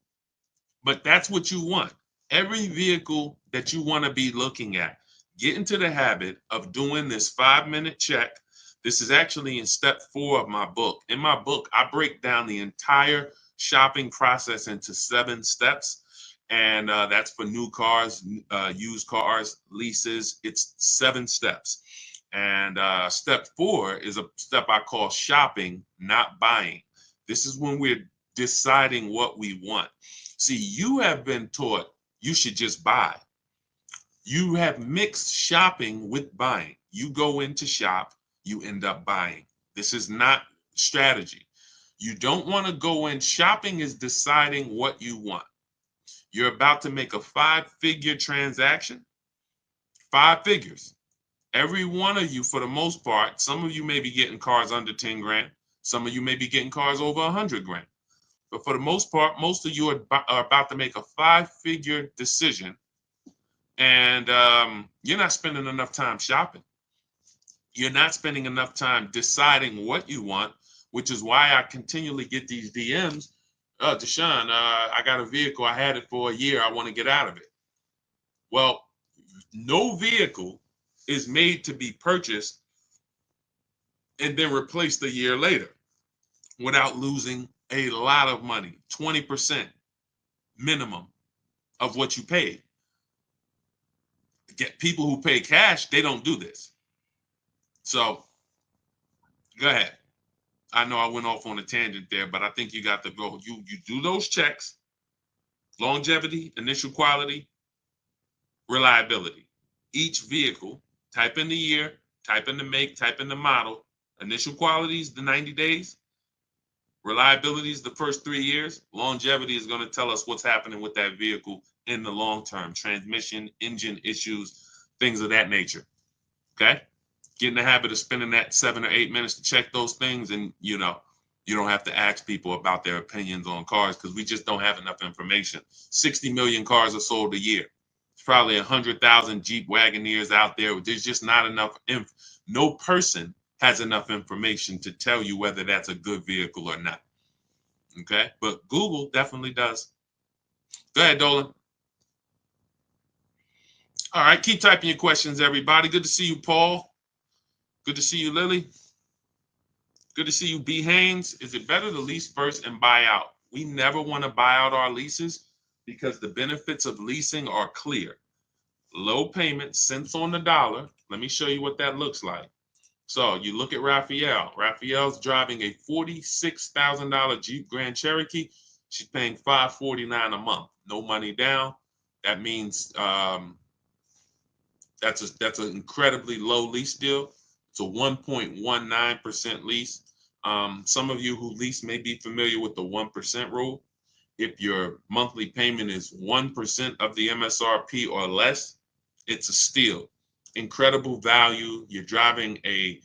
A: But that's what you want. Every vehicle that you want to be looking at, get into the habit of doing this 5-minute check. This is actually in step 4 of my book. In my book, I break down the entire shopping process into 7 steps. And that's for new cars, used cars, leases. It's 7 steps. And step 4 is a step I call shopping, not buying. This is when we're deciding what we want. See, you have been taught you should just buy. You have mixed shopping with buying. You go in to shop, you end up buying. This is not strategy. You don't want to go in. Shopping is deciding what you want. You're about to make a 5-figure transaction. 5 figures. Every one of you, for the most part, some of you may be getting cars under 10 grand. Some of you may be getting cars over 100 grand. But for the most part, most of you are about to make a 5-figure decision. And you're not spending enough time shopping. You're not spending enough time deciding what you want, which is why I continually get these DMs. Deshone, I got a vehicle. I had it for a year. I want to get out of it. Well, no vehicle is made to be purchased and then replaced a year later without losing a lot of money, 20% minimum of what you paid. Get people who pay cash, they don't do this. So go ahead. I know I went off on a tangent there, but I think you got to go. You do those checks: longevity, initial quality, reliability. Each vehicle, type in the year, type in the make, type in the model. Initial quality is the 90 days. Reliability is the first 3 years. Longevity is going to tell us what's happening with that vehicle in the long term. Transmission, engine issues, things of that nature. Okay? Get in the habit of spending that 7 or 8 minutes to check those things, and you don't have to ask people about their opinions on cars because we just don't have enough information. 60 million cars are sold a year. It's probably 100,000 Jeep Wagoneers out there. There's just not enough. No person has enough information to tell you whether that's a good vehicle or not. Okay, but Google definitely does. Go ahead, Dolan. All right, keep typing your questions, everybody. Good to see you, Paul. Good to see you, Lily. Good to see you, B. Haynes. Is it better to lease first and buy out? We never want to buy out our leases because the benefits of leasing are clear. Low payment, cents on the dollar. Let me show you what that looks like. So you look at Raphael. Raphael's driving a $46,000 Jeep Grand Cherokee. She's paying $549 a month, no money down. That means that's an incredibly low lease deal. It's a 1.19% lease. Some of you who lease may be familiar with the 1% rule. If your monthly payment is 1% of the MSRP or less, it's a steal. Incredible value. You're driving an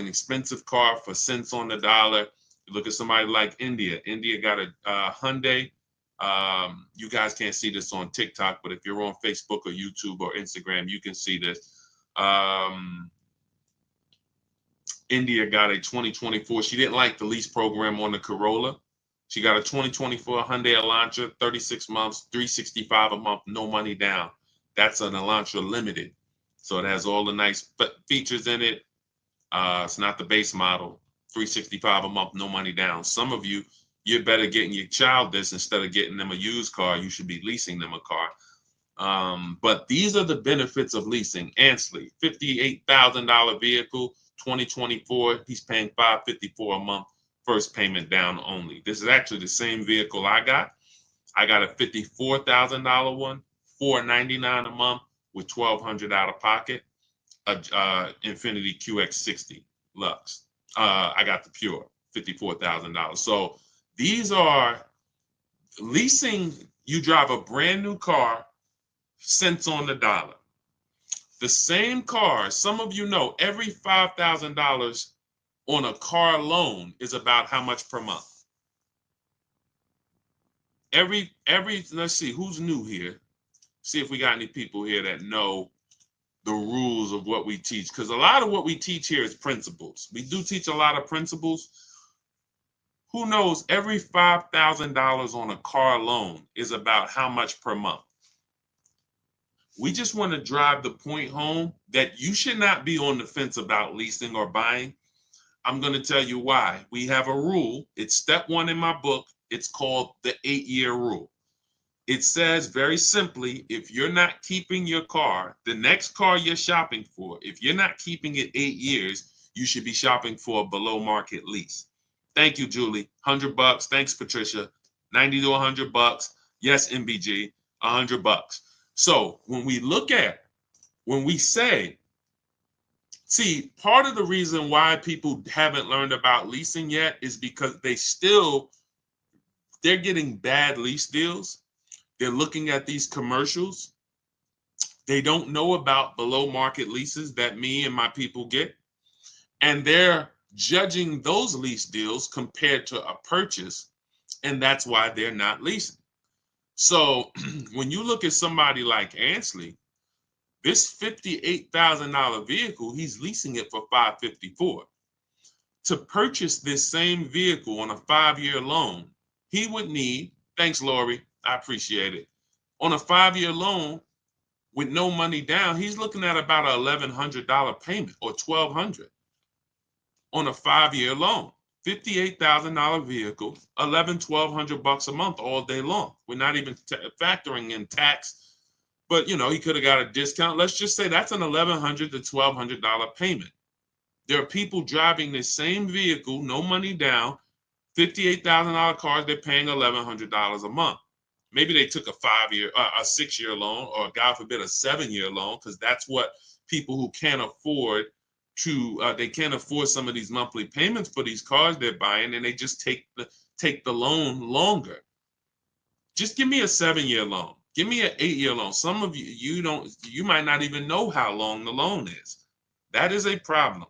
A: expensive car for cents on the dollar. You look at somebody like India. India got a Hyundai. You guys can't see this on TikTok, but if you're on Facebook or YouTube or Instagram, you can see this. India got a 2024. She didn't like the lease program on the Corolla. She got a 2024 Hyundai Elantra, 36 months, $365 a month, no money down. That's an Elantra Limited. So it has all the nice features in it. It's not the base model. $365 a month, no money down. Some of you, you're better getting your child this instead of getting them a used car. You should be leasing them a car. But these are the benefits of leasing. Ansley, $58,000 vehicle, 2024. He's paying $554 a month, first payment down only. This is actually the same vehicle I got. I got a $54,000 one, $499 a month with $1,200 out of pocket. Infiniti QX60 Lux. I got the Pure, $54,000. So these are leasing. You drive a brand new car, cents on the dollar. The same car, some of you know, every $5,000 on a car loan is about how much per month? Let's see, who's new here? See if we got any people here that know the rules of what we teach, because a lot of what we teach here is principles. We do teach a lot of principles. Who knows every $5,000 on a car loan is about how much per month? We just want to drive the point home that you should not be on the fence about leasing or buying. I'm going to tell you why. We have a rule. It's step 1 in my book. It's called the 8-year rule. It says very simply, if you're not keeping your car, the next car you're shopping for, if you're not keeping it 8 years, you should be shopping for a below market lease. Thank you, Julie. $100. Thanks, Patricia. $90 to $100. Yes, MBG, $100. So when we say, see, part of the reason why people haven't learned about leasing yet is because they're getting bad lease deals. They're looking at these commercials. They don't know about below market leases that me and my people get. And they're judging those lease deals compared to a purchase. And that's why they're not leasing. So when you look at somebody like Ansley, this $58,000 vehicle, he's leasing it for $554. To purchase this same vehicle on a 5-year loan, he would need, thanks, Lori, I appreciate it. On a 5-year loan with no money down, he's looking at about an $1,100 payment or $1,200 on a 5-year loan. $58,000 vehicle, $1,200 a month all day long. We're not even factoring in tax, but you know, he could have got a discount. Let's just say that's an $1,100 to $1,200 payment. There are people driving the same vehicle, no money down, $58,000 cars, they're paying $1,100 a month. Maybe they took a 6-year loan, or God forbid, a 7-year loan, because that's what people who can't afford they can't afford some of these monthly payments for these cars they're buying, and they just take the loan longer. Just give me a 7-year loan. Give me an 8-year loan. Some of you might not even know how long the loan is. That is a problem.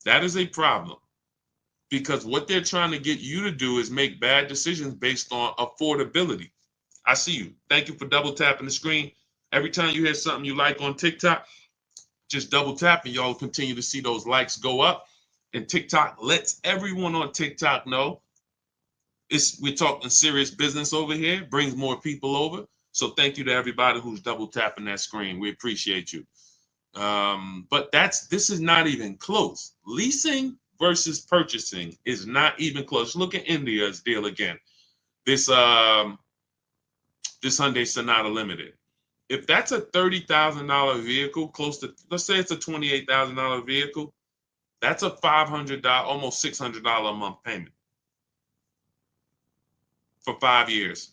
A: That is a problem. Because what they're trying to get you to do is make bad decisions based on affordability. I see you. Thank you for double tapping the screen. Every time you hear something you like on TikTok, just double tap and y'all continue to see those likes go up. And TikTok lets everyone on TikTok know we're talking serious business over here, brings more people over. So thank you to everybody who's double tapping that screen. We appreciate you. But this is not even close. Leasing versus purchasing is not even close. Look at India's deal again. This Hyundai Sonata Limited. If that's a $30,000 vehicle, close to, let's say it's a $28,000 vehicle, that's a $500, almost $600 a month payment for 5 years.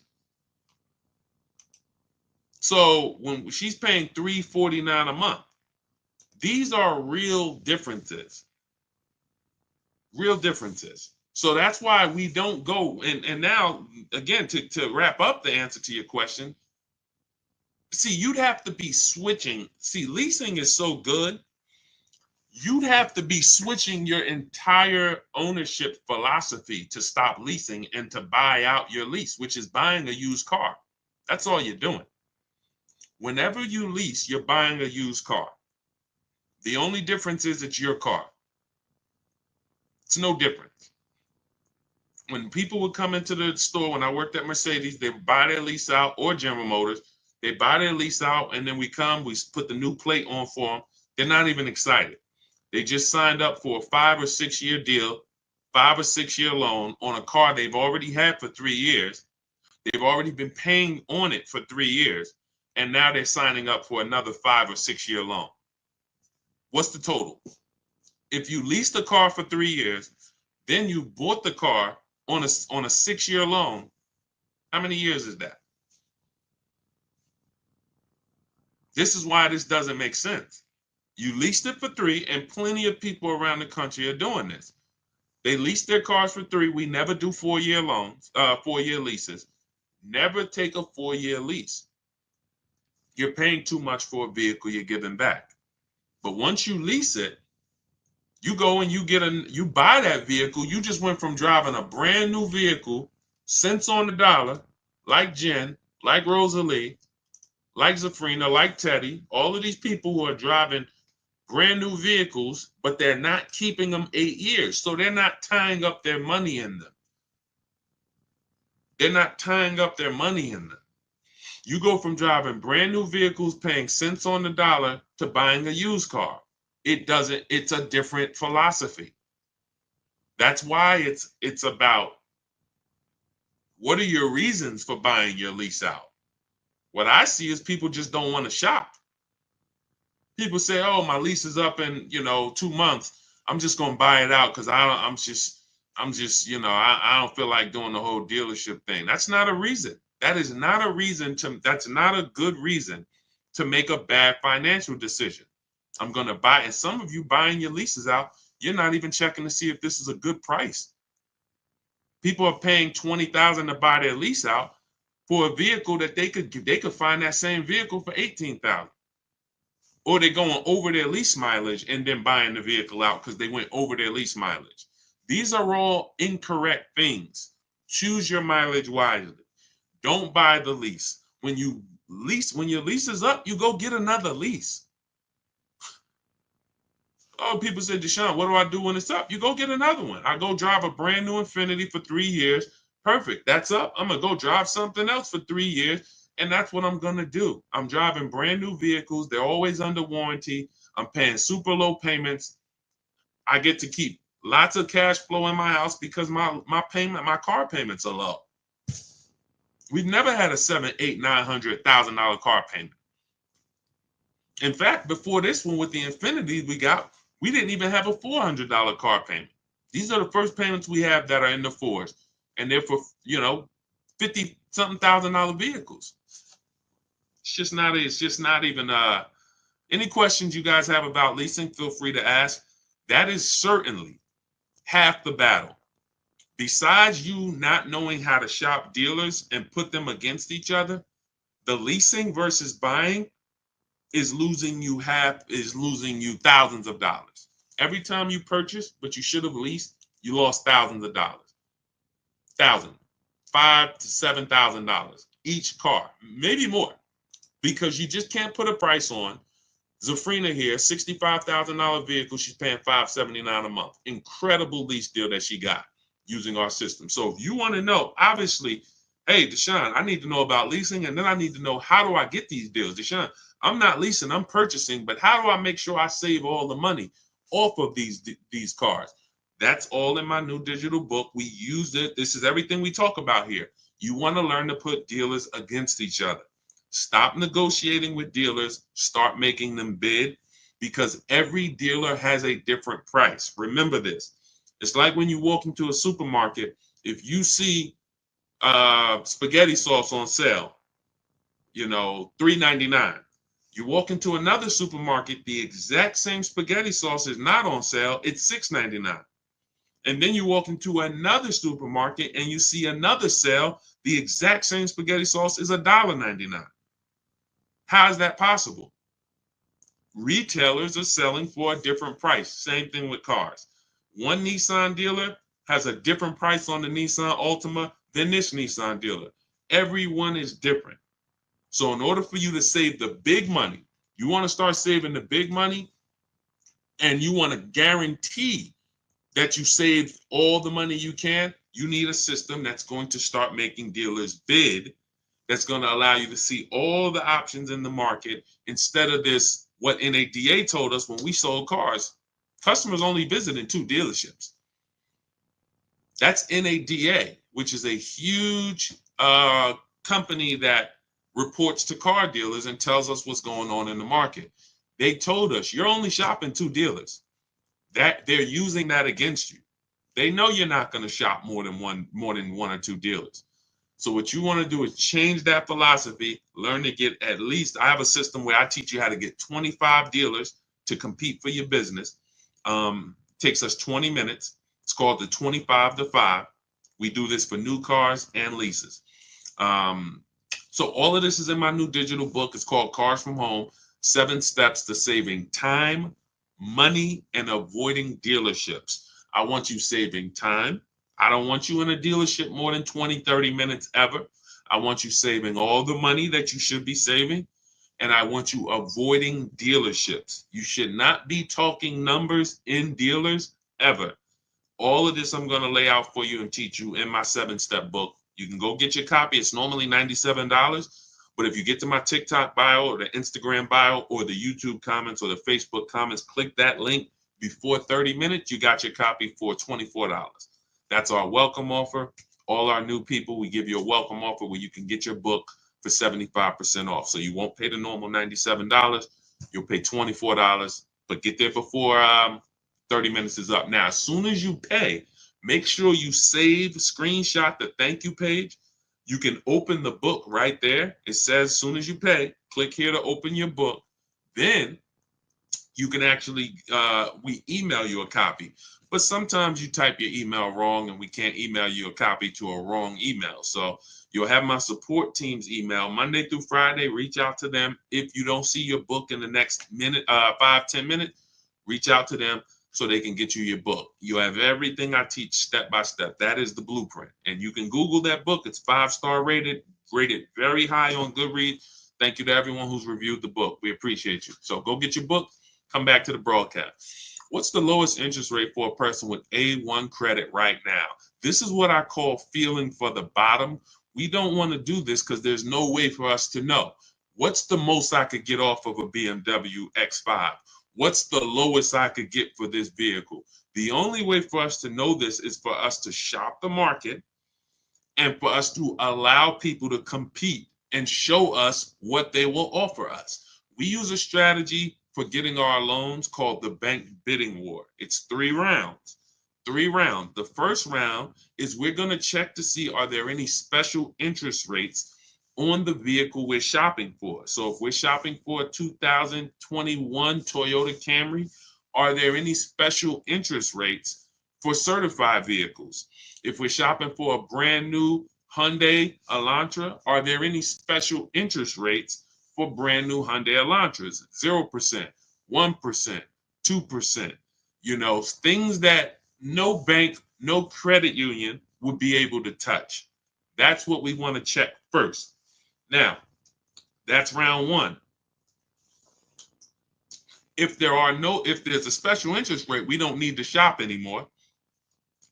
A: So when she's paying $349 a month, these are real differences. Real differences. So that's why we don't go. And now, again, to wrap up the answer to your question, see, you'd have to be switching. See, leasing is so good. You'd have to be switching your entire ownership philosophy to stop leasing and to buy out your lease, which is buying a used car. That's all you're doing. Whenever you lease, you're buying a used car. The only difference is it's your car. It's no different. When people would come into the store, when I worked at Mercedes, they would buy their lease out, or General Motors. They buy their lease out, and then we put the new plate on for them. They're not even excited. They just signed up for a 5 or 6 year deal, 5 or 6 year loan on a car they've already had for 3 years. They've already been paying on it for 3 years, and now they're signing up for another 5 or 6 year loan. What's the total? If you leased a car for 3 years, then you bought the car on a 6 year loan, how many years is that? This is why this doesn't make sense. You leased it for 3, and plenty of people around the country are doing this. They lease their cars for 3. We never do 4 year loans, 4 year leases. Never take a 4 year lease. You're paying too much for a vehicle you're giving back. But once you lease it, you go and you buy that vehicle. You just went from driving a brand new vehicle, cents on the dollar, like Jen, like Rosalie, like Zafrina, like Teddy, all of these people who are driving brand new vehicles, but they're not keeping them 8 years. So they're not tying up their money in them. They're not tying up their money in them. You go from driving brand new vehicles, paying cents on the dollar, to buying a used car. It's a different philosophy. That's why it's about, what are your reasons for buying your lease out? What I see is people just don't want to shop. People say, oh, my lease is up in 2 months. I'm just gonna buy it out because I don't feel like doing the whole dealership thing. That's not a reason. That's not a good reason to make a bad financial decision. I'm going to buy, and some of you buying your leases out, you're not even checking to see if this is a good price. People are paying $20,000 to buy their lease out for a vehicle that they could find that same vehicle for $18,000. Or they're going over their lease mileage and then buying the vehicle out because they went over their lease mileage. These are all incorrect things. Choose your mileage wisely. Don't buy the lease. When your lease is up, you go get another lease. Oh, people say, Deshone, what do I do when it's up? You go get another one. I go drive a brand new Infiniti for 3 years. Perfect. That's up. I'm going to go drive something else for 3 years. And that's what I'm going to do. I'm driving brand new vehicles. They're always under warranty. I'm paying super low payments. I get to keep lots of cash flow in my house because my car payments are low. We've never had a $700,000, $800,000, $900,000 car payment. In fact, before this one with the Infiniti we didn't even have a $400 car payment. These are the first payments we have that are in the fours, and they're for 50-something $1,000 vehicles. It's just not even. Any questions you guys have about leasing, feel free to ask. That is certainly half the battle. Besides you not knowing how to shop dealers and put them against each other, the leasing versus buying is losing you thousands of dollars. Every time you purchase, but you should have leased, you lost thousands of dollars. $5,000 to $7,000 each car, maybe more, because you just can't put a price on. Zafrina here, $65,000 vehicle, she's paying $579 a month. Incredible lease deal that she got using our system. So if you want to know, obviously, hey, Deshone, I need to know about leasing, and then I need to know, how do I get these deals? Deshone, I'm not leasing, I'm purchasing, but how do I make sure I save all the money off of these cars? That's all in my new digital book. We use it. This is everything we talk about here. You want to learn to put dealers against each other. Stop negotiating with dealers, start making them bid, because every dealer has a different price. Remember this. It's like when you walk into a supermarket, if you see spaghetti sauce on sale, $3.99. You walk into another supermarket, the exact same spaghetti sauce is not on sale, it's $6.99. And then you walk into another supermarket and you see another sale, the exact same spaghetti sauce is $1.99. How is that possible? Retailers are selling for a different price. Same thing with cars. One Nissan dealer has a different price on the Nissan Altima than this Nissan dealer. Everyone is different. So in order for you to save the big money, you want to start saving the big money, and you want to guarantee that you save all the money you can, you need a system that's going to start making dealers bid, that's going to allow you to see all the options in the market instead of this, what NADA told us when we sold cars. Customers only visited 2 dealerships. That's NADA, which is a huge company that reports to car dealers and tells us what's going on in the market. They told us you're only shopping 2 dealers. That they're using that against you. They know you're not going to shop more than one or 2 dealers. So what you want to do is change that philosophy, learn to get at least, I have a system where I teach you how to get 25 dealers to compete for your business. Takes us 20 minutes. It's called the 25 to 5. We do this for new cars and leases. So all of this is in my new digital book. It's called Cars from Home, 7 Steps to Saving Time, Money, and Avoiding Dealerships. I want you saving time. I don't want you in a dealership more than 20, 30 minutes ever. I want you saving all the money that you should be saving. And I want you avoiding dealerships. You should not be talking numbers in dealers ever. All of this I'm going to lay out for you and teach you in my 7-step book. You can go get your copy. It's normally $97. But if you get to my TikTok bio or the Instagram bio or the YouTube comments or the Facebook comments, click that link before 30 minutes, you got your copy for $24. That's our welcome offer. All our new people, we give you a welcome offer where you can get your book for 75% off. So you won't pay the normal $97. You'll pay $24, but get there before 30 minutes is up. Now, as soon as you pay, make sure you save, screenshot the thank you page. You can open the book right there. It says, as soon as you pay, click here to open your book. Then you can actually, we email you a copy. But sometimes you type your email wrong and we can't email you a copy to a wrong email. So you'll have my support team's email Monday through Friday. Reach out to them. If you don't see your book in the next minute, 5-10 minutes, reach out to them so they can get you your book. You have everything I teach step by step. That is the blueprint. And you can Google that book. It's 5-star rated very high on Goodreads. Thank you to everyone who's reviewed the book. We appreciate you. So go get your book. Come back to the broadcast. What's the lowest interest rate for a person with A1 credit right now? This is what I call feeling for the bottom. We don't want to do this because there's no way for us to know. What's the most I could get off of a BMW X5? What's the lowest I could get for this vehicle? The only way for us to know this is for us to shop the market and for us to allow people to compete and show us what they will offer us. We use a strategy for getting our loans called the bank bidding war. It's 3 rounds. 3 rounds. The first round is we're going to check to see, are there any special interest rates on the vehicle we're shopping for? So if we're shopping for a 2021 Toyota Camry, are there any special interest rates for certified vehicles? If we're shopping for a brand new Hyundai Elantra, are there any special interest rates for brand new Hyundai Elantras? 0%, 1%, 2%, things that no bank, no credit union would be able to touch. That's what we want to check first. Now, that's round 1. If there's a special interest rate, we don't need to shop anymore.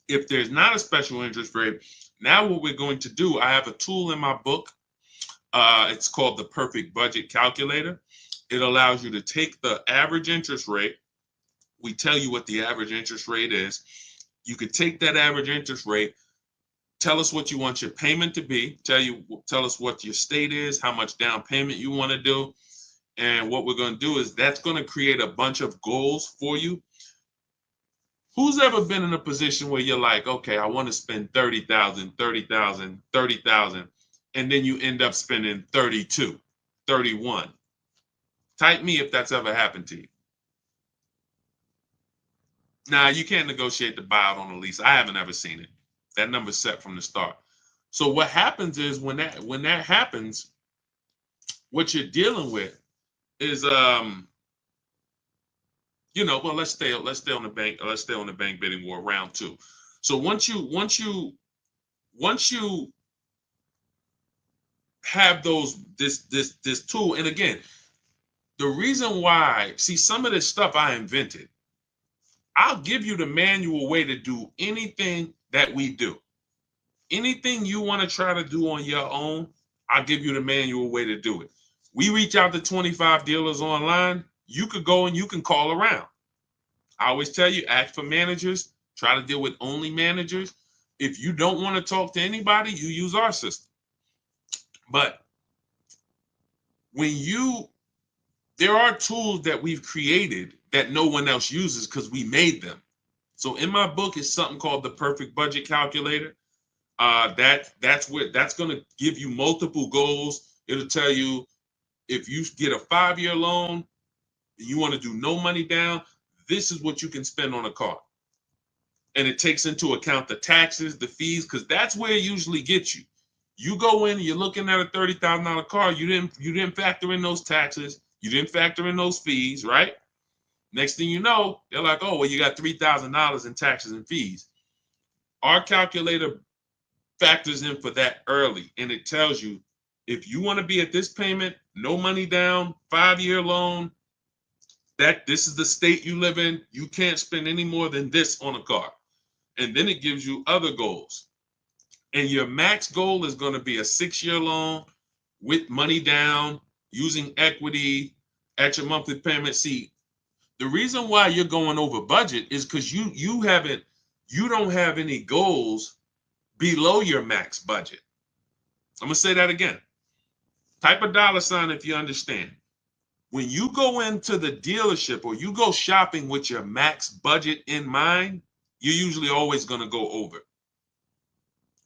A: If there's not a special interest rate, now what we're going to do, I have a tool in my book. It's called the Perfect Budget Calculator. It allows you to take the average interest rate. We tell you what the average interest rate is. You could take that average interest rate, Tell us what you want your payment to be. Tell us what your state is, how much down payment you want to do. And what we're going to do is that's going to create a bunch of goals for you. Who's ever been in a position where you're like, okay, I want to spend 30,000, 30,000, 30,000, and then you end up spending 32, 31. Type me if that's ever happened to you. Now, you can't negotiate the buyout on a lease. I haven't ever seen it. That number's set from the start. So what happens is when that happens, what you're dealing with is well, let's stay on the bank bidding war round 2. So once you have this tool, and again, the reason why, see, some of this stuff I invented. I'll give you the manual way to do anything that we do. Anything you want to try to do on your own, I'll give you the manual way to do it. We reach out to 25 dealers online. You could go and you can call around. I always tell you, ask for managers. Try to deal with only managers. If you don't want to talk to anybody, you use our system. But there are tools that we've created that no one else uses because we made them. So in my book is something called the Perfect Budget Calculator. That's going to give you multiple goals. It'll tell you if you get a 5-year loan, you want to do no money down, this is what you can spend on a car. And it takes into account the taxes, the fees, because that's where it usually gets you. You go in, you're looking at a $30,000 car, you didn't factor in those taxes, you didn't factor in those fees, right? Next thing you know, they're like, oh, well, you got $3,000 in taxes and fees. Our calculator factors in for that early, and it tells you if you want to be at this payment, no money down, 5-year loan, that this is the state you live in, you can't spend any more than this on a car. And then it gives you other goals. And your max goal is going to be a 6-year loan with money down, using equity at your monthly payment. See, the reason why you're going over budget is because you don't have any goals below your max budget. I'm going to say that again. Type a $ if you understand. When you go into the dealership or you go shopping with your max budget in mind, you're usually always going to go over.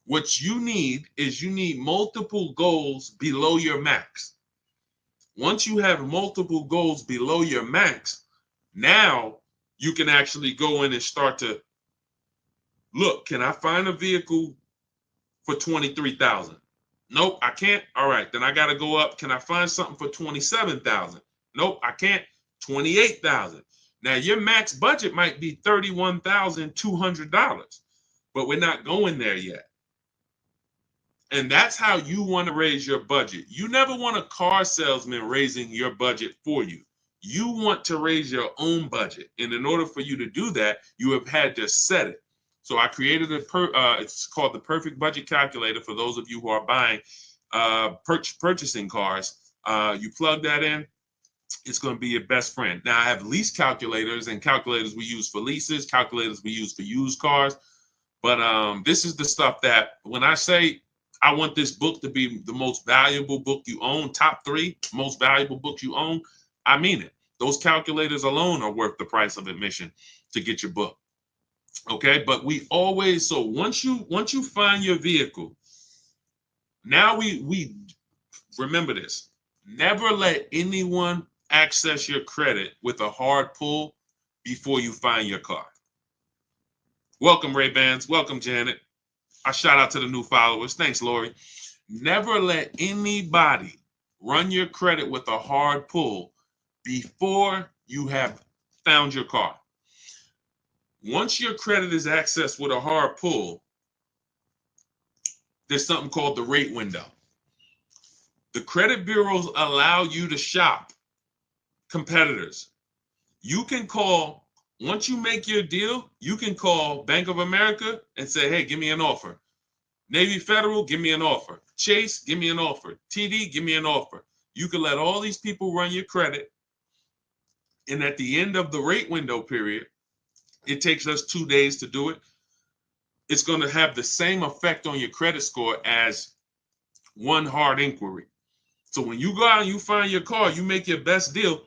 A: What you need is multiple goals below your max. Once you have multiple goals below your max, now you can actually go in and start to look, can I find a vehicle for $23,000? Nope, I can't. All right, then I got to go up. Can I find something for $27,000? Nope, I can't. $28,000. Now your max budget might be $31,200, but we're not going there yet. And that's how you want to raise your budget. You never want a car salesman raising your budget for you. You want to raise your own budget. And in order for you to do that, you have had to set it. So I created it's called the Perfect Budget Calculator for those of you who are buying, purchasing cars. You plug that in, it's going to be your best friend. Now I have lease calculators and calculators we use for leases, calculators we use for used cars. But this is the stuff that when I say I want this book to be the most valuable book you own, top 3 most valuable books you own, I mean it. Those calculators alone are worth the price of admission to get your book. Okay, but we always, so once you find your vehicle, now we remember this. Never let anyone access your credit with a hard pull before you find your car. Welcome, Ray-Bans. Welcome, Janet. I shout out to the new followers. Thanks, Lori. Never let anybody run your credit with a hard pull before you have found your car. Once your credit is accessed with a hard pull, there's something called the rate window. The credit bureaus allow you to shop competitors. You can call, once you make your deal, you can call Bank of America and say, hey, give me an offer. Navy Federal, give me an offer. Chase, give me an offer. TD, give me an offer. You can let all these people run your credit. And at the end of the rate window period, it takes us 2 days to do it. it's going to have the same effect on your credit score as one hard inquiry. So when you go out and you find your car, you make your best deal,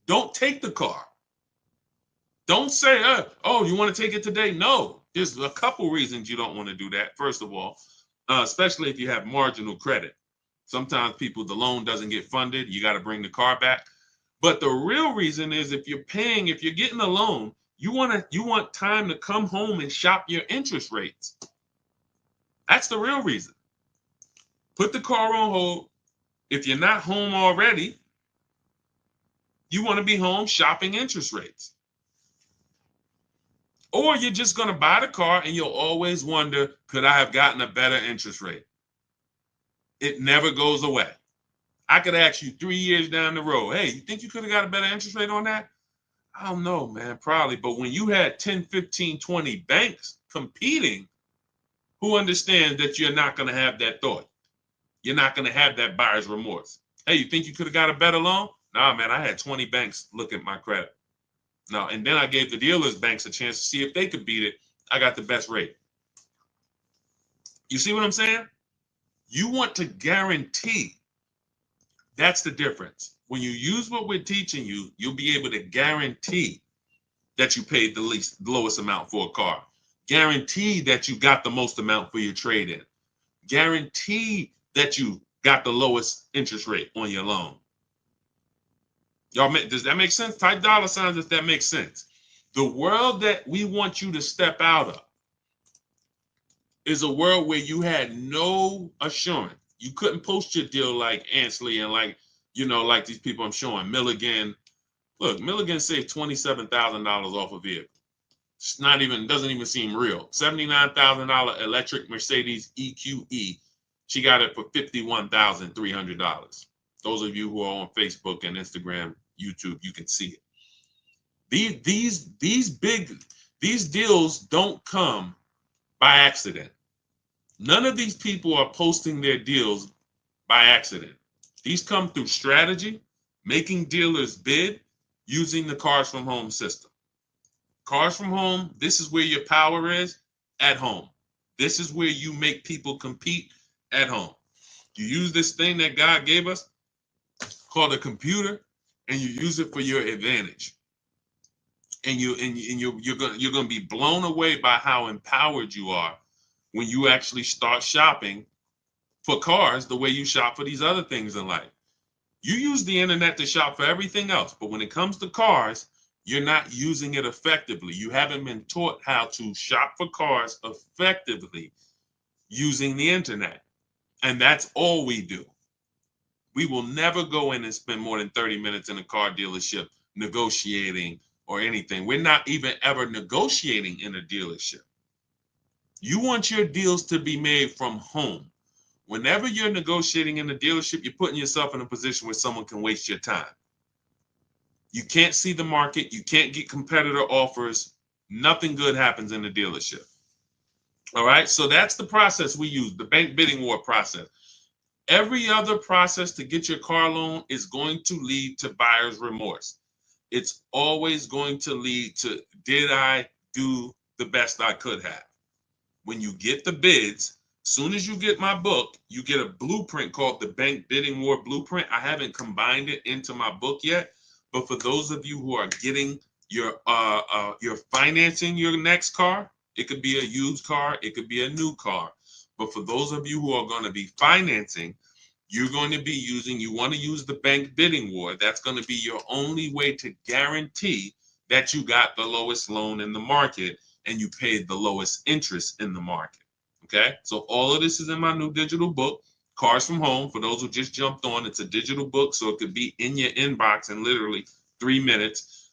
A: don't take the car. Don't say, oh, you want to take it today? No, there's a couple reasons you don't want to do that. First of all, especially if you have marginal credit. Sometimes the loan doesn't get funded. You got to bring the car back. But the real reason is if you're getting a loan, you want time to come home and shop your interest rates. That's the real reason. Put the car on hold. If you're not home already, you want to be home shopping interest rates. Or you're just going to buy the car and you'll always wonder, could I have gotten a better interest rate? It never goes away. I could ask you 3 years down the road, hey, you think you could have got a better interest rate on that? I don't know, man, probably. But when you had 10, 15, 20 banks competing, who understands that you're not going to have that thought? You're not going to have that buyer's remorse. Hey, you think you could have got a better loan? Nah, man, I had 20 banks look at my credit. No, and then I gave the dealers banks a chance to see if they could beat it. I got the best rate. You see what I'm saying? You want to guarantee. That's the difference. When you use what we're teaching you, you'll be able to guarantee that you paid the lowest amount for a car. Guarantee that you got the most amount for your trade-in. Guarantee that you got the lowest interest rate on your loan. Y'all, does that make sense? Type dollar signs if that makes sense. The world that we want you to step out of is a world where you had no assurance. You couldn't post your deal like Ansley and like these people I'm showing. Milligan. Look, Milligan saved $27,000 off a vehicle. It's doesn't even seem real. $79,000 electric Mercedes EQE. She got it for $51,300. Those of you who are on Facebook and Instagram, YouTube, you can see it. These deals don't come by accident. None of these people are posting their deals by accident. These come through strategy, making dealers bid, using the Cars from Home system. Cars from Home, this is where your power is, at home. This is where you make people compete, at home. You use this thing that God gave us called a computer, and you use it for your advantage. And you're gonna be blown away by how empowered you are when you actually start shopping for cars the way you shop for these other things in life. You use the internet to shop for everything else, but when it comes to cars, you're not using it effectively. You haven't been taught how to shop for cars effectively using the internet. And that's all we do. We will never go in and spend more than 30 minutes in a car dealership negotiating or anything. We're not even ever negotiating in a dealership. You want your deals to be made from home. Whenever you're negotiating in a dealership, you're putting yourself in a position where someone can waste your time. You can't see the market. You can't get competitor offers. Nothing good happens in the dealership. All right, so that's the process we use, the bank bidding war process. Every other process to get your car loan is going to lead to buyer's remorse. It's always going to lead to, did I do the best I could have? When you get the bids, soon as you get my book, you get a blueprint called the Bank Bidding War Blueprint. I haven't combined it into my book yet, but for those of you who are getting you're financing your next car, it could be a used car, it could be a new car. But for those of you who are going to be financing, you want to use the Bank Bidding War. That's going to be your only way to guarantee that you got the lowest loan in the market and you paid the lowest interest in the market. Okay, so all of this is in my new digital book, Cars from Home. For those who just jumped on, it's a digital book, so it could be in your inbox in literally 3 minutes.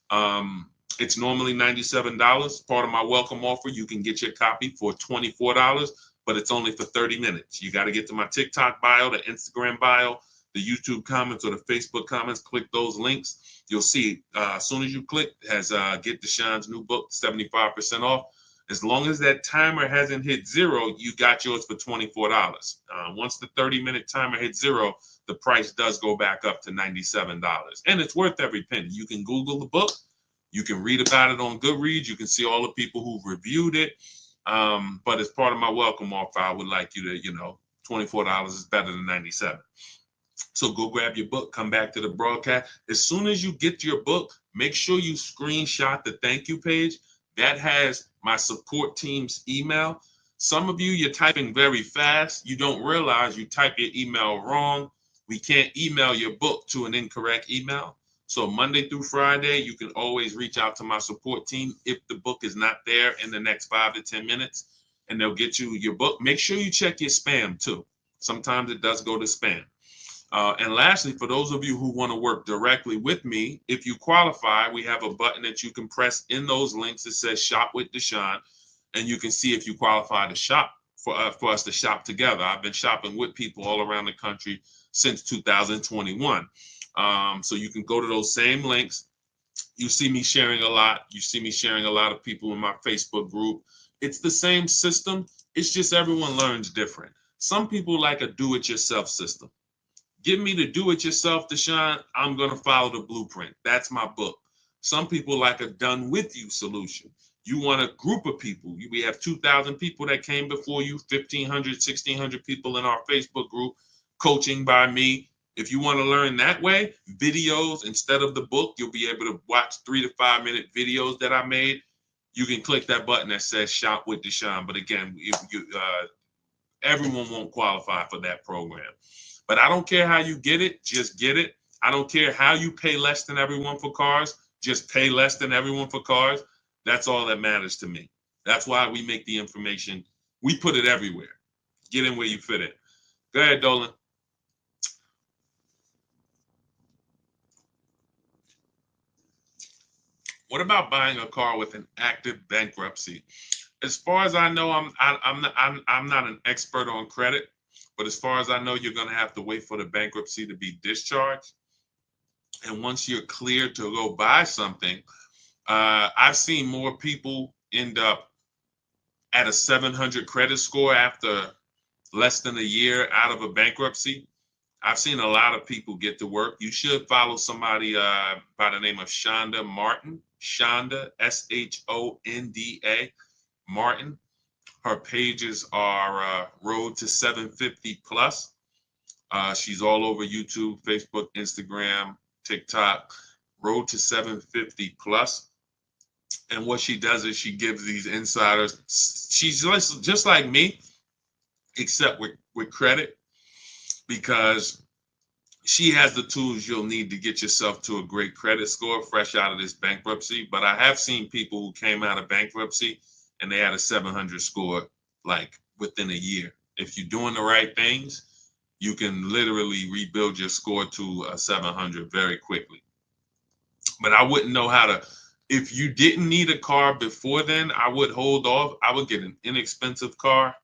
A: It's normally $97. Part of my welcome offer, you can get your copy for $24, but it's only for 30 minutes. You got to get to my TikTok bio, the Instagram bio, the YouTube comments, or the Facebook comments. Click those links. You'll see as soon as you click, has Get Deshone's new book, 75% off. As long as that timer hasn't hit 0, you got yours for $24. Once the 30-minute timer hits 0, the price does go back up to $97. And it's worth every penny. You can Google the book. You can read about it on Goodreads. You can see all the people who've reviewed it. But as part of my welcome offer, I would like you to, $24 is better than 97. So go grab your book, come back to the broadcast. As soon as you get your book, make sure you screenshot the thank you page. That has my support team's email. Some of you, you're typing very fast. You don't realize you type your email wrong. We can't email your book to an incorrect email. So Monday through Friday, you can always reach out to my support team if the book is not there in the next 5 to 10 minutes, and they'll get you your book. Make sure you check your spam too. Sometimes it does go to spam. And lastly, for those of you who want to work directly with me, if you qualify, we have a button that you can press in those links that says Shop with Deshone, and you can see if you qualify to shop for us to shop together. I've been shopping with people all around the country since 2021. So you can go to those same links. You see me sharing a lot. You see me sharing a lot of people in my Facebook group. It's the same system. It's just everyone learns different. Some people like a do-it-yourself system. Give me the do-it-yourself, Deshone. I'm going to follow the blueprint. That's my book. Some people like a done-with-you solution. You want a group of people. We have 2,000 people that came before you, 1,500, 1,600 people in our Facebook group, coaching by me. If you want to learn that way, videos instead of the book, you'll be able to watch 3 to 5 minute videos that I made. You can click that button that says Shop with Deshone. But again, everyone won't qualify for that program. But I don't care how you get it, just get it. I don't care how you pay less than everyone for cars, just pay less than everyone for cars. That's all that matters to me. That's why we make the information, we put it everywhere. Get in where you fit it. Go ahead, Dolan. What about buying a car with an active bankruptcy? As far as I know, I'm not an expert on credit, but as far as I know, you're going to have to wait for the bankruptcy to be discharged. And once you're cleared to go buy something, I've seen more people end up at a 700 credit score after less than a year out of a bankruptcy. I've seen a lot of people get to work. You should follow somebody by the name of Shonda Martin. Shonda, Shonda Martin. Her pages are Road to 750 Plus. She's all over YouTube, Facebook, Instagram, TikTok. Road to 750 Plus. And what she does is she gives these insiders. She's just like me, except with credit, because she has the tools you'll need to get yourself to a great credit score fresh out of this bankruptcy. But I have seen people who came out of bankruptcy and they had a 700 score like within a year. If you're doing the right things, you can literally rebuild your score to a 700 very quickly. But I wouldn't know how to. If you didn't need a car before then, I would hold off. I would get an inexpensive car.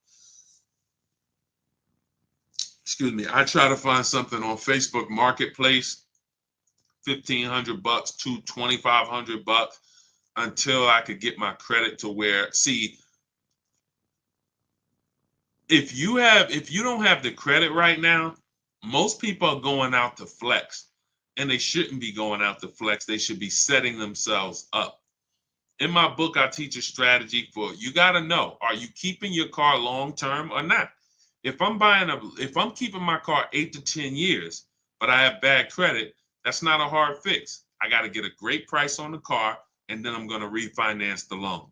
A: Excuse me. I try to find something on Facebook Marketplace, $1,500 to $2,500 until I could get my credit to where. See, if you don't have the credit right now, most people are going out to flex, and they shouldn't be going out to flex. They should be setting themselves up. In my book, I teach a strategy for you got to know, are you keeping your car long term or not? If I'm keeping my car 8 to 10 years, but I have bad credit, that's not a hard fix. I got to get a great price on the car, and then I'm going to refinance the loan.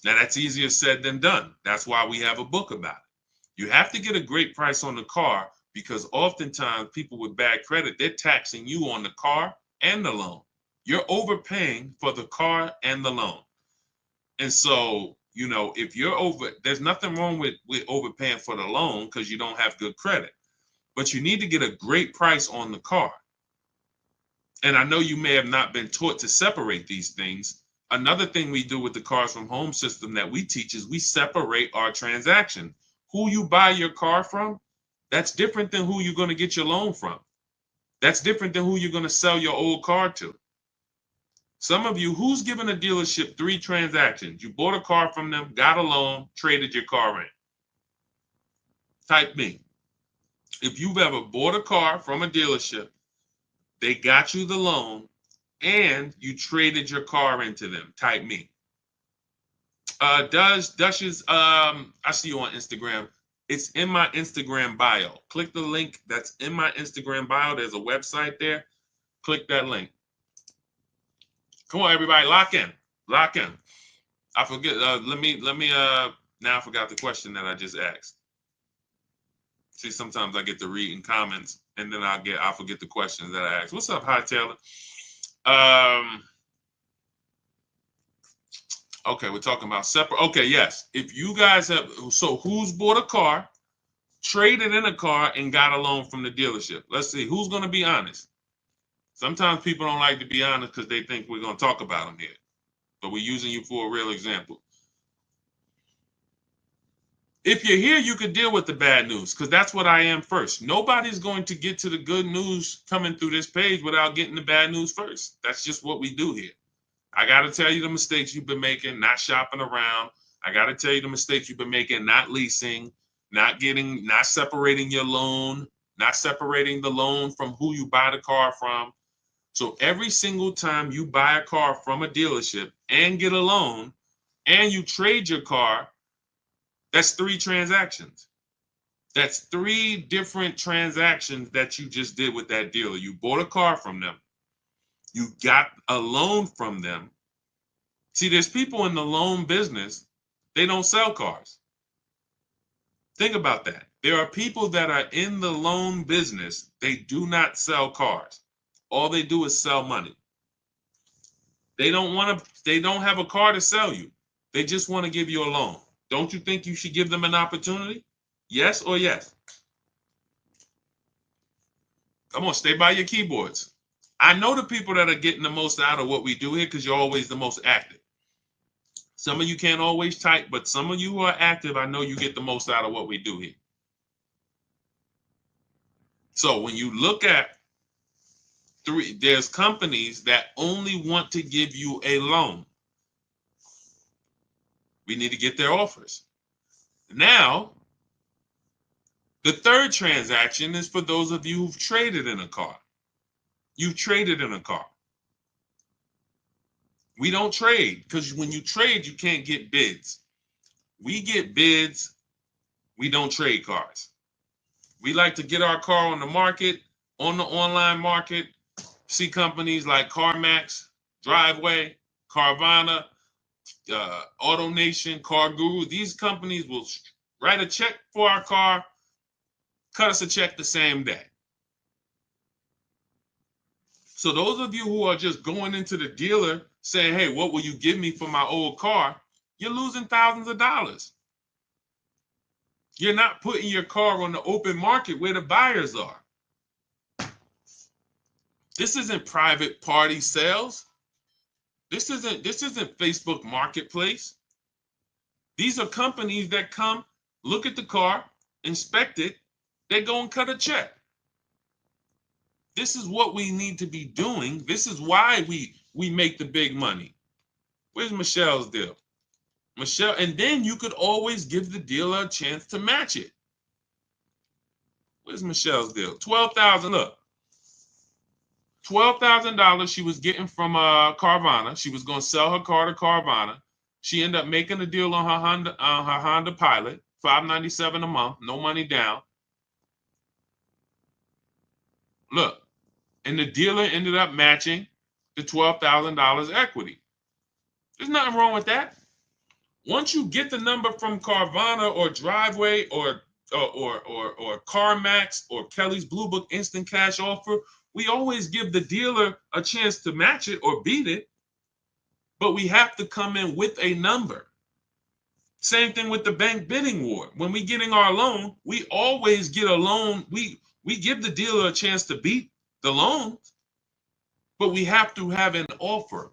A: Now that's easier said than done. That's why we have a book about it. You have to get a great price on the car because oftentimes people with bad credit, they're taxing you on the car and the loan. You're overpaying for the car and the loan. And so, if you're there's nothing wrong with overpaying for the loan because you don't have good credit, but you need to get a great price on the car. And I know you may have not been taught to separate these things. Another thing we do with the Cars from Home system that we teach is we separate our transaction. Who you buy your car from, that's different than who you're going to get your loan from. That's different than who you're going to sell your old car to. Some of you, who's given a dealership 3 transactions? You bought a car from them, got a loan, traded your car in. Type me. If you've ever bought a car from a dealership, they got you the loan, and you traded your car into them, type me. Dush's, I see you on Instagram. It's in my Instagram bio. Click the link that's in my Instagram bio. There's a website there. Click that link. Come on, everybody, lock in. Lock in. I forget. Now I forgot the question that I just asked. See, sometimes I get to read in comments and then I forget the questions that I asked. What's up, Hi Taylor? Okay, we're talking about separate. Okay, yes. If you guys have, so who's bought a car, traded in a car, and got a loan from the dealership? Let's see, who's going to be honest? Sometimes people don't like to be honest because they think we're going to talk about them here. But we're using you for a real example. If you're here, you could deal with the bad news because that's what I am first. Nobody's going to get to the good news coming through this page without getting the bad news first. That's just what we do here. I got to tell you the mistakes you've been making, not shopping around. I got to tell you the mistakes you've been making, not leasing, not separating your loan, not separating the loan from who you buy the car from. So every single time you buy a car from a dealership and get a loan and you trade your car, that's 3 transactions. That's 3 different transactions that you just did with that dealer. You bought a car from them. You got a loan from them. See, there's people in the loan business, they don't sell cars. Think about that. There are people that are in the loan business, they do not sell cars. All they do is sell money. They don't have a car to sell you. They just want to give you a loan. Don't you think you should give them an opportunity? Yes or yes? Come on, stay by your keyboards. I know the people that are getting the most out of what we do here because you're always the most active. Some of you can't always type, but some of you who are active, I know you get the most out of what we do here. So when you look at there's companies that only want to give you a loan. We need to get their offers. Now, the third transaction is for those of you who've traded in a car. You've traded in a car. We don't trade because when you trade, you can't get bids. We get bids. We don't trade cars. We like to get our car on the market, on the online market, see companies like CarMax, Driveway, Carvana, AutoNation, Car Guru. These companies will write a check for our car, cut us a check the same day. So those of you who are just going into the dealer saying, hey, what will you give me for my old car? You're losing thousands of dollars. You're not putting your car on the open market where the buyers are. This isn't private party sales. This isn't Facebook Marketplace. These are companies that come, look at the car, inspect it, they go and cut a check. This is what we need to be doing. This is why we make the big money. Where's Michelle's deal? Michelle, and then you could always give the dealer a chance to match it. Where's Michelle's deal? $12,000. Look, $12,000 she was getting from Carvana. She was going to sell her car to Carvana. She ended up making a deal on her Honda Pilot, $597 a month, no money down. Look, and the dealer ended up matching the $12,000 equity. There's nothing wrong with that. Once you get the number from Carvana or Driveway or CarMax or Kelly's Blue Book Instant Cash Offer, we always give the dealer a chance to match it or beat it, but we have to come in with a number. Same thing with the bank bidding war. When we getting our loan, we always get a loan. We give the dealer a chance to beat the loan, but we have to have an offer.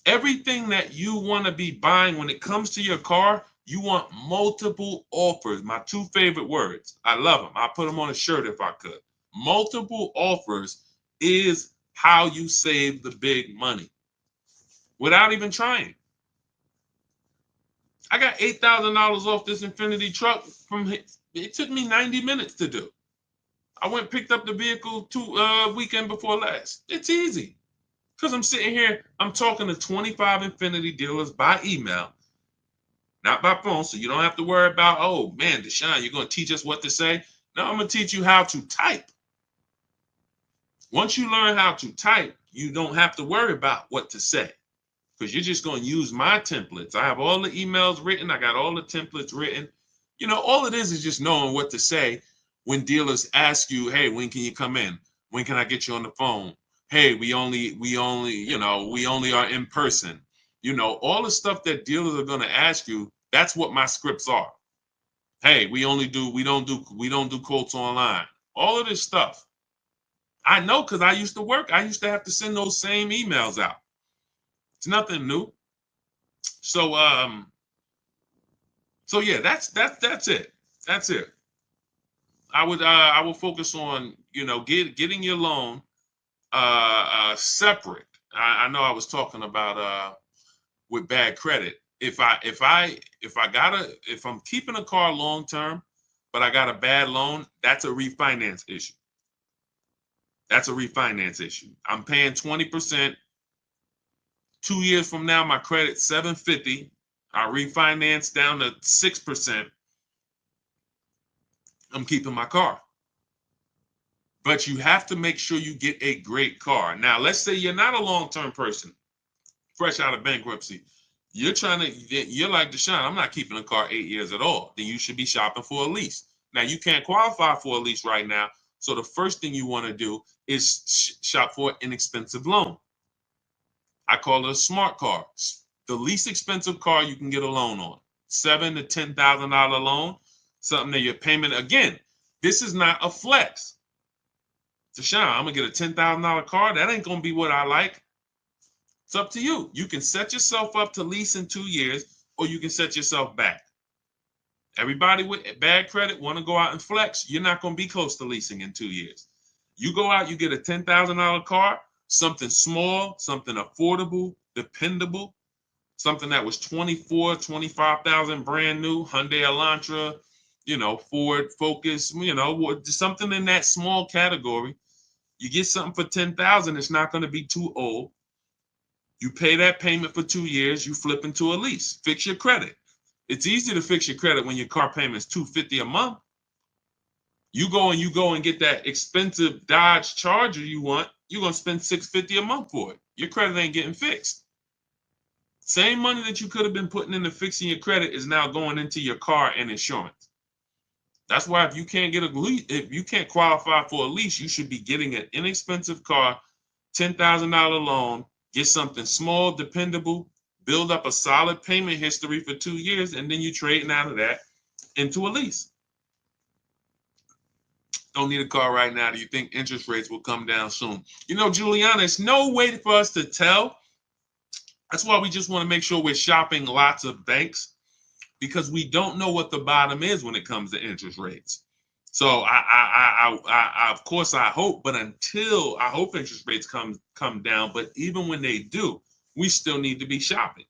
A: Everything that you want to be buying when it comes to your car, you want multiple offers. My 2 favorite words. I love them. I'll put them on a shirt if I could. Multiple offers is how you save the big money without even trying. I got $8,000 off this Infinity truck it took me 90 minutes to do. I went and picked up the vehicle weekend before last. It's easy. Because I'm sitting here, I'm talking to 25 Infinity dealers by email, not by phone. So you don't have to worry about, oh man, Deshone, you're going to teach us what to say. No, I'm going to teach you how to type. Once you learn how to type, you don't have to worry about what to say because you're just going to use my templates. I have all the emails written. I got all the templates written. You know, all it is just knowing what to say when dealers ask you, hey, when can you come in? When can I get you on the phone? Hey, we only are in person. You know, all the stuff that dealers are going to ask you, that's what my scripts are. Hey, we don't do quotes online. All of this stuff. I know because I used to work. I used to have to send those same emails out. It's nothing new. So yeah, that's it. That's it. I would focus on, you know, getting your loan separate. I know I was talking about with bad credit. If I'm keeping a car long term, but I got a bad loan, that's a refinance issue. That's a refinance issue. I'm paying 20%. 2 years from now, my credit's 750. I refinance down to 6%. I'm keeping my car. But you have to make sure you get a great car. Now, let's say you're not a long-term person, fresh out of bankruptcy. You're like Deshone, I'm not keeping a car 8 years at all. Then you should be shopping for a lease. Now, you can't qualify for a lease right now. So the first thing you want to do is shop for an inexpensive loan. I call it a smart car. The least expensive car you can get a loan on. $7,000 to $10,000 loan. Something that your payment, again, this is not a flex. Deshone, I'm gonna get a $10,000 car. That ain't gonna be what I like. It's up to you. You can set yourself up to lease in 2 years, or you can set yourself back. Everybody with bad credit want to go out and flex. You're not gonna be close to leasing in 2 years. You go out, you get a $10,000 car, something small, something affordable, dependable, something that was 24, 25,000 brand new, Hyundai Elantra, you know, Ford Focus, you know, something in that small category. You get something for 10,000, it's not going to be too old. You pay that payment for 2 years, you flip into a lease. Fix your credit. It's easy to fix your credit when your car payment is $250 a month. You go and get that expensive Dodge Charger you want, you're going to spend $650 a month for it. Your credit ain't getting fixed. Same money that you could have been putting into fixing your credit is now going into your car and insurance. That's why if you can't get a lease, if you can't qualify for a lease, you should be getting an inexpensive car, $10,000 loan, get something small, dependable, build up a solid payment history for 2 years, and then you trading out of that into a lease. Don't need a car right now. Do you think interest rates will come down soon? You know, Juliana, it's no way for us to tell. That's why we just want to make sure we're shopping lots of banks, because we don't know what the bottom is when it comes to interest rates. So I of course I hope, but until I hope interest rates come down, but even when they do, we still need to be shopping.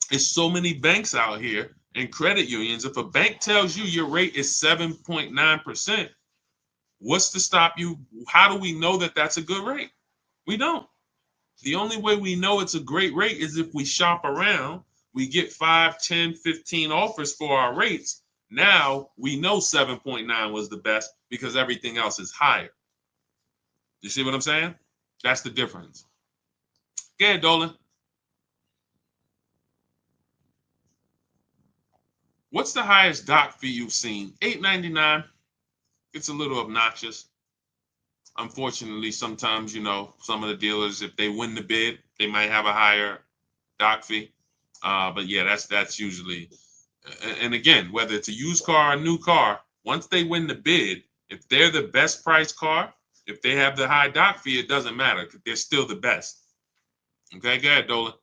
A: There's so many banks out here and credit unions. If a bank tells you your rate is 7.9%, what's to stop you? How do we know that that's a good rate? We don't. The only way we know it's a great rate is if we shop around, we get 5, 10, 15 offers for our rates. Now we know 7.9 was the best because everything else is higher. You see what I'm saying? That's the difference. Go ahead, Dolan. What's the highest doc fee you've seen? $8.99. It's a little obnoxious. Unfortunately, sometimes, you know, some of the dealers, if they win the bid, they might have a higher doc fee. But yeah, that's usually, and again, whether it's a used car or a new car, once they win the bid, if they're the best priced car, if they have the high doc fee, it doesn't matter. They're still the best. Okay, go ahead, Dolan.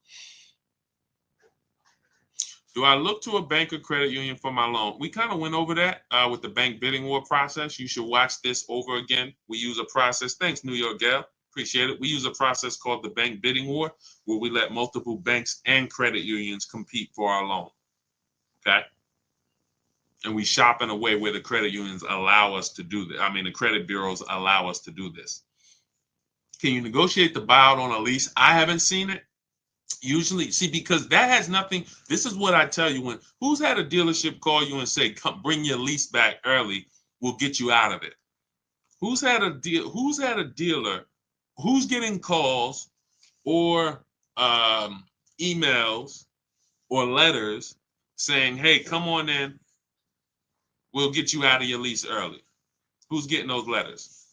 A: Do I look to a bank or credit union for my loan? We kind of went over that with the bank bidding war process. You should watch this over again. We use a process. Thanks, New York Gal. Appreciate it. We use a process called the bank bidding war, where we let multiple banks and credit unions compete for our loan. Okay. And we shop in a way where the credit unions allow us to do that. I mean, the credit bureaus allow us to do this. Can you negotiate the buyout on a lease? I haven't seen it. Usually, see, because that has nothing. This is what I tell you: when who's had a dealership call you and say, "Come, bring your lease back early. We'll get you out of it." Who's had a deal? Who's had a dealer? Who's getting calls or emails or letters saying, "Hey, come on in. We'll get you out of your lease early." Who's getting those letters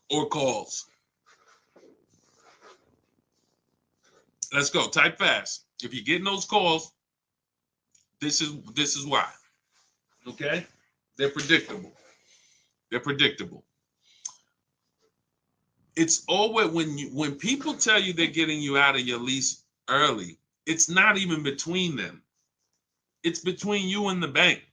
A: or calls? Let's go. Type fast. If you're getting those calls, this is why. Okay? They're predictable. They're predictable. It's always when people tell you they're getting you out of your lease early, it's not even between them. It's between you and the bank.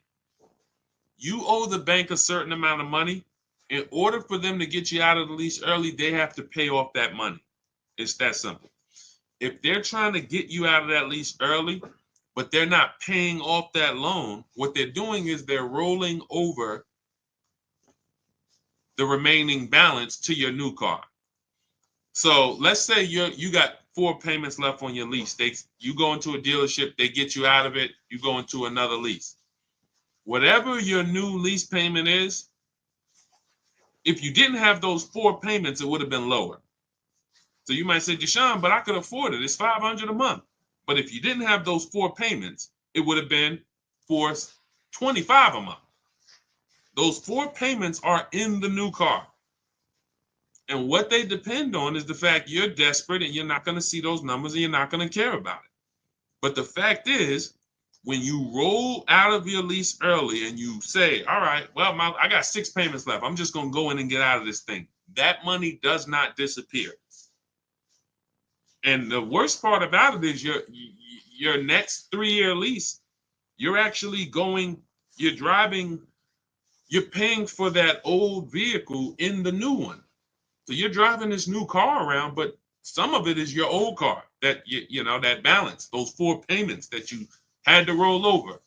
A: You owe the bank a certain amount of money. In order for them to get you out of the lease early, they have to pay off that money. It's that simple. If they're trying to get you out of that lease early, but they're not paying off that loan, what they're doing is they're rolling over the remaining balance to your new car. So let's say you got 4 payments left on your lease. You go into a dealership, they get you out of it, you go into another lease. Whatever your new lease payment is, if you didn't have those 4 payments, it would have been lower. So you might say, Deshone, but I could afford it. It's $500 a month. But if you didn't have those 4 payments, it would have been $425 a month. Those 4 payments are in the new car. And what they depend on is the fact you're desperate and you're not going to see those numbers and you're not going to care about it. But the fact is, when you roll out of your lease early and you say, all right, well, I got 6 payments left. I'm just going to go in and get out of this thing. That money does not disappear. And the worst part about it is your next 3-year lease, you're actually you're paying for that old vehicle in the new one. So you're driving this new car around, but some of it is your old car that that balance, those 4 payments that you had to roll over.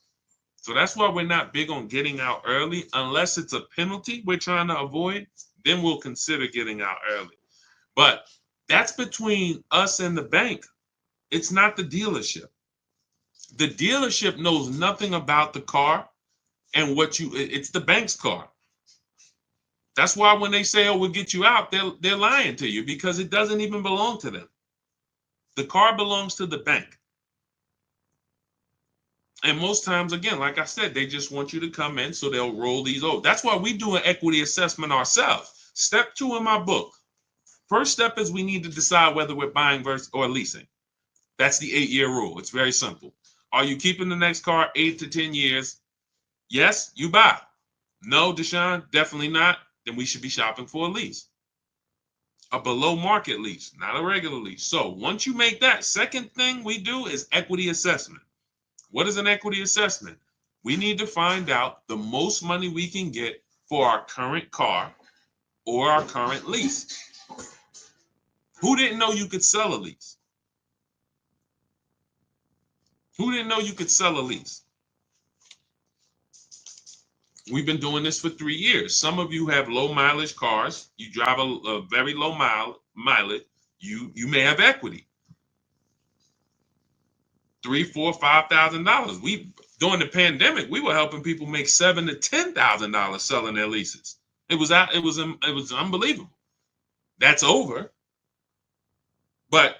A: So that's why we're not big on getting out early unless it's a penalty we're trying to avoid. Then we'll consider getting out early. But that's between us and the bank. It's not the dealership. The dealership knows nothing about the car and it's the bank's car. That's why when they say, oh, we'll get you out, they're lying to you because it doesn't even belong to them. The car belongs to the bank. And most times, again, like I said, they just want you to come in, so they'll roll these over. That's why we do an equity assessment ourselves. Step 2 in my book. First step is we need to decide whether we're buying versus or leasing. That's the 8-year rule. It's very simple. Are you keeping the next car 8 to 10 years? Yes, you buy. No, Deshone, definitely not. Then we should be shopping for a lease. A below market lease, not a regular lease. So once you make that, second thing we do is equity assessment. What is an equity assessment? We need to find out the most money we can get for our current car or our current lease. Who didn't know you could sell a lease? Who didn't know you could sell a lease? We've been doing this for 3 years. Some of you have low mileage cars. You drive a very low mileage. You may have equity. $3,000, $4,000, $5,000. During the pandemic, we were helping people make $7,000 to $10,000 selling their leases. It was unbelievable. That's over. But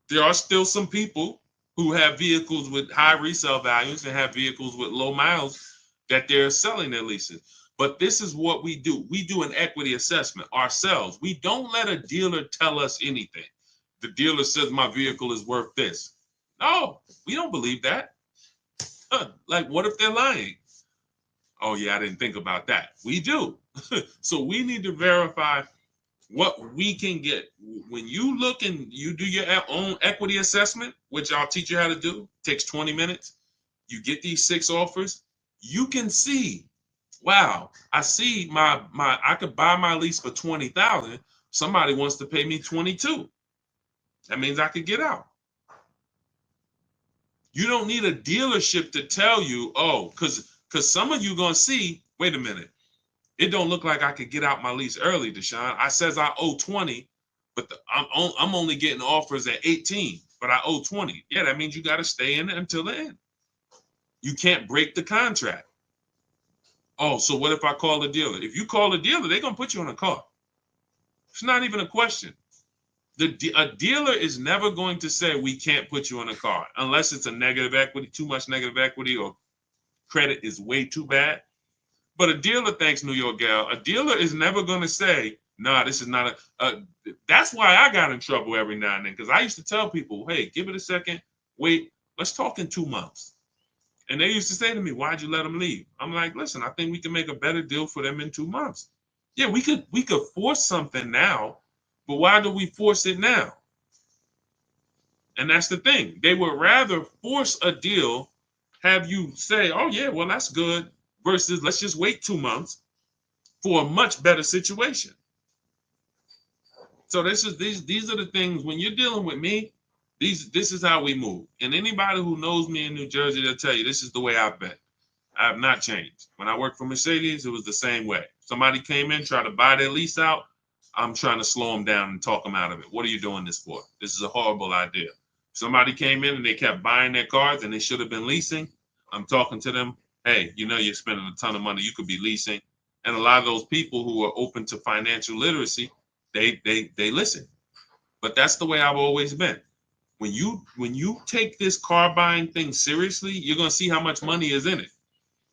A: there are still some people who have vehicles with high resale values and have vehicles with low miles that they're selling their leases. But this is what we do. We do an equity assessment ourselves. We don't let a dealer tell us anything. The dealer says my vehicle is worth this. No, we don't believe that. Like, what if they're lying? Oh, yeah, I didn't think about that. We do. So we need to verify what we can get. When you look and you do your own equity assessment, which I'll teach you how to do, takes 20 minutes. You get these 6 offers. You can see, wow, I see I could buy my lease for $20,000. Somebody wants to pay me $22,000. That means I could get out. You don't need a dealership to tell you, oh, because some of you are going to see, wait a minute, It don't look like I could get out my lease early, Deshone. I says I owe 20, but I'm only getting offers at 18, but I owe 20. Yeah, that means you got to stay in it until the end. You can't break the contract. Oh, so what if I call the dealer? If you call the dealer, they're going to put you on a car. It's not even a question. A dealer is never going to say we can't put you on a car unless it's a negative equity, too much negative equity, or credit is way too bad. But a dealer, thanks New York Gal, a dealer is never going to say, nah, this is not that's why I got in trouble every now and then, because I used to tell people, hey, give it a second, wait, let's talk in 2 months. And they used to say to me, why'd you let them leave? I'm like, listen, I think we can make a better deal for them in 2 months. Yeah, we could force something now, but why do we force it now? And that's the thing. They would rather force a deal, have you say, oh yeah, well, that's good, versus let's just wait 2 months for a much better situation. So these are the things when you're dealing with me, this is how we move. And anybody who knows me in New Jersey, they'll tell you this is the way I've been. I have not changed. When I worked for Mercedes, it was the same way. Somebody came in, tried to buy their lease out, I'm trying to slow them down and talk them out of it. What are you doing this for? This is a horrible idea. Somebody came in and they kept buying their cars and they should have been leasing. I'm talking to them. Hey, you know you're spending a ton of money. You could be leasing. And a lot of those people who are open to financial literacy, they listen. But that's the way I've always been. When you take this car buying thing seriously, you're gonna see how much money is in it.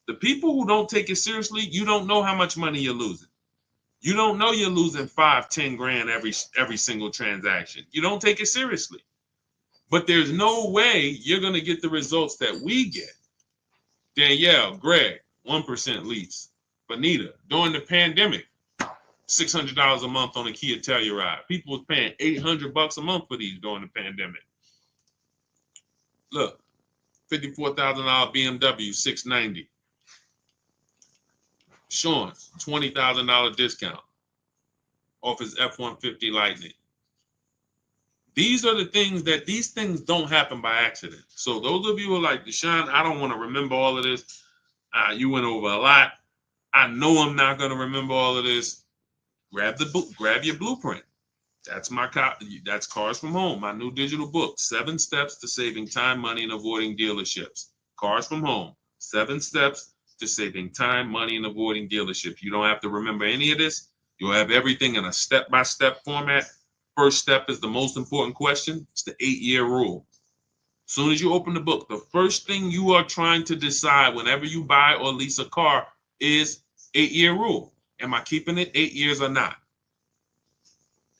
A: The people who don't take it seriously, you don't know how much money you're losing. You don't know you're losing 5-10 grand every single transaction. You don't take it seriously. But there's no way you're gonna get the results that we get. Danielle, Greg, 1% lease. Bonita, during the pandemic, $600 a month on a Kia Telluride. People was paying $800 a month for these during the pandemic. Look, $54,000 BMW 690. Sean's $20,000 discount off his F-150 Lightning. These are the things these things don't happen by accident. So those of you who are like, Deshone, I don't want to remember all of this. You went over a lot. I know I'm not going to remember all of this. Grab the book, grab your blueprint. That's my copy. That's Cars from Home, my new digital book, 7 steps to saving time, money, and avoiding dealerships. Cars from Home, 7 steps to saving time, money, and avoiding dealerships. You don't have to remember any of this. You'll have everything in a step-by-step format. First step is the most important question. It's the 8-year rule. As soon as you open the book, the first thing you are trying to decide whenever you buy or lease a car is 8-year rule. Am I keeping it 8 years or not?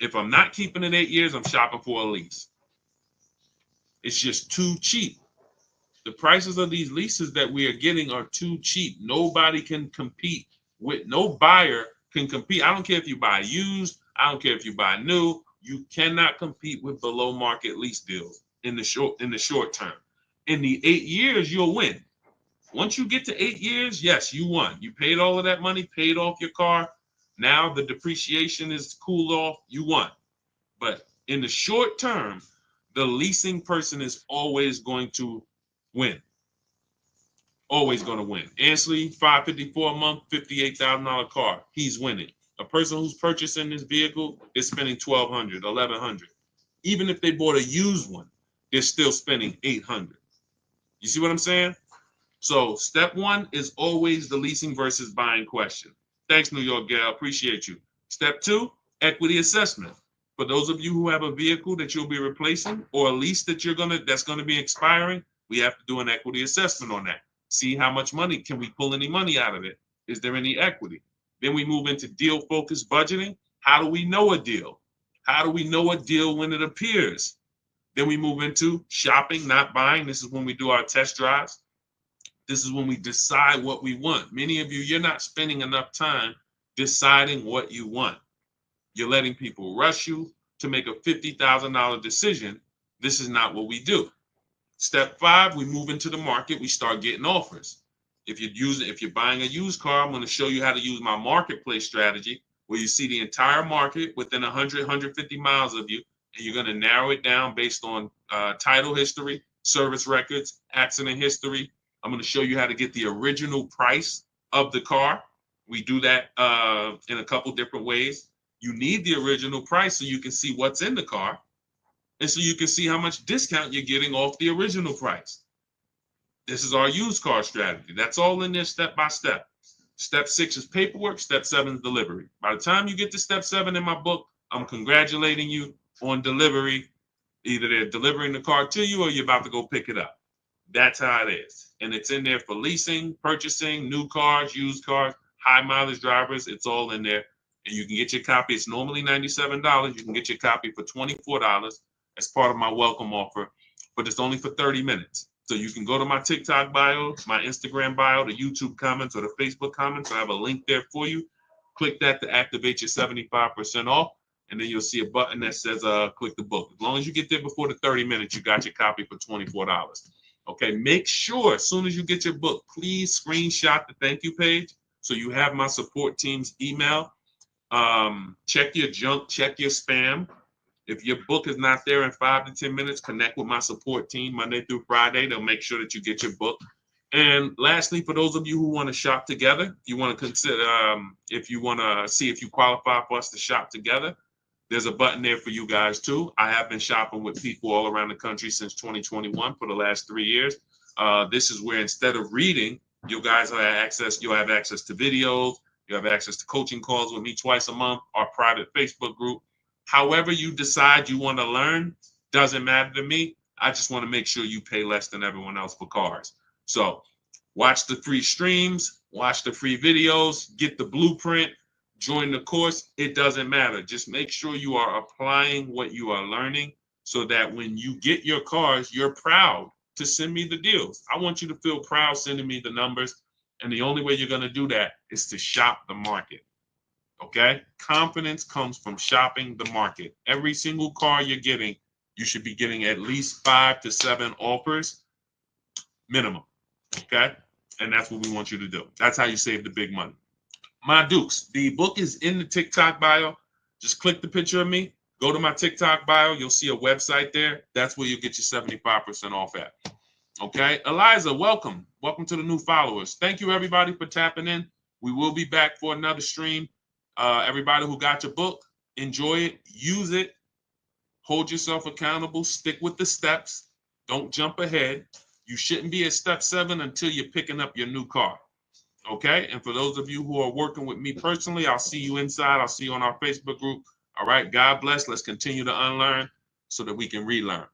A: If I'm not keeping it 8 years, I'm shopping for a lease. It's just too cheap. The prices of these leases that we are getting are too cheap. Nobody can compete with, no buyer can compete. I don't care if you buy used, I don't care if you buy new, you cannot compete with below market lease deals in the short term. In the 8 years, you'll win. Once you get to 8 years, yes, you won. You paid all of that money, paid off your car. Now the depreciation is cooled off, you won. But in the short term, the leasing person is always going to win. Always going to win. Ansley, $554 a month, $58,000 car. He's winning. A person who's purchasing this vehicle is spending $1,200, $1,100. Even if they bought a used one, they're still spending $800. You see what I'm saying? So step 1 is always the leasing versus buying question. Thanks, New York Gal. Appreciate you. Step 2, equity assessment. For those of you who have a vehicle that you'll be replacing or a lease that that's gonna be expiring, we have to do an equity assessment on that. See how much money, can we pull any money out of it? Is there any equity? Then we move into deal-focused budgeting. How do we know a deal? How do we know a deal when it appears? Then we move into shopping, not buying. This is when we do our test drives. This is when we decide what we want. Many of you, you're not spending enough time deciding what you want. You're letting people rush you to make a $50,000 decision. This is not what we do. Step 5, we move into the market. We start getting offers. If you're buying a used car, I'm going to show you how to use my marketplace strategy, where you see the entire market within 100, 150 miles of you, and you're going to narrow it down based on title history, service records, accident history. I'm going to show you how to get the original price of the car, We do that in a couple different ways. You need the original price so you can see what's in the car, and so you can see how much discount you're getting off the original price. This is our used car strategy. That's all in there step by step. Step 6 is paperwork. Step 7 is delivery. By the time you get to step 7 in my book, I'm congratulating you on delivery. Either they're delivering the car to you or you're about to go pick it up. That's how it is. And it's in there for leasing, purchasing, new cars, used cars, high mileage drivers. It's all in there. And you can get your copy. It's normally $97. You can get your copy for $24 as part of my welcome offer, but it's only for 30 minutes. So you can go to my TikTok bio, my Instagram bio, the YouTube comments, or the Facebook comments. I have a link there for you. Click that to activate your 75% off. And then you'll see a button that says click the book. As long as you get there before the 30 minutes, you got your copy for $24. Okay, make sure as soon as you get your book, please screenshot the thank you page so you have my support team's email. Check your junk, check your spam. If your book is not there in 5 to 10 minutes, connect with my support team Monday through Friday. They'll make sure that you get your book. And lastly, for those of you who want to shop together, you want to consider, if you want to see if you qualify for us to shop together, there's a button there for you guys too. I have been shopping with people all around the country since 2021 for the last 3 years. This is where instead of reading, you guys have access. You'll have access to videos. You have access to coaching calls with me twice a month. Our private Facebook group. However you decide you want to learn, doesn't matter to me. I just want to make sure you pay less than everyone else for cars. So watch the free streams, watch the free videos, get the blueprint, join the course. It doesn't matter. Just make sure you are applying what you are learning so that when you get your cars, you're proud to send me the deals. I want you to feel proud sending me the numbers. And the only way you're going to do that is to shop the market. Okay? Confidence comes from shopping the market. Every single car you're getting, you should be getting at least 5 to 7 offers minimum. Okay? And that's what we want you to do. That's how you save the big money. My Dukes, the book is in the TikTok bio. Just click the picture of me. Go to my TikTok bio. You'll see a website there. That's where you'll get your 75% off at. Okay? Eliza, welcome. Welcome to the new followers. Thank you, everybody, for tapping in. We will be back for another stream. Everybody who got your book, enjoy it, use it, hold yourself accountable, stick with the steps, don't jump ahead. You shouldn't be at step 7 until you're picking up your new car. Okay? And for those of you who are working with me personally, I'll see you inside. I'll see you on our Facebook group. All right? God bless. Let's continue to unlearn so that we can relearn.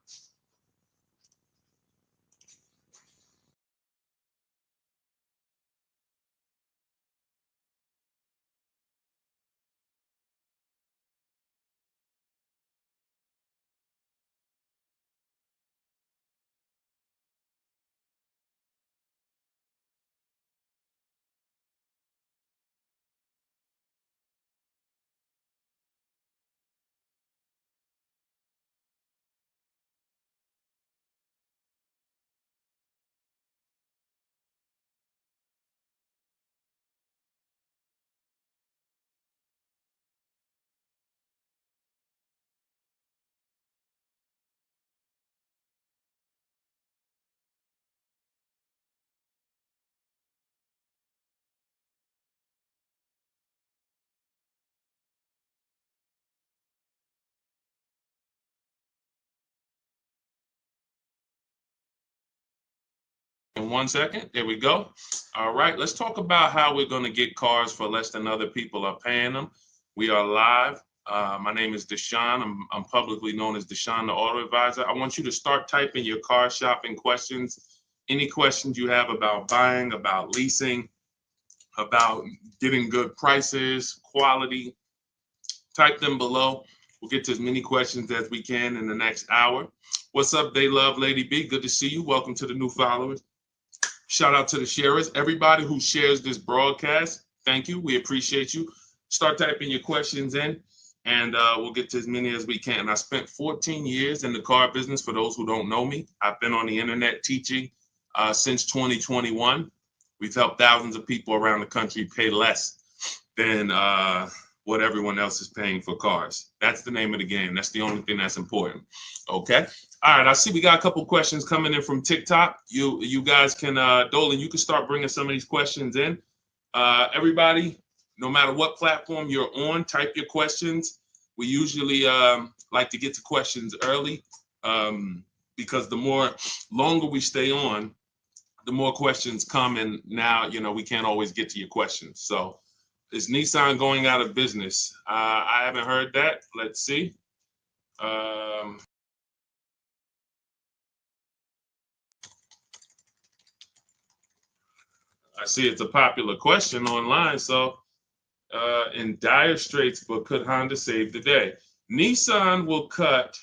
A: In 1 second, there we go. All right, let's talk about how we're going to get cars for less than other people are paying them. We are live. My name is Deshone. I'm publicly known as Deshone, the Auto Advisor. I want you to start typing your car shopping questions. Any questions you have about buying, about leasing, about getting good prices, quality, type them below. We'll get to as many questions as we can in the next hour. What's up, They Love Lady B? Good to see you. Welcome to the new followers. Shout out to the sharers. Everybody who shares this broadcast, thank you. We appreciate you. Start typing your questions in, and we'll get to as many as we can. I spent 14 years in the car business. For those who don't know me, I've been on the internet teaching since 2021. We've helped thousands of people around the country pay less than what everyone else is paying for cars. That's the name of the game. That's the only thing that's important. Okay. All right. I see we got a couple questions coming in from TikTok. You guys can, Dolan, you can start bringing some of these questions in. Everybody, no matter what platform you're on, type your questions. We usually like to get to questions early because the more longer we stay on, the more questions come. And now, we can't always get to your questions. So is Nissan going out of business? I haven't heard that. Let's see. I see it's a popular question online. So in dire straits, but could Honda save the day? Nissan will cut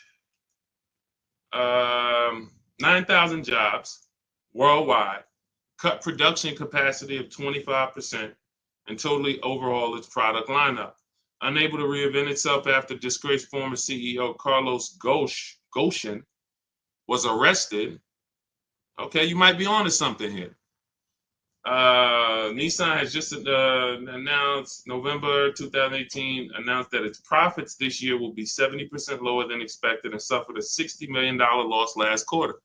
A: 9,000 jobs worldwide, cut production capacity of 25%, and totally overhaul its product lineup. Unable to reinvent itself after disgraced former CEO Carlos Ghosn was arrested. Okay, you might be onto something here. Nissan has just announced, November 2018, announced that its profits this year will be 70% lower than expected and suffered a $60 million loss last quarter.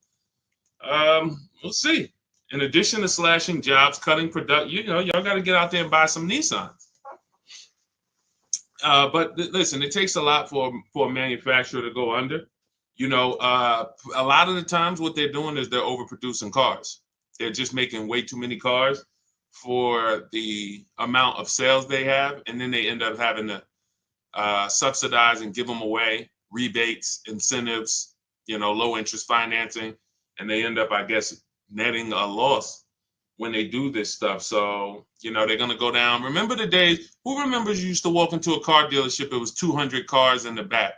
A: We'll see. In addition to slashing jobs, cutting production, y'all got to get out there and buy some Nissans. But listen, it takes a lot for a manufacturer to go under. A lot of the times what they're doing is they're overproducing cars. They're just making way too many cars for the amount of sales they have, and then they end up having to subsidize and give them away, rebates, incentives, low interest financing, and they end up, I guess, netting a loss when they do this stuff. So, they're going to go down. Remember the days, who remembers you used to walk into a car dealership, it was 200 cars in the back.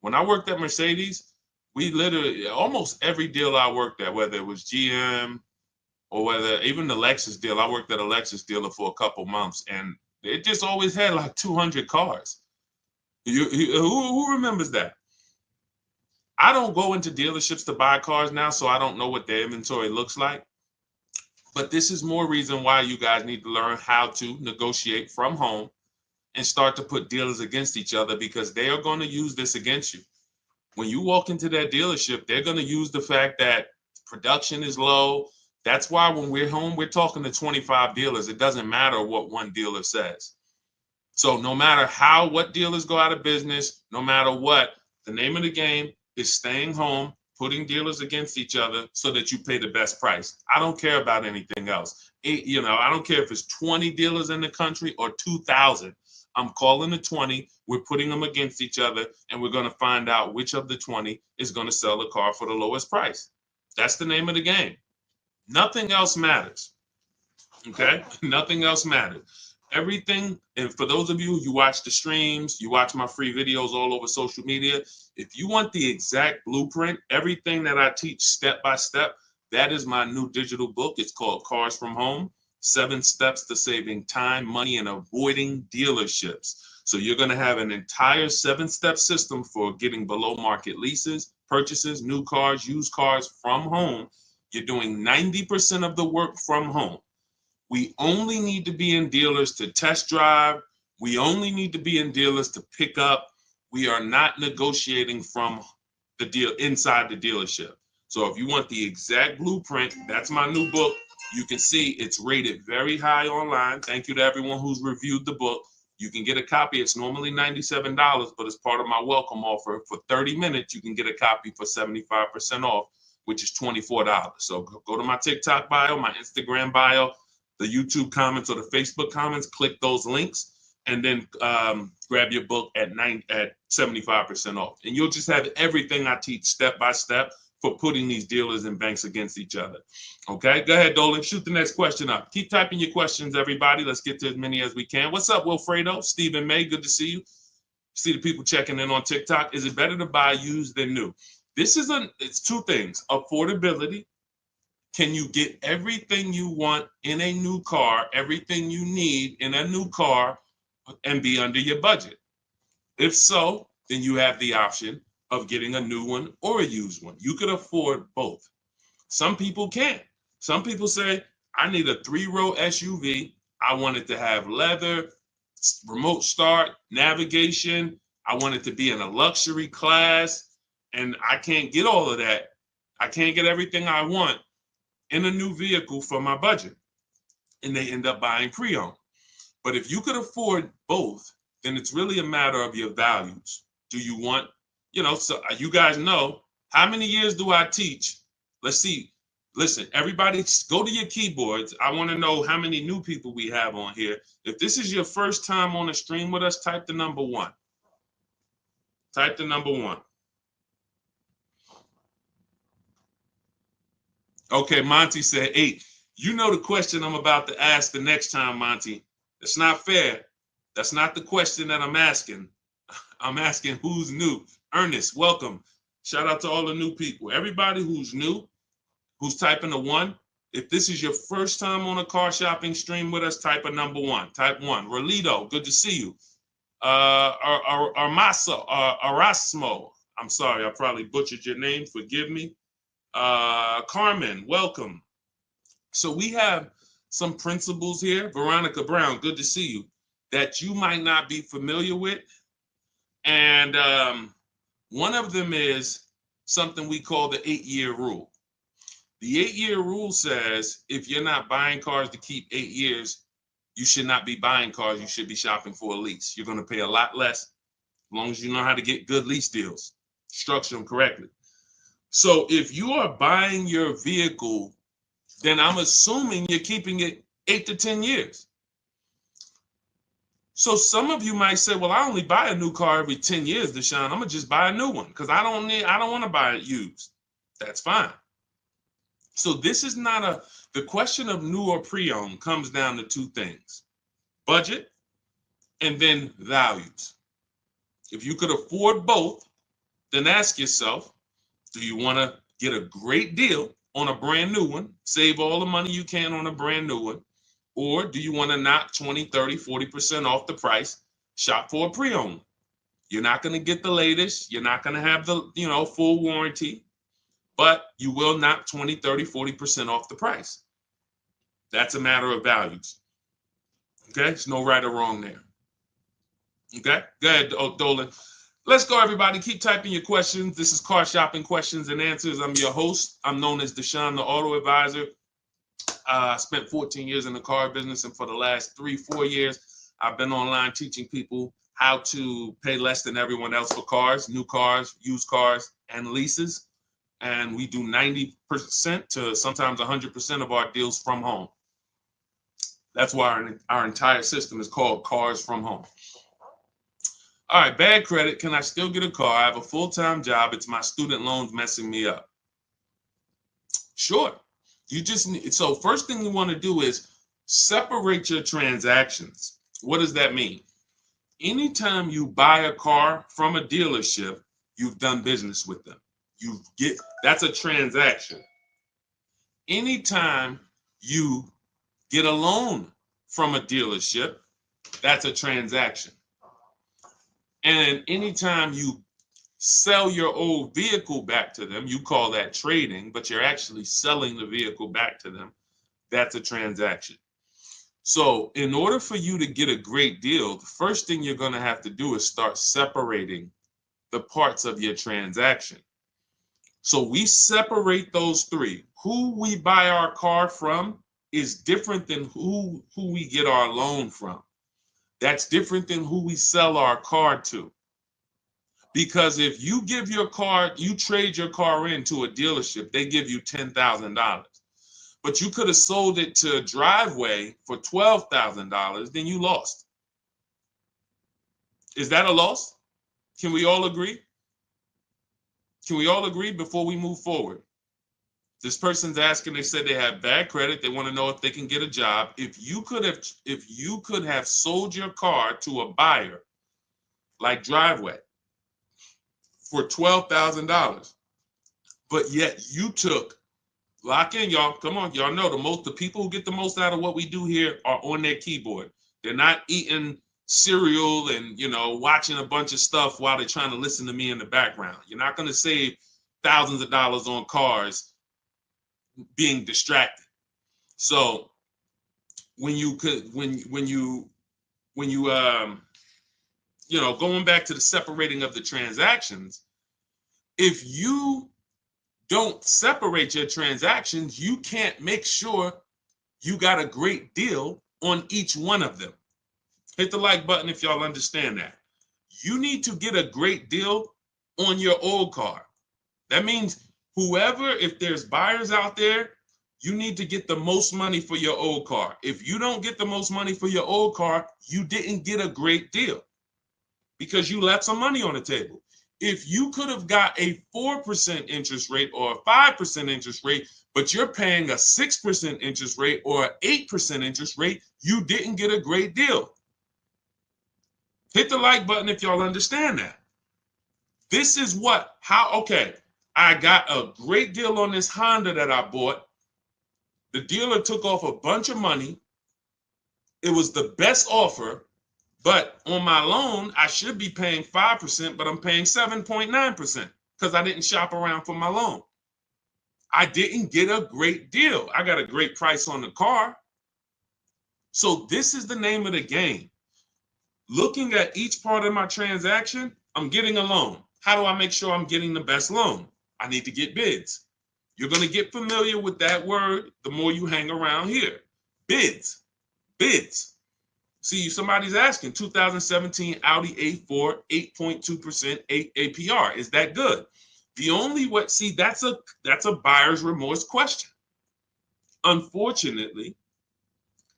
A: When I worked at Mercedes, we literally, almost every deal I worked at, whether it was GM, or whether even the Lexus deal, I worked at a Lexus dealer for a couple months, and it just always had like 200 cars. Who remembers that? I don't go into dealerships to buy cars now, so I don't know what their inventory looks like. But this is more reason why you guys need to learn how to negotiate from home and start to put dealers against each other, because they are going to use this against you. When you walk into that dealership, they're going to use the fact that production is low. That's why when we're home, we're talking to 25 dealers. It doesn't matter what one dealer says. So no matter what dealers go out of business, no matter what, the name of the game is staying home, putting dealers against each other so that you pay the best price. I don't care about anything else. I don't care if it's 20 dealers in the country or 2,000. I'm calling the 20. We're putting them against each other, and we're going to find out which of the 20 is going to sell the car for the lowest price. That's the name of the game. Nothing else matters. Okay? Nothing else matters. Everything, and for those of you who watch the streams, you watch my free videos all over social media, if you want the exact blueprint, everything that I teach step by step, that is my new digital book. It's called Cars from Home, 7 Steps to Saving Time, Money, and Avoiding Dealerships. So you're going to have an entire 7-step system for getting below market leases, purchases, new cars, used cars from home. You're doing 90% of the work from home. We only need to be in dealers to test drive. We only need to be in dealers to pick up. We are not negotiating from the deal inside the dealership. So if you want the exact blueprint, that's my new book. You can see it's rated very high online. Thank you to everyone who's reviewed the book. You can get a copy. It's normally $97, but as part of my welcome offer, for 30 minutes, you can get a copy for 75% off, which is $24. So go to my TikTok bio, my Instagram bio, the YouTube comments or the Facebook comments, click those links, and then grab your book at 75% off. And you'll just have everything I teach step by step for putting these dealers and banks against each other. Okay, go ahead, Dolan, shoot the next question up. Keep typing your questions, everybody. Let's get to as many as we can. What's up, Wilfredo? Stephen May, good to see you. See the people checking in on TikTok. Is it better to buy used than new? It's two things. Affordability. Can you get everything you want in a new car, everything you need in a new car, and be under your budget? If so, then you have the option of getting a new one or a used one. You could afford both. Some people can't. Some people say, I need a 3-row SUV. I want it to have leather, remote start, navigation. I want it to be in a luxury class. And I can't get all of that. I can't get everything I want in a new vehicle for my budget. And they end up buying pre-owned. But if you could afford both, then it's really a matter of your values. Do you want, so you guys know, how many years do I teach? Let's see. Listen, everybody go to your keyboards. I want to know how many new people we have on here. If this is your first time on the stream with us, type the number 1. Type the number 1. Okay, Monty said 8. You know the question I'm about to ask the next time, Monty. It's not fair. That's not the question that I'm asking. I'm asking who's new. Ernest, welcome. Shout out to all the new people. Everybody who's new, who's typing a 1. If this is your first time on a car shopping stream with us, type a number 1. Type 1. Rolito, good to see you. Erasmo. I'm sorry, I probably butchered your name. Forgive me. Carmen, welcome. So we have some principles here. Veronica Brown, good to see you, that you might not be familiar with. And one of them is something we call the 8-year rule. The 8-year rule says if you're not buying cars to keep 8 years, you should not be buying cars. You should be shopping for a lease. You're going to pay a lot less as long as you know how to get good lease deals, structure them correctly. So if you are buying your vehicle, then I'm assuming you're keeping it 8 to 10 years. So some of you might say, well, I only buy a new car every 10 years, Deshone. I'm going to just buy a new one because I don't want to buy it used. That's fine. So this is not the question of new or pre-owned comes down to 2 things: budget and then values. If you could afford both, then ask yourself, do you want to get a great deal on a brand new one, save all the money you can on a brand new one, or do you want to knock 20, 30, 40% off the price, shop for a pre-owned? You're not going to get the latest. You're not going to have the, full warranty, but you will knock 20, 30, 40% off the price. That's a matter of values. Okay? There's no right or wrong there. Okay? Go ahead, Dolan. Let's go, everybody. Keep typing your questions. This is Car Shopping Questions and Answers. I'm your host. I'm known as Deshone, the Auto Advisor. I spent 14 years in the car business, and for the last 3-4 years, I've been online teaching people how to pay less than everyone else for cars, new cars, used cars, and leases. And we do 90% to sometimes 100% of our deals from home. That's why our entire system is called Cars from Home. All right, bad credit. Can I still get a car? I have a full-time job. It's my student loans messing me up. Sure. You just need, so first thing you want to do is separate your transactions. What does that mean? Anytime you buy a car from a dealership, you've done business with them. That's a transaction. Anytime you get a loan from a dealership, that's a transaction. And anytime you sell your old vehicle back to them, you call that trading, but you're actually selling the vehicle back to them. That's a transaction. So in order for you to get a great deal, the first thing you're going to have to do is start separating the parts of your transaction. So we separate those 3. Who we buy our car from is different than who we get our loan from. That's different than who we sell our car to. Because if you trade your car into a dealership, they give you $10,000. But you could have sold it to Driveway for $12,000, then you lost. Is that a loss? Can we all agree? Can we all agree before we move forward? This person's asking, they said they have bad credit. They want to know if they can get a job. If you could have sold your car to a buyer like Driveway for $12,000, but yet you lock in, y'all. Come on, y'all know the people who get the most out of what we do here are on their keyboard. They're not eating cereal and watching a bunch of stuff while they're trying to listen to me in the background. You're not going to save thousands of dollars on cars being distracted. So when you going back to the separating of the transactions, if you don't separate your transactions, you can't make sure you got a great deal on each one of them. Hit the like button if y'all understand that. You need to get a great deal on your old car. That means whoever, if there's buyers out there, you need to get the most money for your old car. If you don't get the most money for your old car, you didn't get a great deal because you left some money on the table. If you could have got a 4% interest rate or a 5% interest rate, but you're paying a 6% interest rate or an 8% interest rate, you didn't get a great deal. Hit the like button if y'all understand that. This is okay, I got a great deal on this Honda that I bought. The dealer took off a bunch of money. It was the best offer, but on my loan, I should be paying 5%, but I'm paying 7.9% because I didn't shop around for my loan. I didn't get a great deal. I got a great price on the car. So this is the name of the game. Looking at each part of my transaction, I'm getting a loan. How do I make sure I'm getting the best loan? I need to get bids. You're going to get familiar with that word the more you hang around here. Bids. Bids. See, somebody's asking, 2017 Audi A4, 8.2% APR. Is that good? The only way, see, that's a buyer's remorse question. Unfortunately,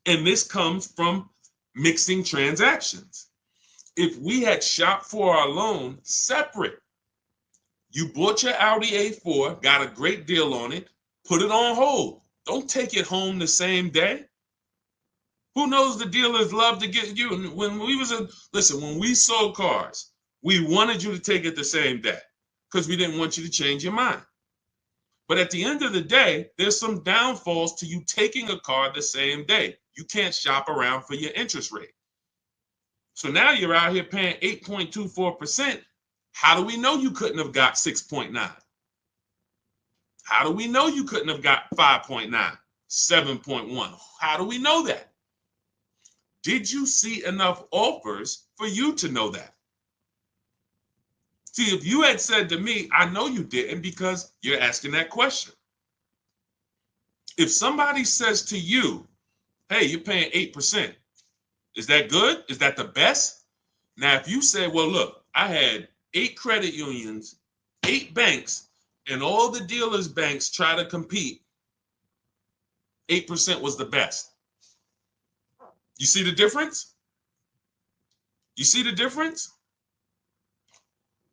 A: and this comes from mixing transactions. If we had shopped for our loan separate, you bought your Audi A4, got a great deal on it, put it on hold. Don't take it home the same day. Who knows, the dealers love to get you. When we sold cars, we wanted you to take it the same day because we didn't want you to change your mind. But at the end of the day, there's some downfalls to you taking a car the same day. You can't shop around for your interest rate. So now you're out here paying 8.24%. How do we know you couldn't have got 6.9? How do we know you couldn't have got 5.9, 7.1? How do we know that? Did you see enough offers for you to know that? See, if you had said to me, I know you didn't because you're asking that question. If somebody says to you, hey, you're paying 8%, is that good? Is that the best? Now, if you say, well, look, I had 8 credit unions, 8 banks, and all the dealers' banks try to compete, 8% was the best. You see the difference? You see the difference?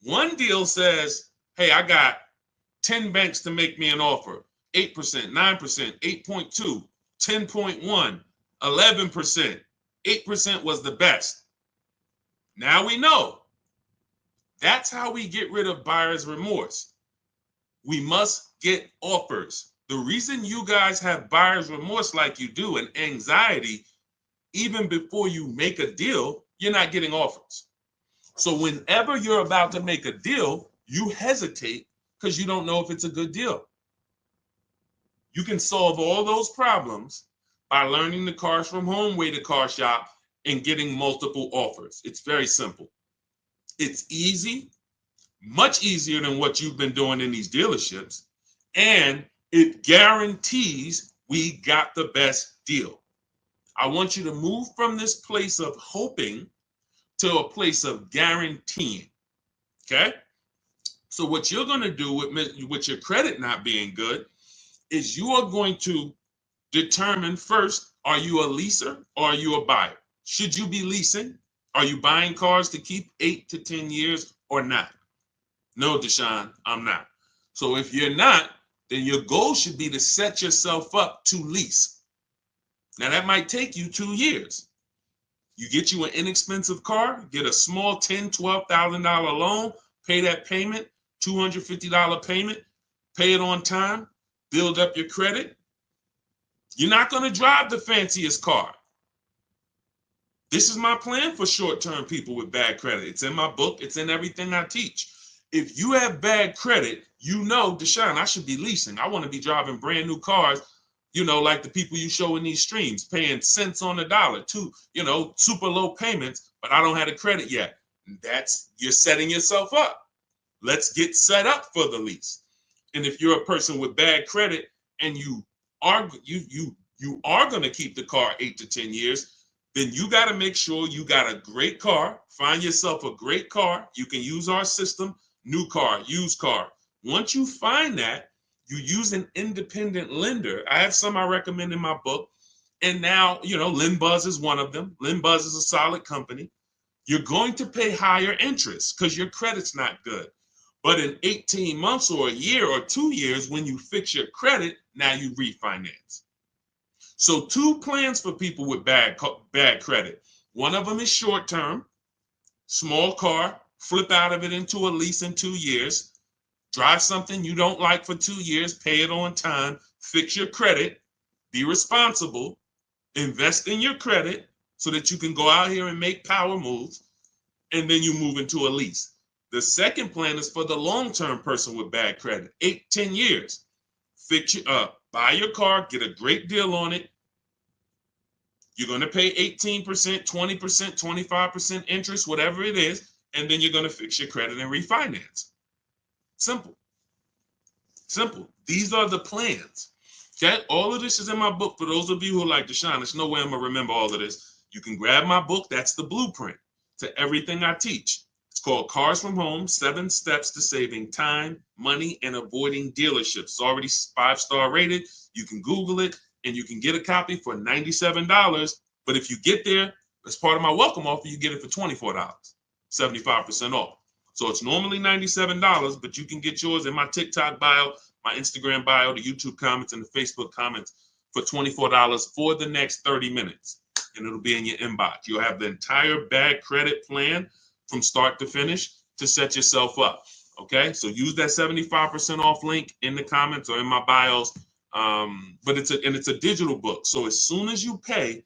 A: One deal says, hey, I got 10 banks to make me an offer. 8%, 9%, 8.2, 10.1, 11%. 8% was the best. Now we know. That's how we get rid of buyer's remorse. We must get offers. The reason you guys have buyer's remorse like you do and anxiety, even before you make a deal, you're not getting offers. So whenever you're about to make a deal, you hesitate because you don't know if it's a good deal. You can solve all those problems by learning the Cars from Home way to car shop and getting multiple offers. It's very simple. It's easy, much easier than what you've been doing in these dealerships, and it guarantees we got the best deal. I want you to move from this place of hoping to a place of guaranteeing. Okay? So what you're going to do with your credit not being good is you are going to determine first, are you a leaser or are you a buyer? Should you be leasing? Are you buying cars to keep 8 to 10 years or not? No, Deshone, I'm not. So if you're not, then your goal should be to set yourself up to lease. Now that might take you 2 years. You get you an inexpensive car, get a small $10,000, $12,000 loan, pay that payment, $250 payment, pay it on time, build up your credit. You're not going to drive the fanciest car. This is my plan for short-term people with bad credit. It's in my book. It's in everything I teach. If you have bad credit, you know, Deshone, I should be leasing. I want to be driving brand new cars, like the people you show in these streams, paying cents on the dollar, super low payments, but I don't have the credit yet. You're setting yourself up. Let's get set up for the lease. And if you're a person with bad credit and you are going to keep the car 8 to 10 years, then you got to make sure you got a great car. Find yourself a great car. You can use our system, new car, used car. Once you find that, you use an independent lender. I have some I recommend in my book. And now, LendBuzz is one of them. LendBuzz is a solid company. You're going to pay higher interest because your credit's not good. But in 18 months or a year or 2 years, when you fix your credit, now you refinance. So 2 plans for people with bad credit. One of them is short term, small car, flip out of it into a lease in 2 years, drive something you don't like for 2 years, pay it on time, fix your credit, be responsible, invest in your credit so that you can go out here and make power moves, and then you move into a lease. The second plan is for the long-term person with bad credit, 8-10 years. Fix you up, buy your car, get a great deal on it. You're going to pay 18%, 20%, 25% interest, whatever it is, and then you're going to fix your credit and refinance. Simple. Simple. These are the plans. Okay? All of this is in my book. For those of you who like Deshone, there's no way I'm going to remember all of this. You can grab my book. That's the blueprint to everything I teach. It's called Cars from Home, 7 Steps to Saving Time, Money, and Avoiding Dealerships. It's already 5-star rated. You can Google it, and you can get a copy for $97. But if you get there, as part of my welcome offer, you get it for $24, 75% off. So it's normally $97, but you can get yours in my TikTok bio, my Instagram bio, the YouTube comments, and the Facebook comments for $24 for the next 30 minutes. And it'll be in your inbox. You'll have the entire bad credit plan from start to finish to set yourself up. Okay, so use that 75% off link in the comments or in my bios. But it's a digital book. So as soon as you pay,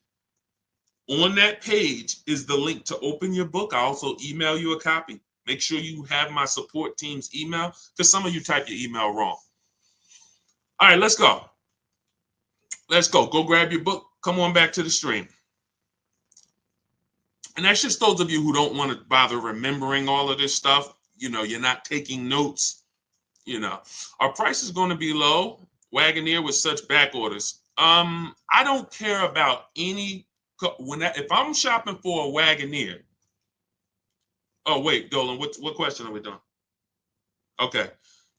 A: on that page is the link to open your book. I also email you a copy. Make sure you have my support team's email because some of you type your email wrong. All right, let's go. Let's go. Go grab your book. Come on back to the stream. And that's just those of you who don't want to bother remembering all of this stuff. You're not taking notes. Our price is going to be low. Wagoneer with such back orders. I don't care about any. If I'm shopping for a Wagoneer. Oh wait, Dolan. What question are we doing? Okay,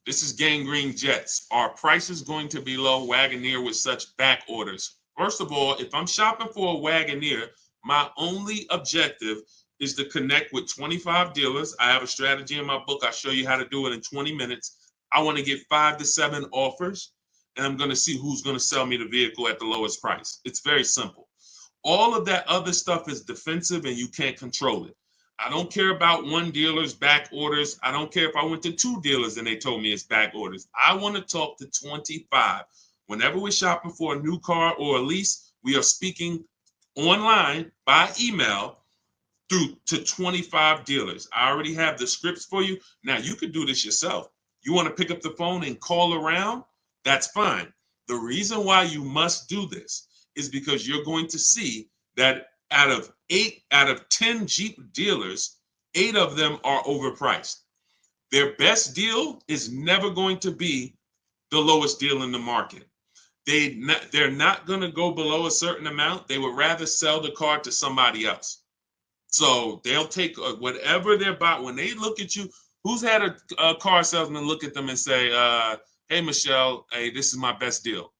A: this is Gangrene Jets. Our price is going to be low. Wagoneer with such back orders. First of all, if I'm shopping for a Wagoneer, my only objective is to connect with 25 dealers. I have a strategy in my book. I'll show you how to do it in 20 minutes. I want to get 5 to 7 offers, and I'm going to see who's going to sell me the vehicle at the lowest price. It's very simple. All of that other stuff is defensive, and you can't control it. I don't care about one dealer's back orders. I don't care if I went to 2 dealers and they told me it's back orders. I want to talk to 25. Whenever we're shopping for a new car or a lease, we are speaking online by email through to 25 dealers. I already have the scripts for you. Now you could do this yourself. You want to pick up the phone and call around? That's fine. The reason why you must do this is because you're going to see that out of 10 Jeep dealers, 8 of them are overpriced. Their best deal is never going to be the lowest deal in the market. They're not going to go below a certain amount. They would rather sell the car to somebody else. So they'll take whatever they're buying. When they look at you, who's had a car salesman look at them and say, hey, Michelle, hey, this is my best deal.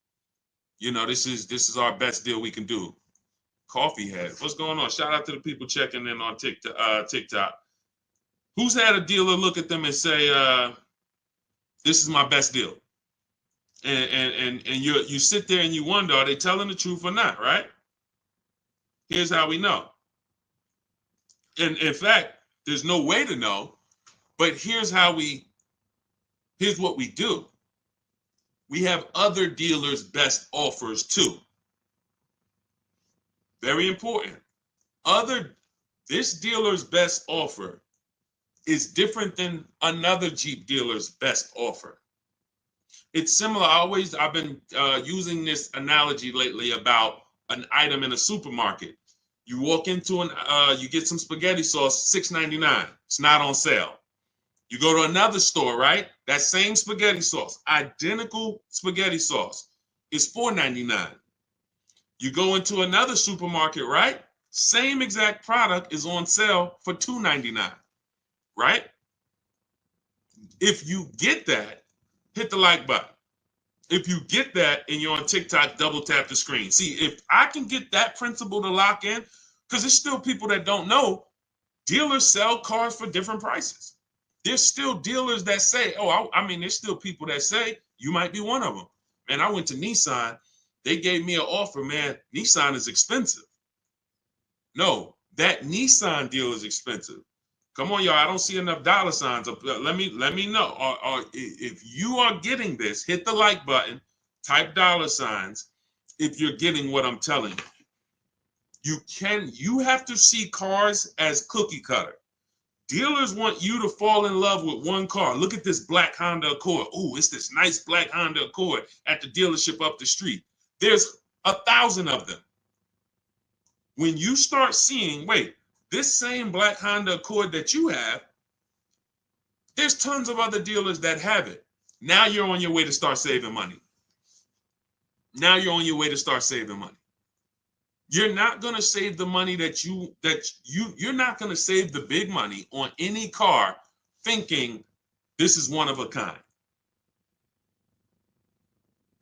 A: This is our best deal we can do. Coffee head. What's going on? Shout out to the people checking in on TikTok. Who's had a dealer look at them and say, this is my best deal? And you sit there and you wonder, are they telling the truth or not, right? Here's how we know. And in fact, there's no way to know, but here's what we do. We have other dealers' best offers too. Very important. This dealer's best offer is different than another Jeep dealer's best offer. It's similar. I've been using this analogy lately about an item in a supermarket. You walk into you get some spaghetti sauce, $6.99. It's not on sale. You go to another store, right? That same spaghetti sauce, identical spaghetti sauce, is $4.99. You go into another supermarket, right? Same exact product is on sale for $2.99, right? If you get that, hit the like button. If you get that and you're on TikTok, double tap the screen. See, if I can get that principle to lock in, because there's still people that don't know, dealers sell cars for different prices. There's still dealers that say, oh, I mean, there's still people that say, you might be one of them. Man, I went to Nissan. They gave me an offer, man. Nissan is expensive. No, that Nissan deal is expensive. Come on, y'all. I don't see enough dollar signs up. Let me know. Or if you are getting this, hit the like button, type dollar signs if you're getting what I'm telling you. You have to see cars as cookie cutter. Dealers want you to fall in love with one car. Look at this black Honda Accord. Oh, it's this nice black Honda Accord at the dealership up the street. There's 1,000 of them. When you start seeing, wait, this same black Honda Accord that you have, there's tons of other dealers that have it. Now you're on your way to start saving money. Now you're on your way to start saving money. You're not going to save the money you're not going to save the big money on any car thinking this is one of a kind.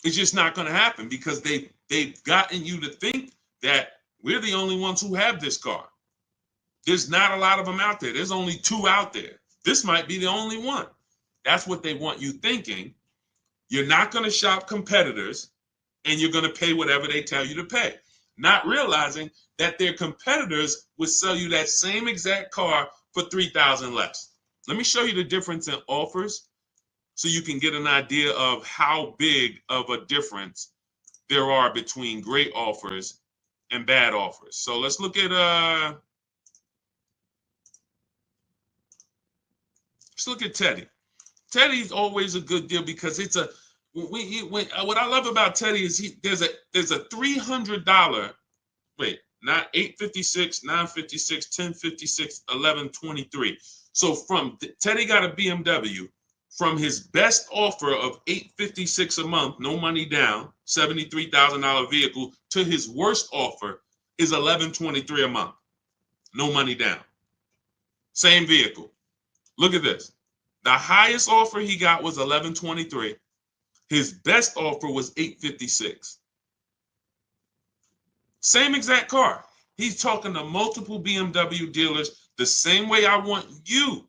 A: It's just not going to happen because they've gotten you to think that we're the only ones who have this car. There's not a lot of them out there. There's only 2 out there. This might be the only one. That's what they want you thinking. You're not going to shop competitors and you're going to pay whatever they tell you to pay. Not realizing that their competitors would sell you that same exact car for $3,000 less. Let me show you the difference in offers so you can get an idea of how big of a difference there are between great offers and bad offers. So let's look at Teddy. Teddy's always a good deal because it's a what I love about Teddy is there's a $300, wait, not 856, 956, 1056, 1123. So from Teddy got a BMW from his best offer of $856 a month, no money down, $73,000 vehicle, to his worst offer is $1123 a month, no money down. Same vehicle. Look at this. The highest offer he got was $1123. His best offer was $856. Same exact car. He's talking to multiple BMW dealers the same way I want you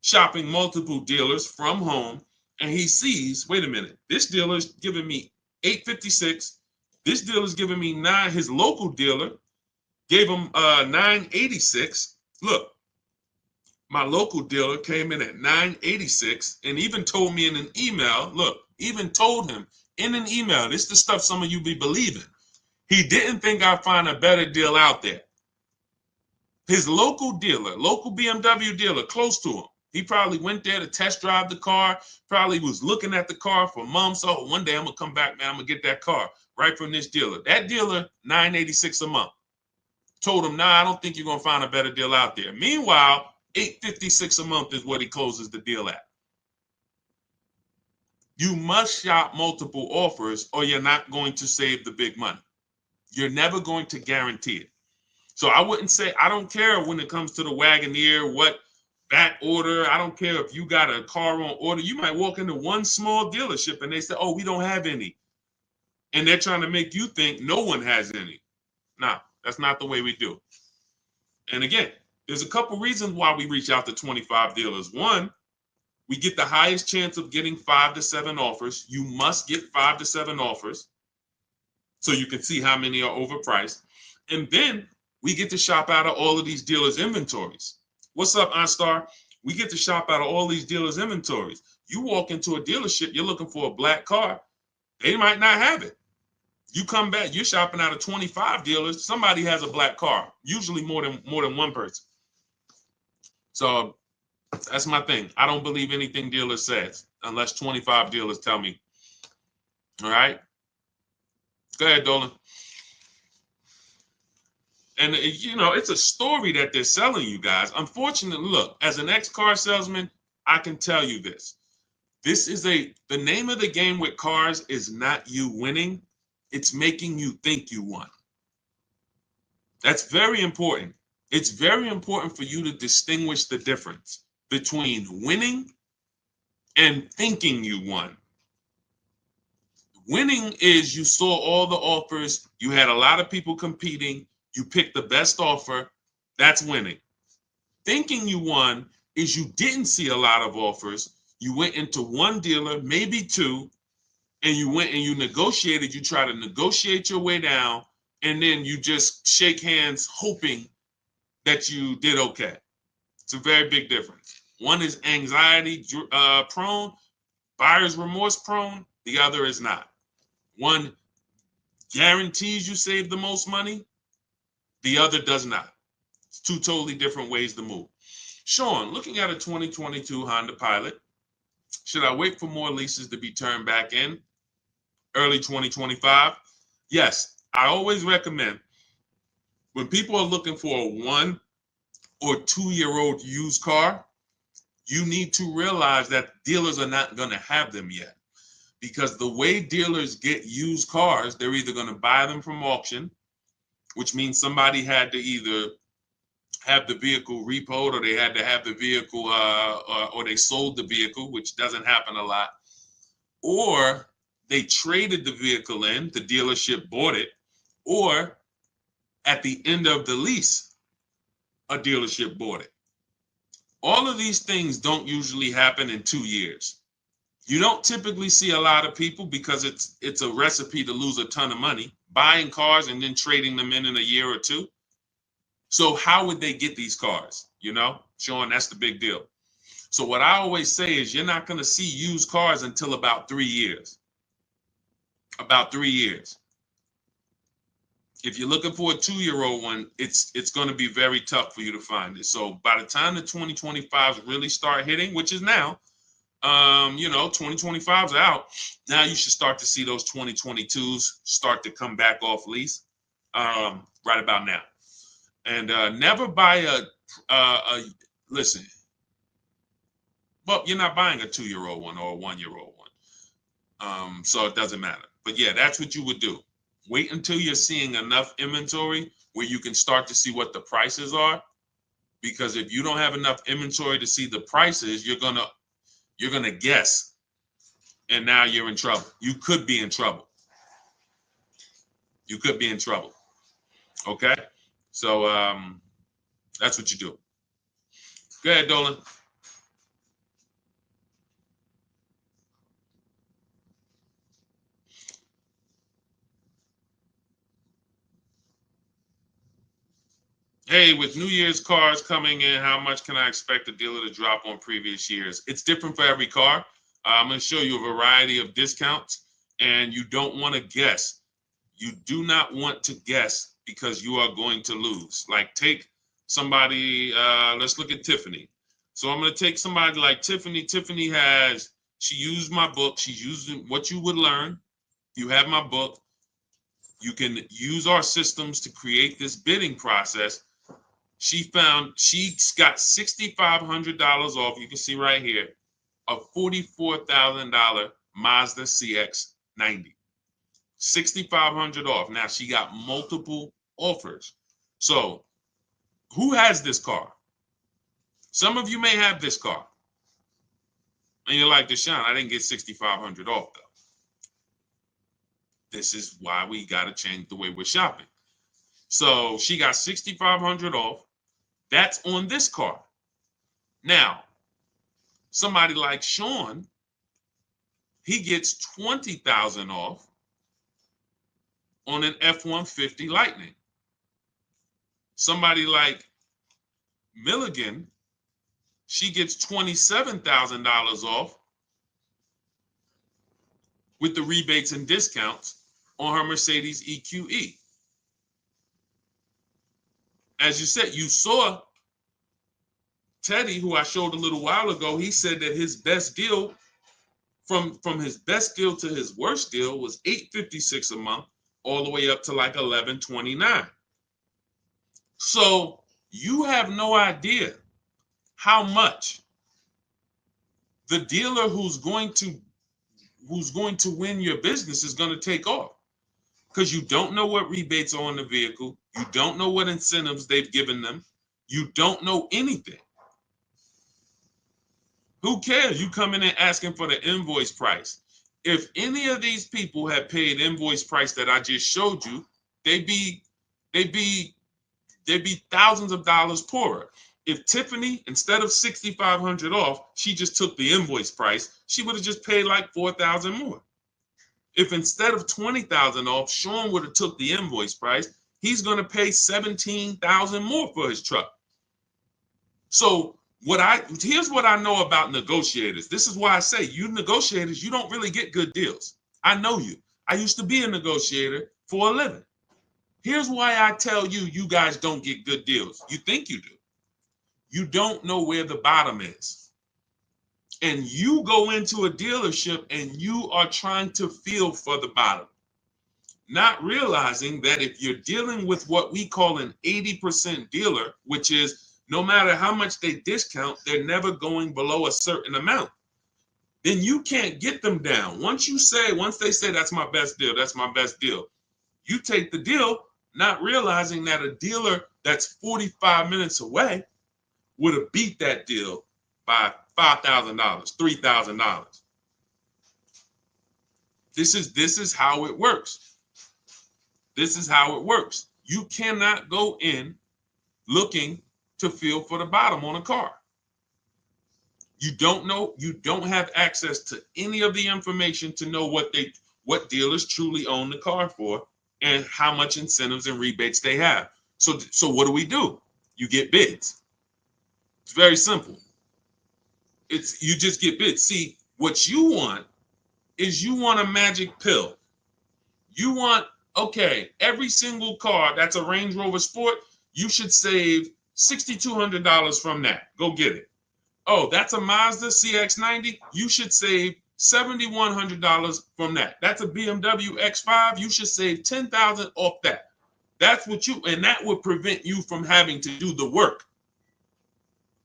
A: shopping multiple dealers from home, and he sees, wait a minute, this dealer's giving me $856. This dealer's giving me $9. His local dealer gave him $986. Look, my local dealer came in at $986 and even told me in an email, look, even told him in an email, this is the stuff some of you be believing. He didn't think I'd find a better deal out there. His local dealer, local BMW dealer close to him, he probably went there to test drive the car, probably was looking at the car for months. Oh, one day I'm going to come back, man, I'm going to get that car right from this dealer. That dealer, $986 a month. Told him, nah, I don't think you're going to find a better deal out there. Meanwhile, $856 a month is what he closes the deal at. You must shop multiple offers or you're not going to save the big money. You're never going to guarantee it. So I wouldn't say, I don't care when it comes to the Wagoneer, what back order. I don't care if you got a car on order. You might walk into one small dealership and they say, oh, we don't have any. And they're trying to make you think no one has any. No, that's not the way we do. And again, there's a couple reasons why we reach out to 25 dealers. One, we get the highest chance of getting 5 to 7 offers. You must get 5 to 7 offers so you can see how many are overpriced. And then we get to shop out of all of these dealers' inventories. What's up, OnStar? We get to shop out of all these dealers' inventories. You walk into a dealership, you're looking for a black car. They might not have it. You come back, you're shopping out of 25 dealers. Somebody has a black car, usually more than one person. So that's my thing. I don't believe anything dealer says unless 25 dealers tell me. All right? Go ahead, Dolan. And, you know, it's a story that they're selling you guys. Unfortunately, look, as an ex-car salesman, I can tell you this. The name of the game with cars is not you winning. It's making you think you won. That's very important. It's very important for you to distinguish the difference between winning and thinking you won. Winning is you saw all the offers, you had a lot of people competing, you picked the best offer. That's winning. Thinking you won is you didn't see a lot of offers. You went into one dealer, maybe two, and you went and you negotiated. You try to negotiate your way down, and then you just shake hands hoping that you did okay. It's a very big difference. One is anxiety prone, buyer's remorse prone. The other is not. One guarantees you save the most money. The other does not. It's two totally different ways to move. Sean, looking at a 2022 Honda Pilot, should I wait for more leases to be turned back in early 2025? Yes, I always recommend when people are looking for a 1 or 2-year-old used car, you need to realize that dealers are not going to have them yet. Because the way dealers get used cars, they're either going to buy them from auction, which means somebody had to either have the vehicle repoed, or they had to have the vehicle, or they sold the vehicle, which doesn't happen a lot, or they traded the vehicle in, the dealership bought it, or at the end of the lease, a dealership bought it. All of these things don't usually happen in 2 years. You don't typically see a lot of people, because it's a recipe to lose a ton of money, buying cars and then trading them in a year or two. So how would they get these cars? You know, Sean, that's the big deal. So what I always say is you're not going to see used cars until about 3 years. About 3 years. If you're looking for a 2-year-old one, it's going to be very tough for you to find it. So by the time the 2025s really start hitting, which is now, 2025's out. Now you should start to see those 2022s start to come back off lease right about now. And never buy listen, but you're not buying a 2-year-old one or a 1-year-old one. So it doesn't matter. But yeah, that's what you would do. Wait until you're seeing enough inventory where you can start to see what the prices are. Because if you don't have enough inventory to see the prices, you're gonna guess. And now you're in trouble. You could be in trouble. You could be in trouble. Okay? So that's what you do. Go ahead, Dolan. Hey, with New Year's cars coming in, how much can I expect the dealer to drop on previous years? It's different for every car. I'm going to show you a variety of discounts, and you don't want to guess. You do not want to guess, because you are going to lose. Like, take somebody, let's look at Tiffany. So I'm going to take somebody like Tiffany. Tiffany she used my book. She's using What You Would Learn. You have my book. You can use our systems to create this bidding process. She's got $6,500 off. You can see right here, a $44,000 Mazda CX-90. $6,500 off. Now she got multiple offers. So who has this car? Some of you may have this car. And you're like, Deshone, I didn't get $6,500 off though. This is why we got to change the way we're shopping. So she got $6,500 off. That's on this car. Now, somebody like Sean, he gets $20,000 off on an F-150 Lightning. Somebody like Milligan, she gets $27,000 off with the rebates and discounts on her Mercedes EQE. As you said, you saw Teddy, who I showed a little while ago. He said that his best deal, from his best deal to his worst deal, was $856 a month, all the way up to like $1129. So you have no idea how much the dealer who's going to win your business is going to take off. because you don't know what rebates are on the vehicle. You don't know what incentives they've given them. You don't know anything. Who cares? You come in and asking for the invoice price. If any of these people had paid invoice price that I just showed you, they'd be thousands of dollars poorer. If Tiffany, instead of 6,500 off, she just took the invoice price, she would have just paid like 4,000 more. If instead of 20,000 off, Sean would have took the invoice price, he's going to pay 17,000 more for his truck. So here's what I know about negotiators. This is why I say you negotiators, you don't really get good deals. I know you. I used to be a negotiator for a living. Here's why I tell you, you guys don't get good deals. You think you do. You don't know where the bottom is. And you go into a dealership and you are trying to feel for the bottom, not realizing that if you're dealing with what we call an 80% dealer, which is no matter how much they discount, they're never going below a certain amount, then you can't get them down. Once they say that's my best deal, that's my best deal, you take the deal, not realizing that a dealer that's 45 minutes away would have beat that deal by $5,000, $3,000. This is how it works. This is how it works. You cannot go in looking to feel for the bottom on a car. You don't know, you don't have access to any of the information to know what dealers truly own the car for and how much incentives and rebates they have. So what do? You get bids. It's very simple. You just get bids. See, what you want is you want a magic pill. You want, okay, every single car that's a Range Rover Sport, you should save $6,200 from that. Go get it. Oh, that's a Mazda CX-90. You should save $7,100 from that. That's a BMW X5. You should save $10,000 off that. That's what and that would prevent you from having to do the work.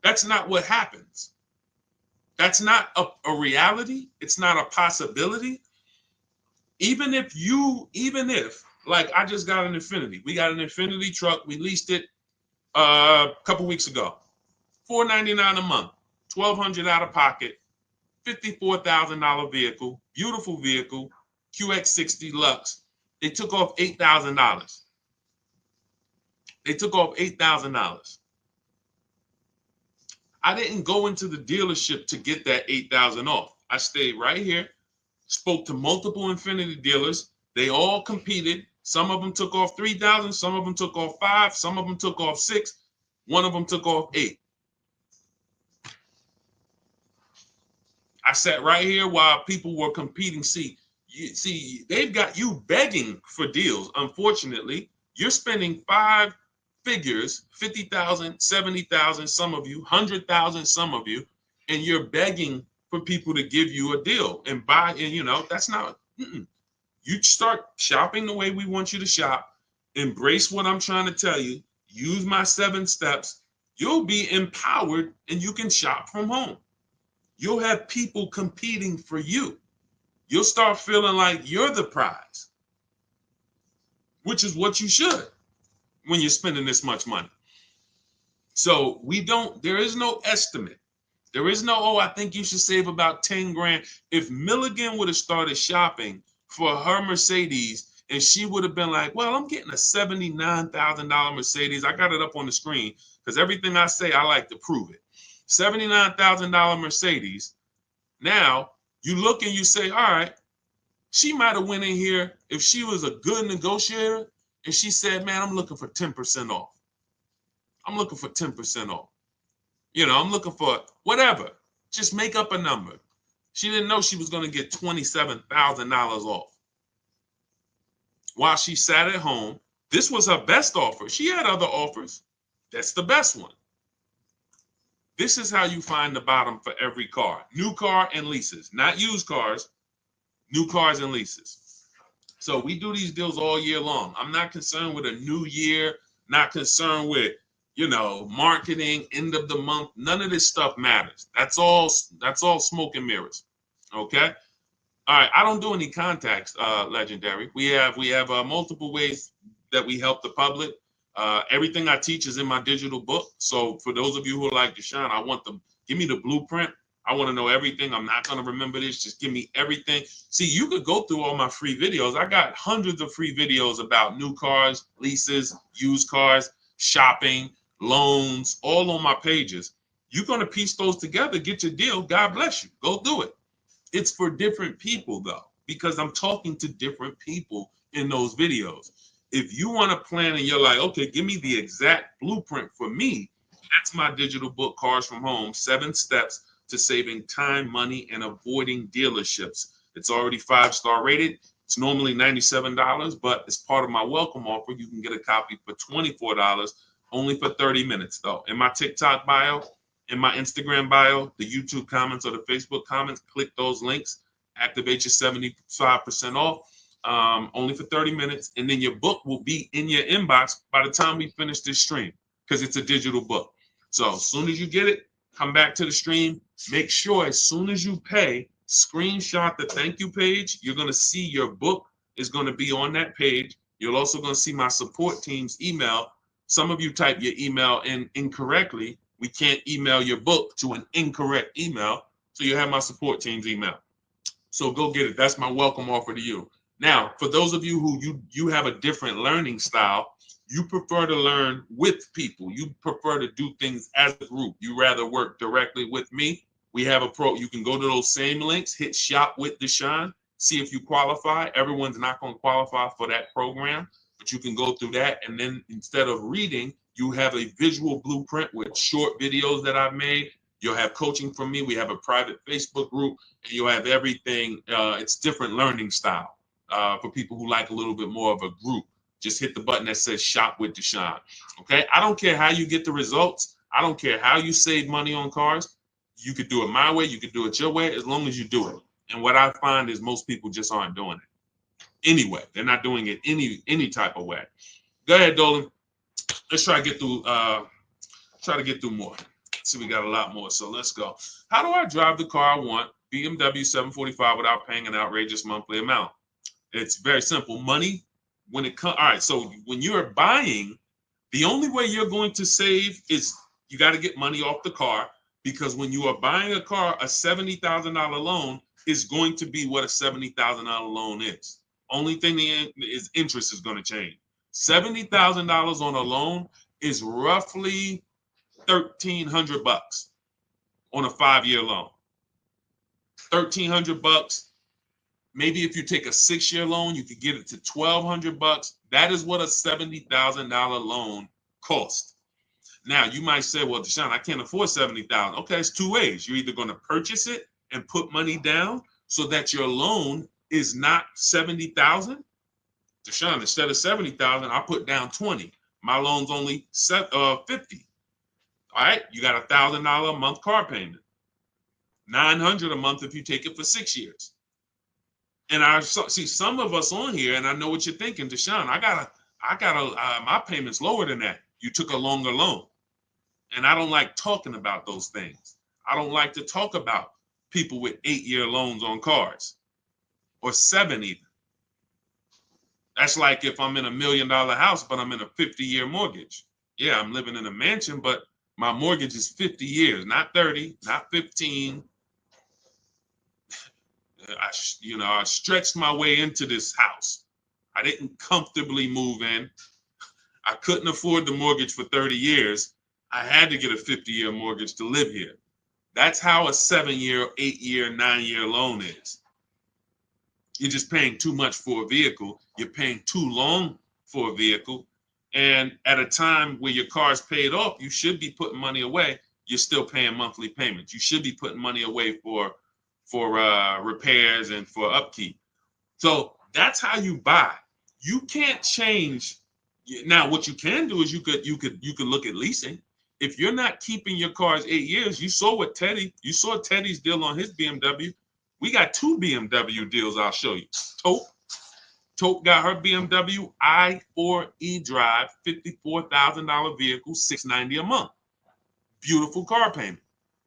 A: That's not what happens. That's not a reality. It's not a possibility. Even if, like I just got an Infiniti. We got an Infiniti truck. We leased it a couple weeks ago. $499 a month, $1,200 out of pocket, $54,000 vehicle, beautiful vehicle, QX60 Lux. They took off $8,000. They took off $8,000. I didn't go into the dealership to get that $8,000 off. I stayed right here, spoke to multiple Infiniti dealers. They all competed. Some of them took off $3,000. Some of them took off $5,000. Some of them took off $6,000. One of them took off $8,000. I sat right here while people were competing. See, they've got you begging for deals. Unfortunately, you're spending 5 figures, 50,000, 70,000, some of you, 100,000, some of you, and you're begging for people to give you a deal and buy. And that's not. You start shopping the way we want you to shop. Embrace what I'm trying to tell you. Use my 7 steps. You'll be empowered and you can shop from home. You'll have people competing for you. You'll start feeling like you're the prize, which is what you should when you're spending this much money. So there is no estimate. There is no, I think you should save about 10 grand. If Milligan would have started shopping for her Mercedes and she would have been like, well, I'm getting a $79,000 Mercedes. I got it up on the screen because everything I say, I like to prove it. $79,000 Mercedes. Now you look and you say, all right, she might have went in here if she was a good negotiator and she said, man, I'm looking for 10% off. I'm looking for 10% off. I'm looking for whatever. Just make up a number. She didn't know she was going to get $27,000 off. While she sat at home, this was her best offer. She had other offers. That's the best one. This is how you find the bottom for every car. New car and leases, not used cars, new cars and leases. So we do these deals all year long. I'm not concerned with a new year, not concerned with, marketing, end of the month. None of this stuff matters. That's all smoke and mirrors. Okay? All right, I don't do any contacts, Legendary. We have multiple ways that we help the public. Everything I teach is in my digital book. So for those of you who are like Deshone, I want them, give me the blueprint. I want to know everything. I'm not going to remember this. Just give me everything. See, you could go through all my free videos. I got hundreds of free videos about new cars, leases, used cars, shopping, loans, all on my pages. You're going to piece those together, get your deal. God bless you. Go do it. It's for different people though, because I'm talking to different people in those videos. If you want to plan and you're like, okay, give me the exact blueprint for me, that's my digital book, Cars from Home, 7 Steps to Saving Time, Money, and Avoiding Dealerships. It's already 5-star rated. It's normally $97, but as part of my welcome offer, you can get a copy for $24, only for 30 minutes though. In my TikTok bio, in my Instagram bio, the YouTube comments or the Facebook comments, click those links, activate your 75% off, only for 30 minutes. And then your book will be in your inbox by the time we finish this stream, because it's a digital book. So as soon as you get it, come back to the stream. Make sure as soon as you pay, screenshot the thank you page. You're going to see your book is going to be on that page. You're also going to see my support team's email. Some of you type your email in incorrectly. We can't email your book to an incorrect email. So you have my support team's email. So go get it. That's my welcome offer to you. Now, for those of you who you have a different learning style, you prefer to learn with people. You prefer to do things as a group. You rather work directly with me. We have a pro. You can go to those same links, hit shop with Deshone, see if you qualify. Everyone's not going to qualify for that program, but you can go through that. And then instead of reading, you have a visual blueprint with short videos that I've made. You'll have coaching from me. We have a private Facebook group, and you'll have everything. It's different learning style for people who like a little bit more of a group. Just hit the button that says shop with Deshone. Okay. I don't care how you get the results. I don't care how you save money on cars. You could do it my way. You could do it your way, as long as you do it. And what I find is most people just aren't doing it anyway. They're not doing it any type of way. Go ahead, Dolan. Let's try to get through more. See, we got a lot more. So let's go. How do I drive the car I want? BMW 745 without paying an outrageous monthly amount. It's very simple. Money. When it comes, all right, so when you're buying, the only way you're going to save is you got to get money off the car, because when you are buying a car, a $70,000 loan is going to be what a $70,000 loan is. Only thing is interest is going to change. $70,000 on a loan is roughly $1,300 on a 5-year loan. $1,300. Maybe if you take a 6-year loan, you could get it to $1,200. That is what a $70,000 loan costs. Now, you might say, well, Deshone, I can't afford $70,000. Okay, it's 2 ways. You're either going to purchase it and put money down so that your loan is not $70,000. Deshone, instead of $70,000, I put down $20,000. My loan's only $50,000. All right, you got a $1,000 a month car payment. $900 a month if you take it for 6 years. And I see some of us on here, and I know what you're thinking, Deshone. My payment's lower than that. You took a longer loan, and I don't like talking about those things. I don't like to talk about people with 8-year loans on cars, or 7 even. That's like if I'm in a $1 million house, but I'm in a 50-year mortgage. Yeah, I'm living in a mansion, but my mortgage is 50 years, not 30, not 15. I stretched my way into this house. I didn't comfortably move in. I couldn't afford the mortgage for 30 years. I had to get a 50-year mortgage to live here. That's how a 7-year, 8-year, 9-year loan is. You're just paying too much for a vehicle. You're paying too long for a vehicle. And at a time where your car's paid off, you should be putting money away. You're still paying monthly payments. You should be putting money away for repairs and for upkeep. So that's how you buy. You can't change. Now, what you can do is you could look at leasing. If you're not keeping your cars 8 years, you saw Teddy's deal on his BMW. We got 2 BMW deals I'll show you. Tope got her BMW i4 eDrive, $54,000 vehicle, $690 a month. Beautiful car payment.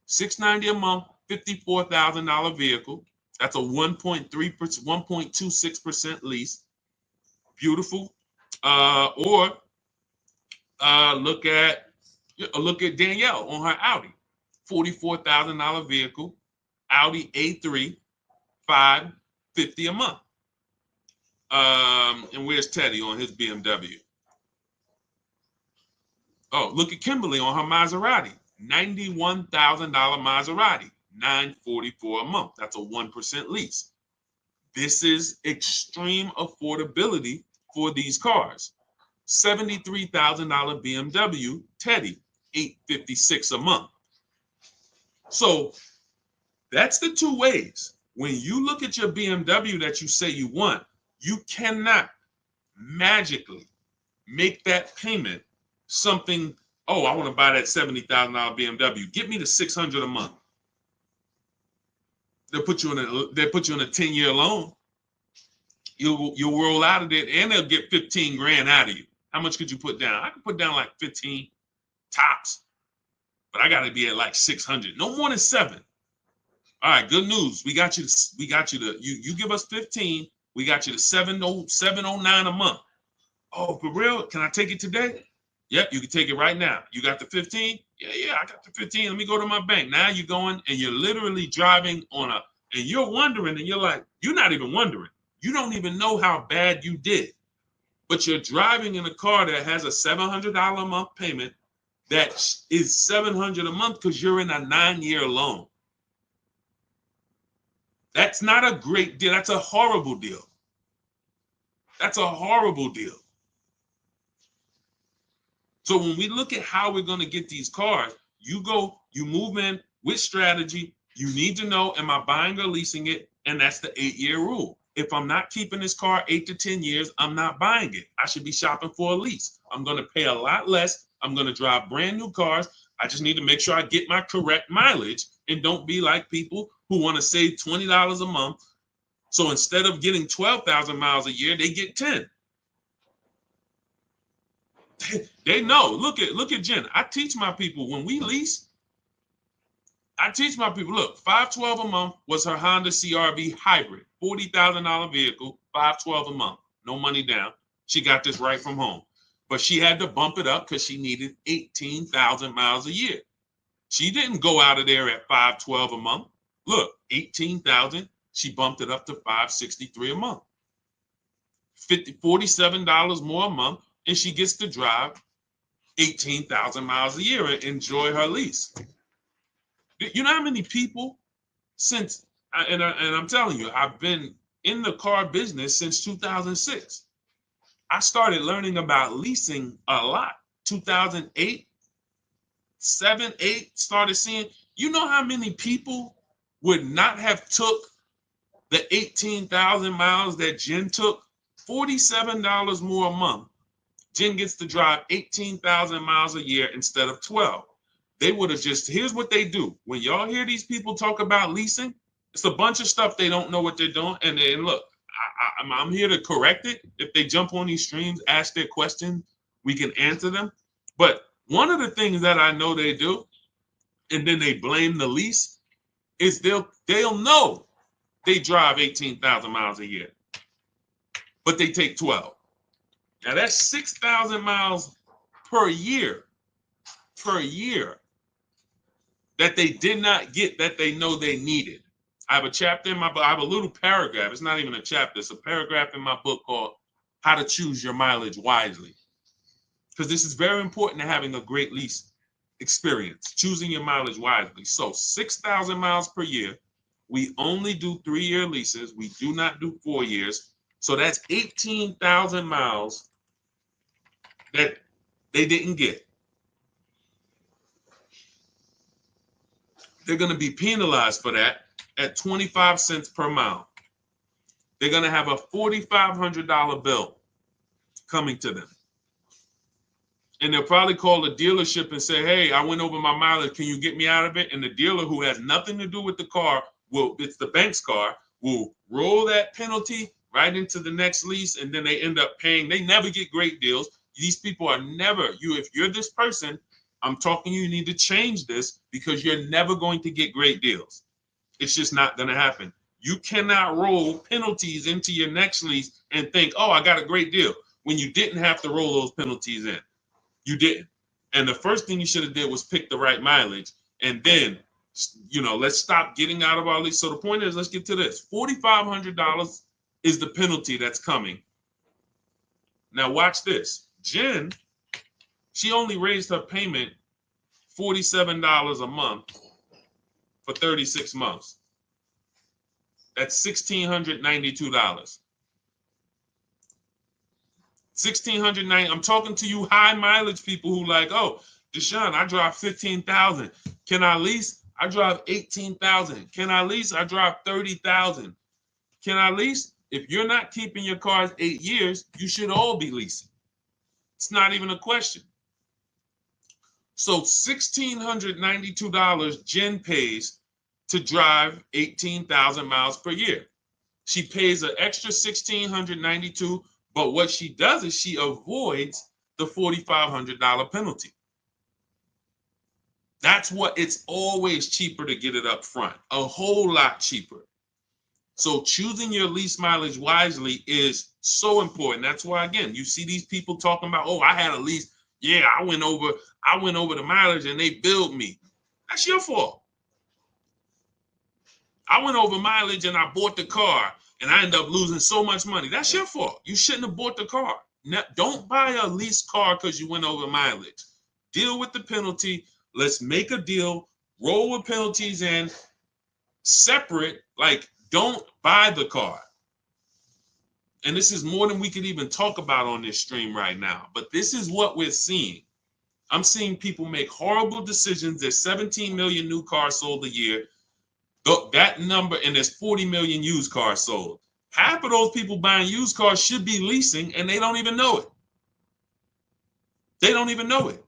A: $690 a month, $54,000 vehicle. That's a 1.3%, 1.26% lease. Beautiful. Or look at Danielle on her Audi, $44,000 vehicle, Audi A3, $550 a month. And where's Teddy on his BMW? Oh, look at Kimberly on her Maserati, $91,000 Maserati, $944 a month. That's a 1% lease. This is extreme affordability for these cars. $73,000 BMW Teddy, $856 a month. So that's the two ways. When you look at your BMW that you say you want, you cannot magically make that payment something, oh, I want to buy that $70,000 BMW. Get me the $600 a month. They'll put you in a 10-year loan. You'll roll out of it, and they'll get 15 grand out of you. How much could you put down? I could put down like 15 tops, but I got to be at like 600. No more than 7. All right, good news. We got you to you give us 15. We got you to 709 a month. Oh, for real? Can I take it today? Yep, you can take it right now. You got the 15? Yeah, I got the 15. Let me go to my bank. Now you're going and you're literally driving and you're wondering, and you're like, you're not even wondering. You don't even know how bad you did. But you're driving in a car that has a $700 a month payment that is $700 a month because you're in a 9-year loan. That's not a great deal. That's a horrible deal. That's a horrible deal. So when we look at how we're going to get these cars, you move in with strategy. You need to know, am I buying or leasing it? And that's the 8-year rule. If I'm not keeping this car 8 to 10 years, I'm not buying it. I should be shopping for a lease. I'm going to pay a lot less. I'm going to drive brand new cars. I just need to make sure I get my correct mileage and don't be like people who want to save $20 a month. So instead of getting 12,000 miles a year, they get 10. They know. Look at Jen. I teach my people when we lease. I teach my people, look, $512 a month was her Honda CRV hybrid, $40,000 vehicle, $512 a month, no money down. She got this right from home, but she had to bump it up because she needed 18,000 miles a year. She didn't go out of there at $512 a month. Look, 18,000. She bumped it up to $563 a month, $47 more a month, and she gets to drive 18,000 miles a year and enjoy her lease. You know how many people and I'm telling you, I've been in the car business since 2006. I started learning about leasing a lot. 2008, 7, 8, started seeing, you know how many people would not have took the 18,000 miles that Jen took? $47 more a month. Jen gets to drive 18,000 miles a year instead of 12. They would have here's what they do. When y'all hear these people talk about leasing, it's a bunch of stuff they don't know what they're doing. And look, I'm here to correct it. If they jump on these streams, ask their questions, we can answer them. But one of the things that I know they do, and then they blame the lease, is they'll know they drive 18,000 miles a year, but they take 12. Now that's 6,000 miles per year that they did not get that they know they needed. I have a chapter in my book. I have a little paragraph. It's not even a chapter. It's a paragraph in my book called How to Choose Your Mileage Wisely. Because this is very important to having a great lease experience, choosing your mileage wisely. So 6,000 miles per year. We only do 3-year leases. We do not do 4 years. So that's 18,000 miles that they didn't get. They're going to be penalized for that at 25 cents per mile. They're going to have a $4,500 bill coming to them. And they'll probably call the dealership and say, hey, I went over my mileage. Can you get me out of it? And the dealer, who has nothing to do with the car, it's the bank's car, will roll that penalty right into the next lease. And then they end up paying. They never get great deals. These people are never, if you're this person, I'm talking you need to change this because you're never going to get great deals. It's just not going to happen. You cannot roll penalties into your next lease and think, oh, I got a great deal, when you didn't have to roll those penalties in. You didn't. And the first thing you should have did was pick the right mileage. And then, let's stop getting out of our lease. So the point is, let's get to this. $4,500 is the penalty that's coming. Now watch this. Jen, she only raised her payment $47 a month for 36 months. That's $1,692. $1,690. I'm talking to you high mileage people who like, oh, Deshone, I drive 15,000. Can I lease? I drive 18,000. Can I lease? I drive 30,000. Can I lease? If you're not keeping your cars 8 years, you should all be leasing. It's not even a question. So $1,692 Jen pays to drive 18,000 miles per year. She pays an extra $1,692, but what she does is she avoids the $4,500 penalty. That's what, it's always cheaper to get it up front, a whole lot cheaper. So choosing your lease mileage wisely is so important. That's why, again, you see these people talking about, oh, I had a lease. Yeah, I went over the mileage and they billed me. That's your fault. I went over mileage and I bought the car and I ended up losing so much money. That's your fault. You shouldn't have bought the car. Now, don't buy a leased car because you went over mileage. Deal with the penalty. Let's make a deal. Roll with penalties in separate. Like, don't buy the car. And this is more than we could even talk about on this stream right now. But this is what we're seeing. I'm seeing people make horrible decisions. There's 17 million new cars sold a year. That number, and there's 40 million used cars sold. Half of those people buying used cars should be leasing, and they don't even know it. They don't even know it.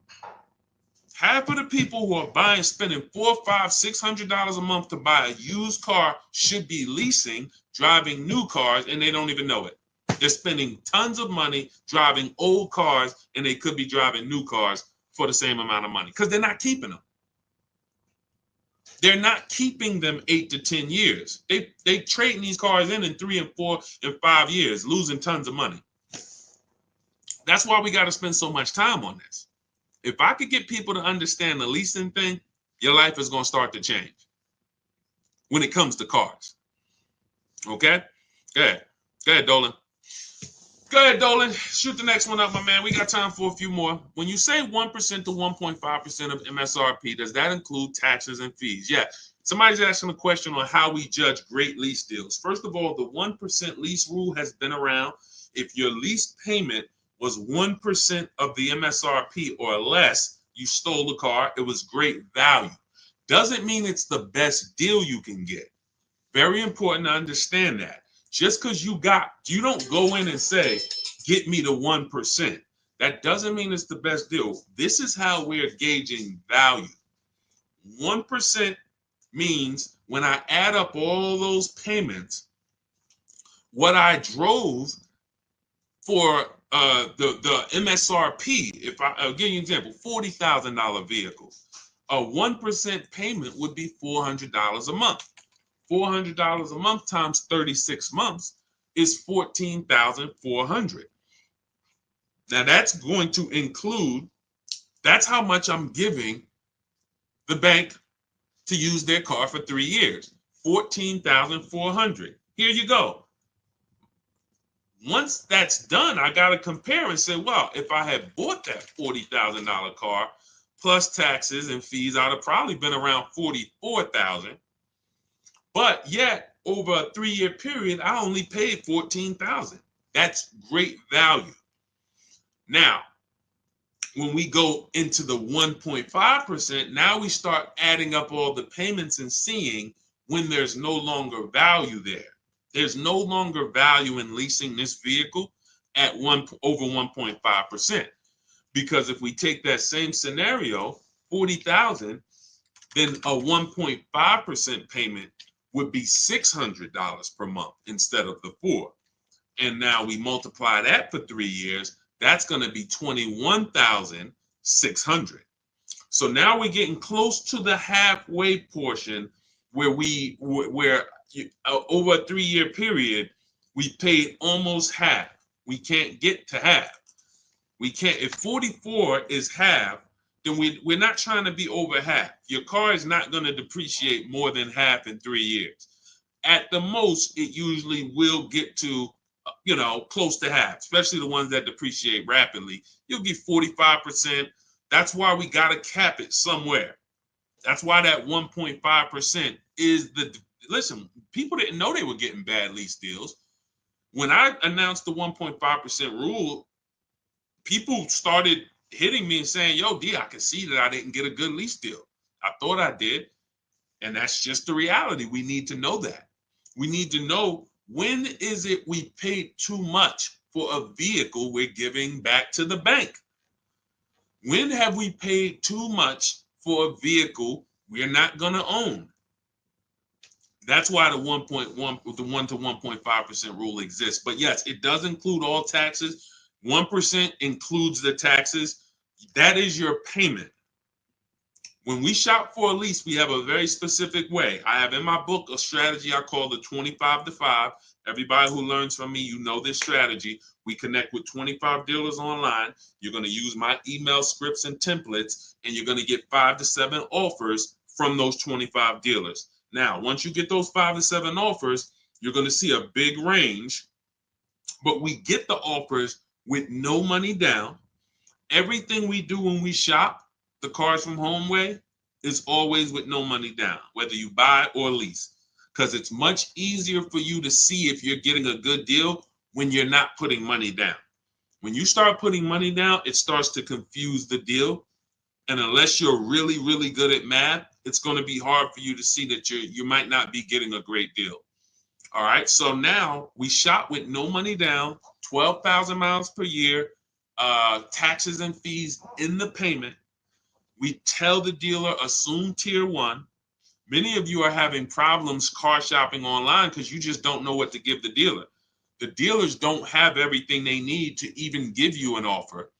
A: Half of the people who are buying, spending $400, $500, $600 a month to buy a used car should be leasing, driving new cars, and they don't even know it. They're spending tons of money driving old cars, and they could be driving new cars for the same amount of money because they're not keeping them. They're not keeping them 8 to 10 years. They trading these cars in 3 and 4 and 5 years, losing tons of money. That's why we got to spend so much time on this. If I could get people to understand the leasing thing, your life is going to start to change when it comes to cars. Okay? Go ahead. Go ahead, Dolan. Go ahead, Dolan. Shoot the next one up, my man. We got time for a few more. When you say 1% to 1.5% of MSRP, does that include taxes and fees? Yeah. Somebody's asking a question on how we judge great lease deals. First of all, the 1% lease rule has been around. If your lease payment was 1% of the MSRP or less, you stole the car, it was great value. Doesn't mean it's the best deal you can get. Very important to understand that. Just because you don't go in and say, get me to 1%. That doesn't mean it's the best deal. This is how we're gauging value. 1% means when I add up all those payments, what I drove for the MSRP, I'll give you an example, $40,000 vehicle, a 1% payment would be $400 a month. $400 a month times 36 months is $14,400. Now that's going to include, that's how much I'm giving the bank to use their car for 3 years, $14,400. Here you go. Once that's done, I got to compare and say, well, if I had bought that $40,000 car plus taxes and fees, I'd have probably been around $44,000. But yet, over a 3-year period, I only paid $14,000. That's great value. Now, when we go into the 1.5%, now we start adding up all the payments and seeing when there's no longer value there. There's no longer value in leasing this vehicle at over 1.5%. Because if we take that same scenario, $40,000, then a 1.5% payment would be $600 per month instead of the $4,000. And now we multiply that for 3 years, that's going to be $21,600. So now we're getting close to the halfway portion where over a 3-year period, we paid almost half. We can't get to half. We can't. If 44 is half, then we're not trying to be over half. Your car is not going to depreciate more than half in 3 years. At the most, it usually will get to, close to half, especially the ones that depreciate rapidly. You'll get 45%. That's why we got to cap it somewhere. That's why that 1.5% is listen, people didn't know they were getting bad lease deals. When I announced the 1.5% rule, people started hitting me and saying, yo, D, I can see that I didn't get a good lease deal. I thought I did. And that's just the reality. We need to know that. We need to know, when is it we paid too much for a vehicle we're giving back to the bank? When have we paid too much for a vehicle we're not going to own? That's why the 1 to 1.5% rule exists. But yes, it does include all taxes. 1% includes the taxes. That is your payment. When we shop for a lease, we have a very specific way. I have in my book a strategy I call the 25 to 5. Everybody who learns from me, you know this strategy. We connect with 25 dealers online. You're going to use my email scripts and templates, and you're going to get 5 to 7 offers from those 25 dealers. Now, once you get those 5 to 7 offers, you're going to see a big range, but we get the offers with no money down. Everything we do when we shop, the Cars from Home way, is always with no money down, whether you buy or lease, because it's much easier for you to see if you're getting a good deal when you're not putting money down. When you start putting money down, it starts to confuse the deal. And unless you're really, really good at math, it's going to be hard for you to see that you might not be getting a great deal. All right. So now we shop with no money down, 12,000 miles per year, taxes and fees in the payment. We tell the dealer, assume tier 1. Many of you are having problems car shopping online because you just don't know what to give the dealer. The dealers don't have everything they need to even give you an offer.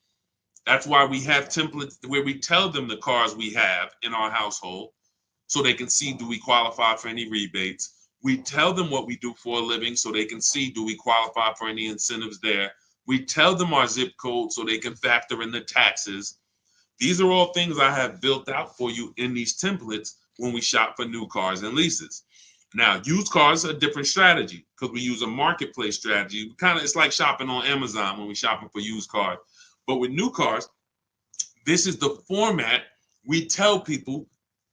A: That's why we have templates where we tell them the cars we have in our household so they can see, do we qualify for any rebates? We tell them what we do for a living so they can see, do we qualify for any incentives there? We tell them our zip code so they can factor in the taxes. These are all things I have built out for you in these templates when we shop for new cars and leases. Now, used cars are a different strategy because we use a marketplace strategy. It's like shopping on Amazon when we're shopping for used cars. But with new cars, this is the format. We tell people,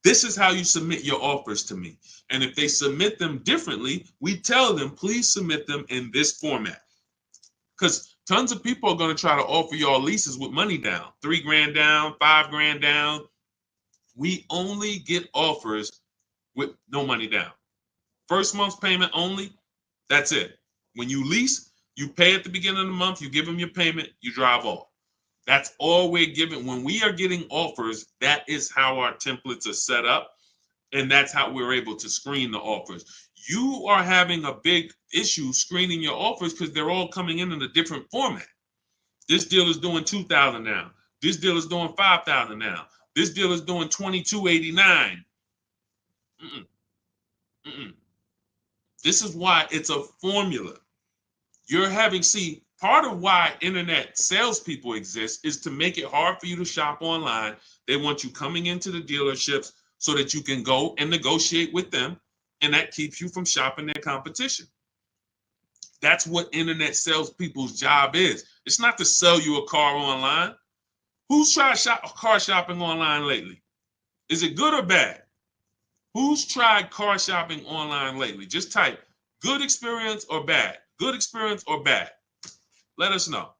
A: this is how you submit your offers to me. And if they submit them differently, we tell them, please submit them in this format. Because tons of people are going to try to offer y'all leases with money down, $3,000 down, $5,000 down. We only get offers with no money down. First month's payment only, that's it. When you lease, you pay at the beginning of the month, you give them your payment, you drive off. That's all we're giving. When we are getting offers, that is how our templates are set up, and that's how we're able to screen the offers. You are having a big issue screening your offers because they're all coming in a different format. This deal is doing $2,000 now. This deal is doing $5,000 now. This deal is doing $2,289. This is why it's a formula. Part of why internet salespeople exist is to make it hard for you to shop online. They want you coming into the dealerships so that you can go and negotiate with them, and that keeps you from shopping their competition. That's what internet salespeople's job is. It's not to sell you a car online. Who's tried car shopping online lately? Is it good or bad? Who's tried car shopping online lately? Just type good experience or bad. Good experience or bad. Let us know.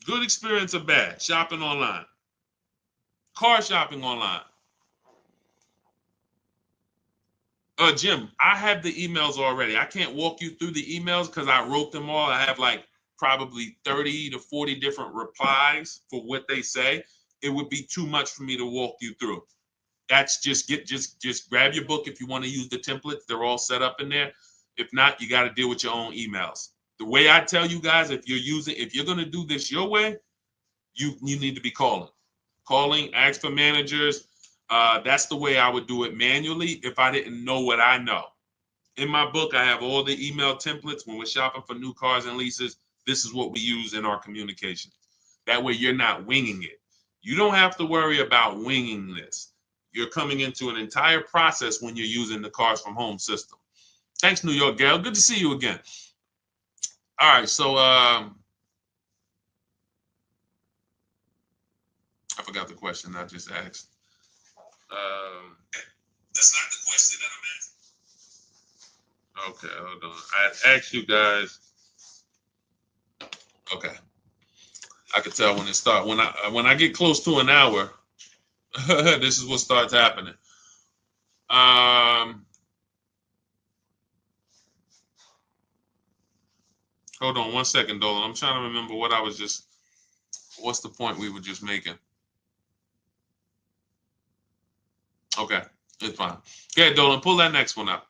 A: Good experience or bad shopping online. Car shopping online. Jim, I have the emails already. I can't walk you through the emails because I wrote them all. I have like probably 30 to 40 different replies for what they say. It would be too much for me to walk you through. That's just grab your book if you want to use the templates. They're all set up in there. If not, you got to deal with your own emails. The way I tell you guys, if you're going to do this your way, you need to be calling, ask for managers. That's the way I would do it manually if I didn't know what I know. In my book, I have all the email templates. When we're shopping for new cars and leases, this is what we use in our communication. That way you're not winging it. You don't have to worry about winging this. You're coming into an entire process when you're using the Cars from Home system. Thanks, New York Gal. Good to see you again. All right, so I forgot the question I just asked. That's not the question that I'm asking. Okay, hold on. I asked you guys. Okay, I could tell when it starts. When I get close to an hour, this is what starts happening. Hold on one second, Dolan. I'm trying to remember what I was just. What's the point we were just making? Okay, it's fine. Okay, Dolan, pull that next one up.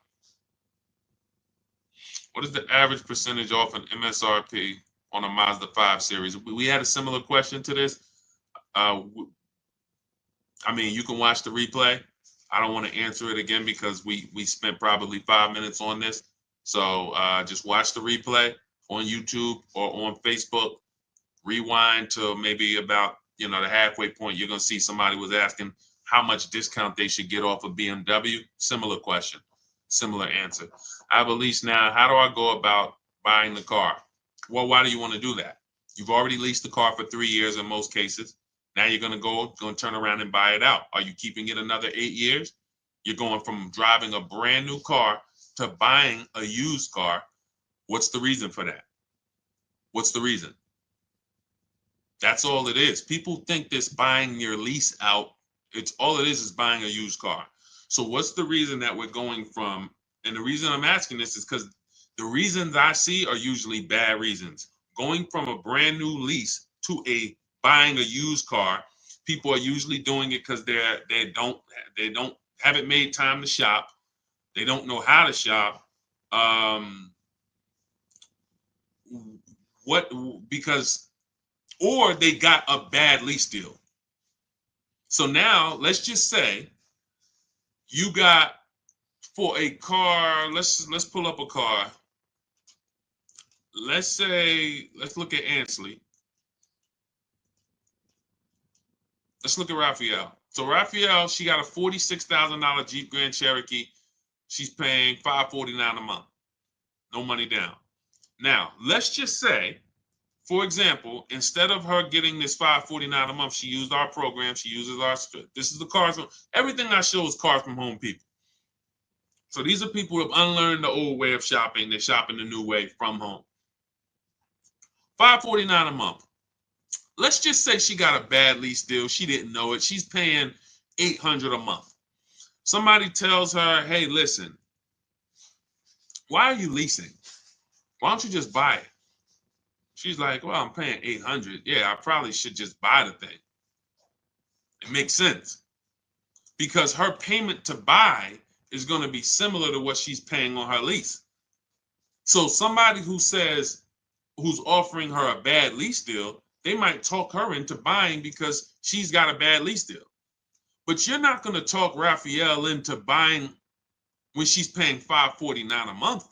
A: What is the average percentage off an MSRP on a Mazda 5 Series? We had a similar question to this. I mean, you can watch the replay. I don't want to answer it again because we spent probably 5 minutes on this. So just watch the replay on YouTube or on Facebook. Rewind to maybe about the halfway point. You're gonna see somebody was asking how much discount they should get off of BMW. Similar question, similar answer. I have a lease now. How do I go about buying the car? Well, why do you want to do that? You've already leased the car for 3 years in most cases. Now you're going to turn around and buy it out. Are you keeping it another 8 years? You're going from driving a brand new car to buying a used car. What's the reason for that? What's the reason? That's all it is. People think this buying your lease out, it's all it is buying a used car. So what's the reason that we're going from, and the reason I'm asking this is because the reasons I see are usually bad reasons. Going from a brand new lease to buying a used car, people are usually doing it because they haven't made time to shop. They don't know how to shop. Or they got a bad lease deal. So now let's just say you got for a car, let's pull up a car. Let's look at Ansley. Let's look at Raphael. So Raphael, she got a $46,000 Jeep Grand Cherokee. She's paying $549 a month. No money down. Now, let's just say, for example, instead of her getting this $549 a month, she used our program. She uses our. This is the Cars from. Everything I show is Cars from Home people. So these are people who have unlearned the old way of shopping. They're shopping the new way from home. $549 a month. Let's just say she got a bad lease deal. She didn't know it. She's paying $800 a month. Somebody tells her, hey, listen, why are you leasing? Why don't you just buy it? She's like, well, I'm paying $800. Yeah, I probably should just buy the thing. It makes sense. Because her payment to buy is going to be similar to what she's paying on her lease. So somebody who's offering her a bad lease deal, they might talk her into buying because she's got a bad lease deal. But you're not going to talk Raphael into buying when she's paying $549 a month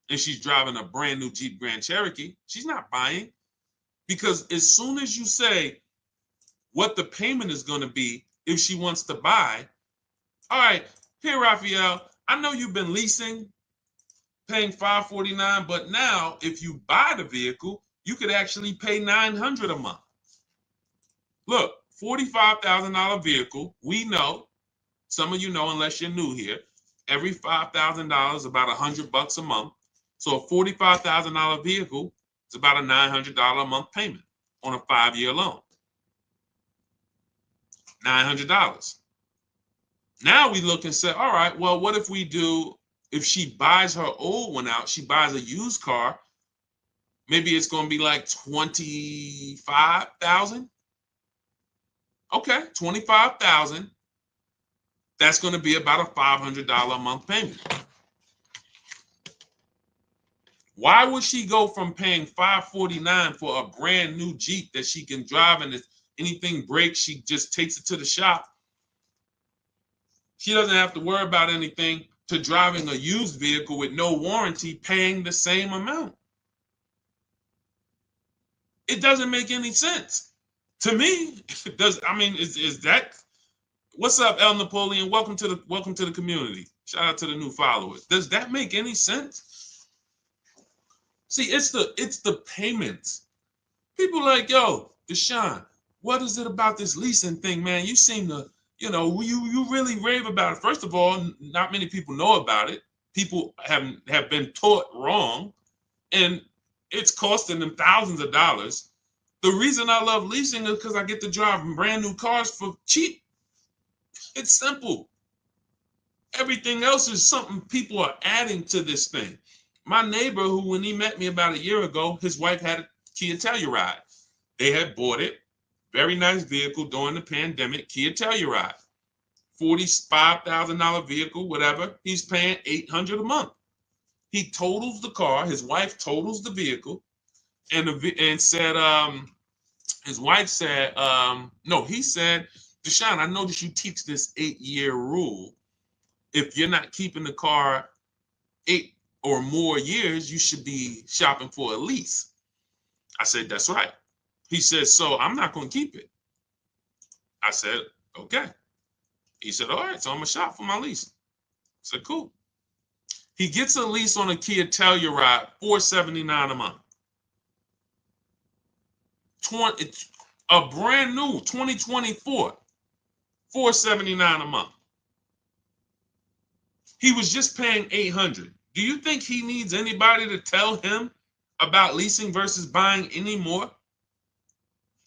A: and she's driving a brand new Jeep Grand Cherokee. She's not buying, because as soon as you say what the payment is going to be if she wants to buy, all right, here, Raphael, I know you've been leasing, paying $549, but now if you buy the vehicle, you could actually pay $900 a month. Look, $45,000 vehicle. We know, some of you know, unless you're new here, every $5,000 is about $100 a month. So a $45,000 vehicle is about a $900 a month payment on a 5-year loan. $900. Now we look and say, all right, well, what if if she buys her old one out, she buys a used car, maybe it's going to be like $25,000. Okay, $25,000. That's going to be about a $500 a month payment. Why would she go from paying $549 for a brand new Jeep that she can drive, and if anything breaks, she just takes it to the shop, She doesn't have to worry about anything to driving a used vehicle with no warranty paying the same amount. It doesn't make any sense. To me, it does. I mean, is that what's up, El Napoleon? Welcome to the community. Shout out to the new followers. Does that make any sense? See, it's the payments. People like, yo, Deshone, what is it about this leasing thing, man? You seem to, you really rave about it. First of all, not many people know about it. People have been taught wrong, and it's costing them thousands of dollars. The reason I love leasing is because I get to drive brand new cars for cheap. It's simple. Everything else is something people are adding to this thing. My neighbor, who when he met me about a year ago, his wife had a Kia Telluride. They had bought it. Very nice vehicle during the pandemic, Kia Telluride. $45,000 vehicle, whatever. He's paying $800 a month. He totals the car. His wife totals the vehicle, and said, his wife said, no, he said, Deshone, I noticed you teach this 8-year rule. If you're not keeping the car 8 or more years, you should be shopping for a lease. I said, that's right. He said, so I'm not going to keep it. I said, okay. He said, all right, so I'm going to shop for my lease. I said, cool. He gets a lease on a Kia Telluride, $479 a month. A brand new 2024, $479 a month. He was just paying $800. Do you think he needs anybody to tell him about leasing versus buying anymore?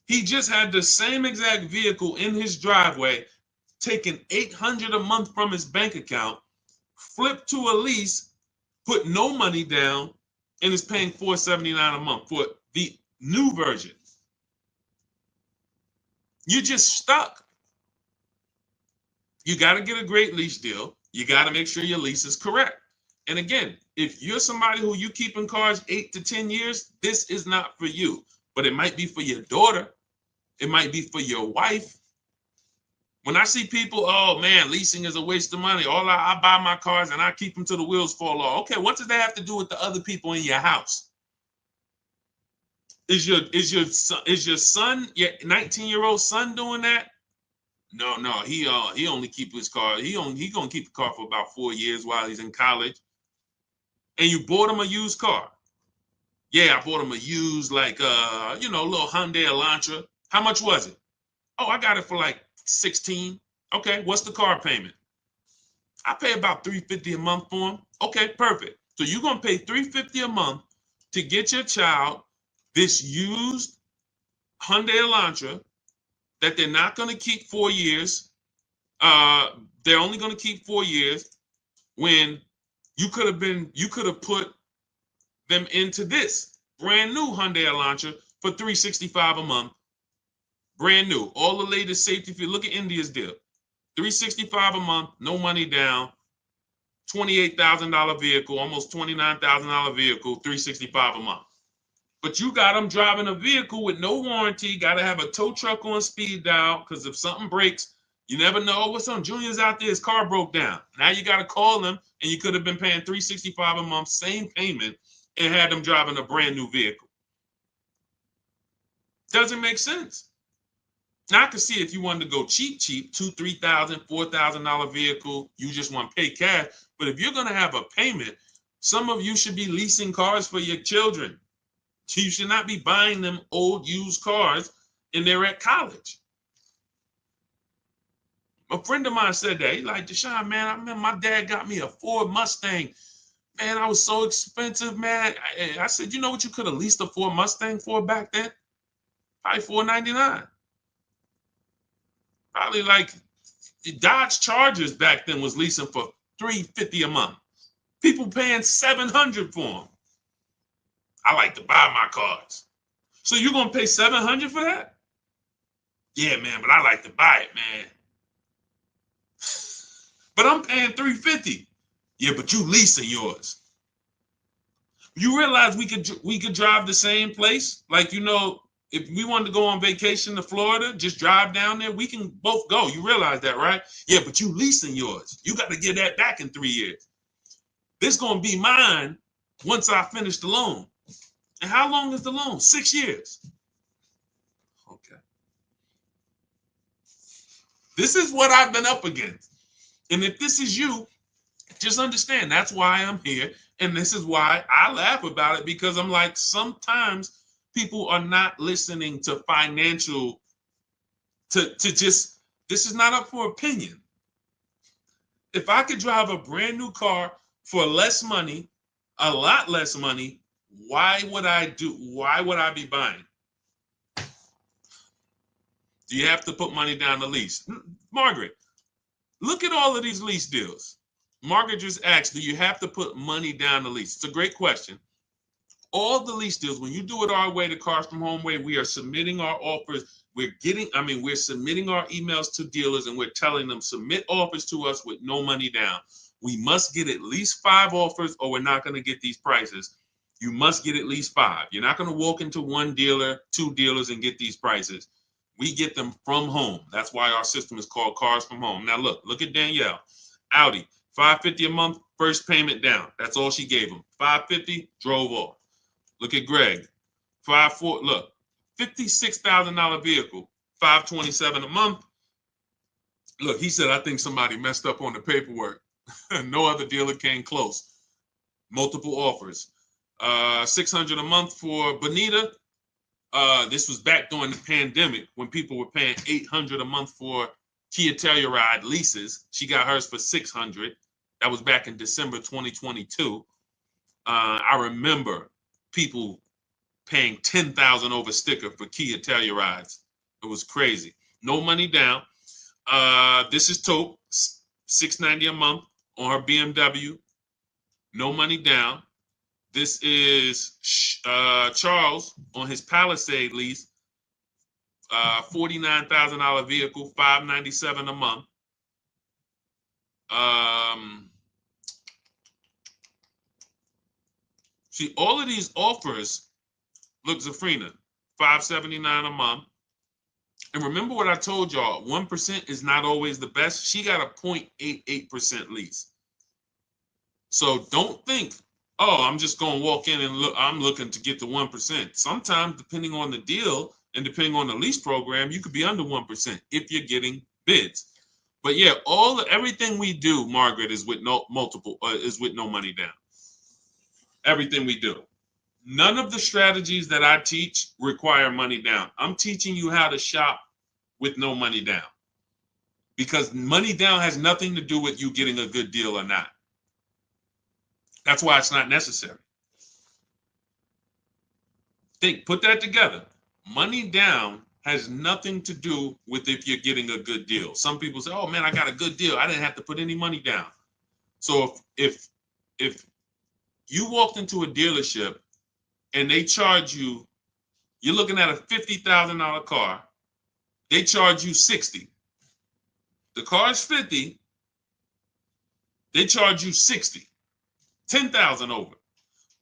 A: He just had the same exact vehicle in his driveway, taking $800 a month from his bank account, flipped to a lease, put no money down, and is paying $479 a month for the new version. You're just stuck. You got to get a great lease deal. You got to make sure your lease is correct. And again, if you're somebody who you keep in cars 8 to 10 years, this is not for you. But it might be for your daughter. It might be for your wife. When I see people, oh man, leasing is a waste of money. I buy my cars and I keep them till the wheels fall off. Okay, what does that have to do with the other people in your house? Is your son, your 19-year-old son doing that? No, he only keep his car. He gonna keep the car for about 4 years while he's in college. And you bought him a used car. Yeah, I bought him a used, like little Hyundai Elantra. How much was it? Oh, I got it for like 16. Okay, what's the car payment? I pay about $350 a month for him. Okay, perfect. So you're gonna pay $350 a month to get your child this used Hyundai Elantra that they're not gonna keep 4 years. They're only gonna keep 4 years when you could have put them into this brand new Hyundai Elantra for $365 a month. Brand new, all the latest safety. If you look at India's deal, $365 a month, no money down, $28,000 vehicle, almost $29,000 vehicle, $365 a month. But you got them driving a vehicle with no warranty. Got to have a tow truck on speed dial because if something breaks, you never know. What's on? Junior's out there, his car broke down. Now you got to call them, and you could have been paying $365 a month, same payment, and had them driving a brand new vehicle. Doesn't make sense. Now I can see if you wanted to go cheap, $2,000, $3,000, $4,000 vehicle, you just want to pay cash. But if you're going to have a payment, some of you should be leasing cars for your children. You should not be buying them old used cars and they're at college. A friend of mine said that. He's like, Deshone, man, I remember my dad got me a Ford Mustang. Man, I was so expensive, man. I said, you know what you could have leased a Ford Mustang for back then? Probably $499. Probably like the Dodge Chargers back then was leasing for $350 a month. People paying $700 for them. I like to buy my cars. So you're gonna pay $700 for that? Yeah, man, but I like to buy it, man. But I'm paying $350. Yeah, but you leasing yours. You realize we could drive the same place? Like, If we wanted to go on vacation to Florida, just drive down there, we can both go. You realize that, right? Yeah, but you leasing yours. You got to get that back in 3 years. This is going to be mine once I finish the loan. And how long is the loan? 6 years. Okay. This is what I've been up against. And if this is you, just understand that's why I'm here. And this is why I laugh about it, because I'm like, sometimes people are not listening to financial, to just, this is not up for opinion. If I could drive a brand new car for less money, a lot less money, why would I be buying? Do you have to put money down the lease? Margaret, look at all of these lease deals. Margaret just asked, do you have to put money down the lease? It's a great question. All the lease deals, when you do it our way, the Cars from Home way, we are submitting our offers. We're submitting our emails to dealers, and we're telling them, submit offers to us with no money down. We must get at least 5 offers, or we're not going to get these prices. You must get at least 5. You're not going to walk into one dealer, 2 dealers, and get these prices. We get them from home. That's why our system is called Cars from Home. Now look at Danielle. Audi, $550 a month, first payment down. That's all she gave him. $550, drove off. Look at Greg. Look, $56,000 vehicle, $527 a month. Look, he said, I think somebody messed up on the paperwork. No other dealer came close. Multiple offers. $600 a month for Bonita. This was back during the pandemic when people were paying $800 a month for Kia Telluride leases. She got hers for $600. That was back in December 2022. I remember people paying $10,000 over sticker for Kia Tellurides. It was crazy. No money down. This is Taupe, $690 a month on her BMW. No money down. This is Charles on his Palisade lease, $49,000 vehicle, $597 a month. See, all of these offers, look, Zafrina, $579 a month. And remember what I told y'all, 1% is not always the best. She got a 0.88% lease. So don't think, oh, I'm just going to walk in and look, I'm looking to get the 1%. Sometimes, depending on the deal and depending on the lease program, you could be under 1% if you're getting bids. But yeah, everything we do, Margaret, is with no money down. Everything we do. None of the strategies that I teach require money down. I'm teaching you how to shop with no money down. Because money down has nothing to do with you getting a good deal or not. That's why it's not necessary. Put that together. Money down has nothing to do with if you're getting a good deal. Some people say, oh man, I got a good deal. I didn't have to put any money down. So if you walked into a dealership and they charge you, you're looking at a $50,000 car, they charge you $60,000. The car's $50,000, they charge you $60,000, $10,000 over.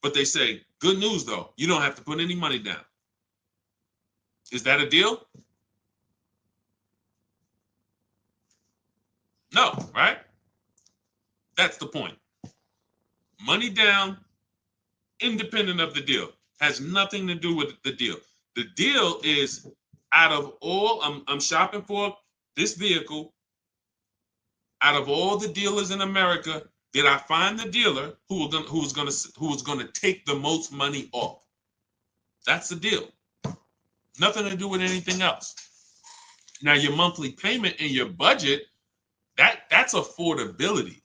A: But they say, good news though, you don't have to put any money down. Is that a deal? No, right? That's the point. Money down, independent of the deal, has nothing to do with the deal. The deal is, out of all, I'm shopping for this vehicle. Out of all the dealers in America, did I find the dealer who was going to take the most money off? That's the deal. Nothing to do with anything else. Now, your monthly payment and your budget, that's affordability.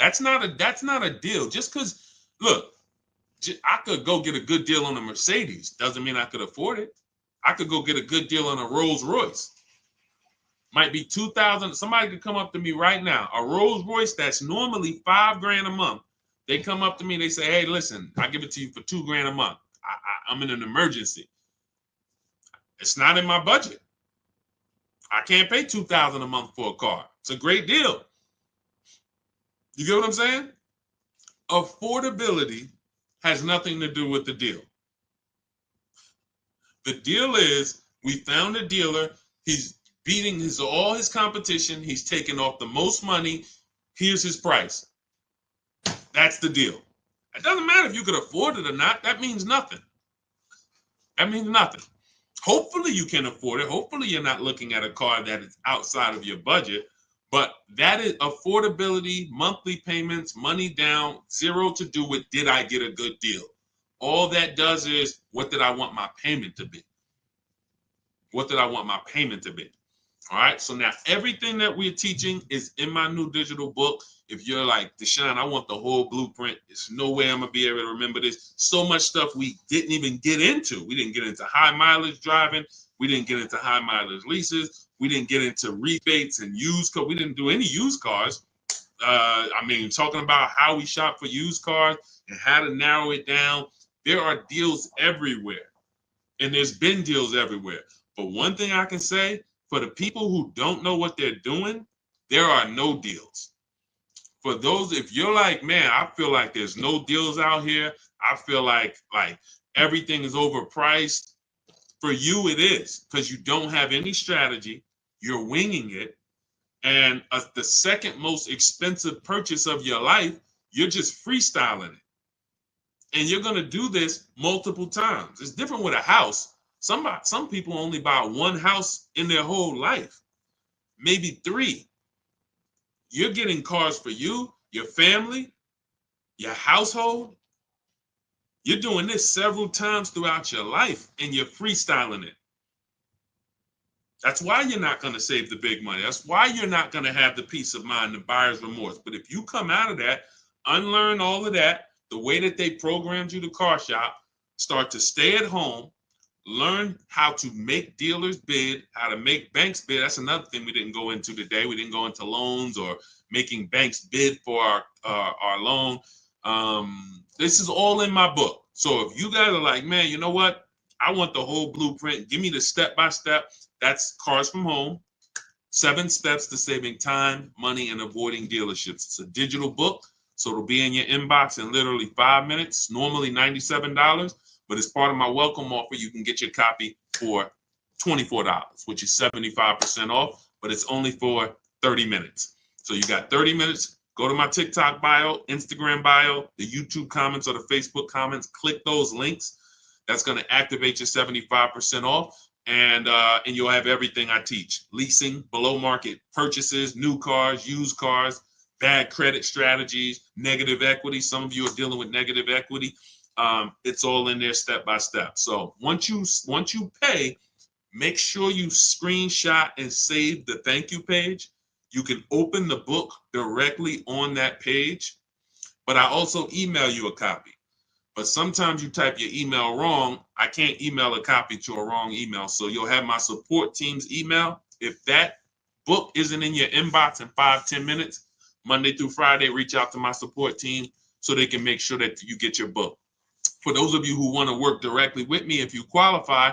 A: That's not a deal. Just because, look, I could go get a good deal on a Mercedes. Doesn't mean I could afford it. I could go get a good deal on a Rolls Royce. Might be $2,000. Somebody could come up to me right now. A Rolls Royce that's normally $5,000 a month. They come up to me and they say, hey, listen, I give it to you for $2,000 a month. I'm in an emergency. It's not in my budget. I can't pay $2,000 a month for a car. It's a great deal. You get what I'm saying? Affordability has nothing to do with the deal. The deal is we found a dealer. He's beating all his competition. He's taking off the most money. Here's his price. That's the deal. It doesn't matter if you could afford it or not. That means nothing. That means nothing. Hopefully you can afford it. Hopefully you're not looking at a car that is outside of your budget. But that is affordability, monthly payments, money down, zero to do with did I get a good deal. All that does is what did I want my payment to be? What did I want my payment to be? All right. So now everything that we're teaching is in my new digital book. If you're like, Deshone, I want the whole blueprint. There's no way I'm going to be able to remember this. So much stuff we didn't even get into. We didn't get into high mileage driving. We didn't get into high mileage leases. We didn't get into rebates and used cars. We didn't do any used cars. Talking about how we shop for used cars and how to narrow it down. There are deals everywhere. And there's been deals everywhere. But one thing I can say, for the people who don't know what they're doing, there are no deals. For those, if you're like, man, I feel like there's no deals out here. I feel like everything is overpriced. For you, it is, because you don't have any strategy. You're winging it. And the second most expensive purchase of your life, you're just freestyling it. And you're going to do this multiple times. It's different with a house. Some people only buy one house in their whole life, maybe three. You're getting cars for you, your family, your household. You're doing this several times throughout your life, and you're freestyling it. That's why you're not going to save the big money. That's why you're not going to have the peace of mind, the buyer's remorse. But if you come out of that, unlearn all of that, the way that they programmed you to car shop, start to stay at home, learn how to make dealers bid, how to make banks bid. That's another thing we didn't go into today. We didn't go into loans or making banks bid for our loan. This is all in my book. So if you guys are like, man, you know what? I want the whole blueprint. Give me the step-by-step. That's Cars from Home. 7 steps to saving time, money, and avoiding dealerships. It's a digital book, so it'll be in your inbox in literally 5 minutes, normally $97. But as part of my welcome offer, you can get your copy for $24, which is 75% off, but it's only for 30 minutes. So you got 30 minutes. Go to my TikTok bio, Instagram bio, the YouTube comments or the Facebook comments. Click those links. That's going to activate your 75% off. And you'll have everything I teach. Leasing, below market purchases, new cars, used cars, bad credit strategies, negative equity. Some of you are dealing with negative equity. It's all in there step by step. So once you pay, make sure you screenshot and save the thank you page. You can open the book directly on that page, but I also email you a copy. But sometimes you type your email wrong. I can't email a copy to a wrong email. So you'll have my support team's email. If that book isn't in your inbox in 5-10 minutes, Monday through Friday, reach out to my support team so they can make sure that you get your book. For those of you who want to work directly with me, if you qualify,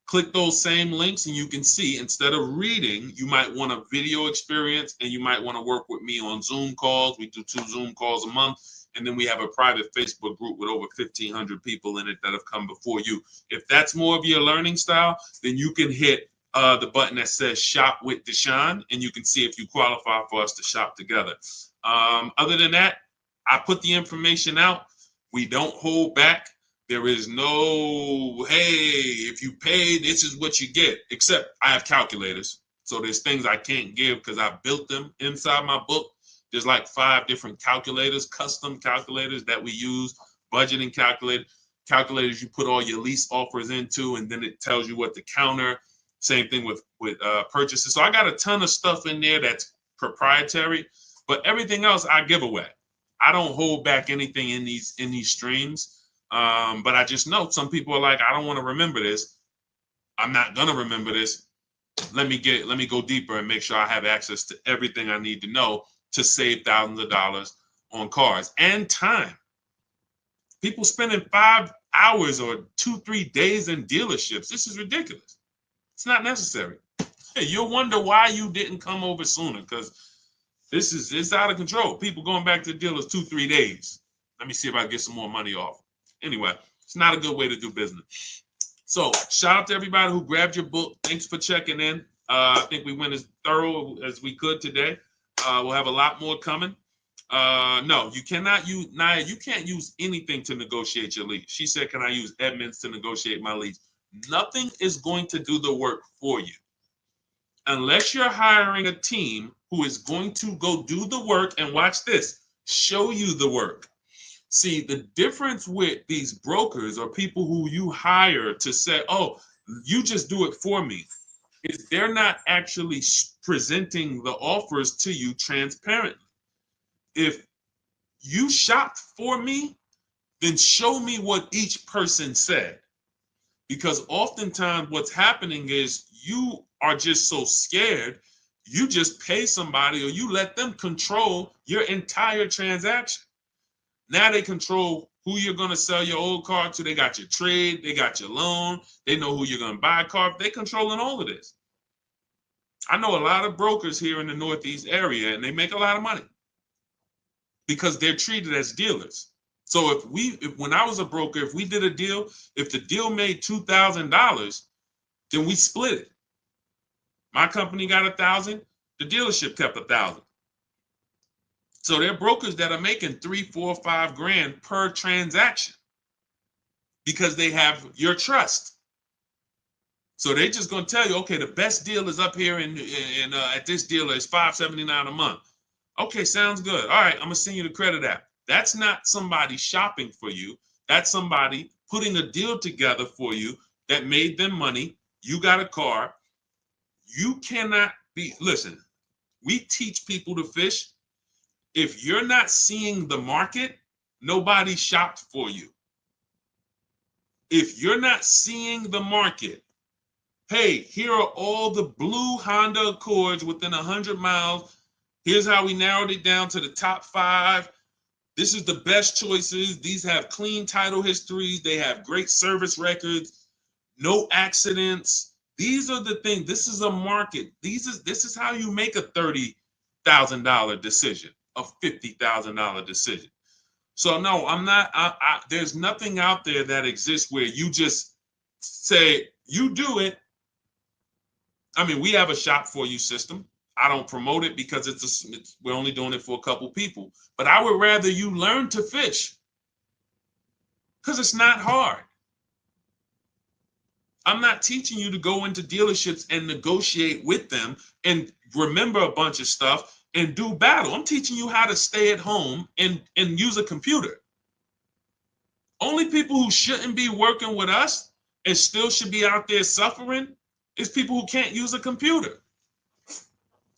A: click those same links and you can see, instead of reading, you might want a video experience and you might want to work with me on Zoom calls. We do 2 Zoom calls a month. And then we have a private Facebook group with over 1,500 people in it that have come before you. If that's more of your learning style, then you can hit the button that says Shop with Deshone, and you can see if you qualify for us to shop together. Other than that, I put the information out. We don't hold back. There is no, hey, if you pay, this is what you get, except I have calculators. So there's things I can't give because I built them inside my book. There's like 5 different calculators, custom calculators that we use, budgeting calculators you put all your lease offers into, and then it tells you what to counter. Same thing with purchases. So I got a ton of stuff in there that's proprietary, but everything else I give away. I don't hold back anything in these streams. But I just know some people are like, I don't want to remember this. I'm not gonna remember this. Let me go deeper and make sure I have access to everything I need to know to save thousands of dollars on cars and time. People spending 5 hours or 2-3 days in dealerships. This is ridiculous. It's not necessary. Hey, you'll wonder why you didn't come over sooner, because it's out of control. People going back to the dealers 2-3 days. Let me see if I can get some more money off. Anyway, it's not a good way to do business. So shout out to everybody who grabbed your book. Thanks for checking in. I think we went as thorough as we could today. We'll have a lot more coming. No, you cannot use, Naya, you can't use anything to negotiate your lease. She said, can I use Edmunds to negotiate my lease? Nothing is going to do the work for you. Unless you're hiring a team who is going to go do the work and watch this, show you the work. See, the difference with these brokers or people who you hire to say, oh, you just do it for me, is they're not actually presenting the offers to you transparently. If you shopped for me, then show me what each person said. Because oftentimes what's happening is you are just so scared, you just pay somebody or you let them control your entire transaction. Now they control who you're going to sell your old car to. They got your trade, they got your loan, they know who you're going to buy a car. They're controlling all of this. I know a lot of brokers here in the Northeast area, and they make a lot of money because they're treated as dealers. So if when I was a broker, if we did a deal, if the deal made $2,000, then we split it. My company got 1,000, the dealership kept 1,000. So they're brokers that are making 3, 4, 5 grand per transaction because they have your trust. So they're just going to tell you, okay, the best deal is up here at this dealer is $579 a month. Okay, sounds good. All right, I'm going to send you the credit app. That's not somebody shopping for you. That's somebody putting a deal together for you that made them money. You got a car. You cannot listen, we teach people to fish. If you're not seeing the market, nobody shopped for you. If you're not seeing the market, hey, here are all the blue Honda Accords within 100 miles. Here's how we narrowed it down to the top 5. This is the best choices. These have clean title histories. They have great service records, no accidents. These are the things. This is a market. This is how you make a $30,000 decision, a $50,000 decision. So no, I'm not. There's nothing out there that exists where you just say you do it. I mean, we have a shop for you system. I don't promote it because we're only doing it for a couple people. But I would rather you learn to fish because it's not hard. I'm not teaching you to go into dealerships and negotiate with them and remember a bunch of stuff and do battle. I'm teaching you how to stay at home and use a computer. Only people who shouldn't be working with us and still should be out there suffering is people who can't use a computer.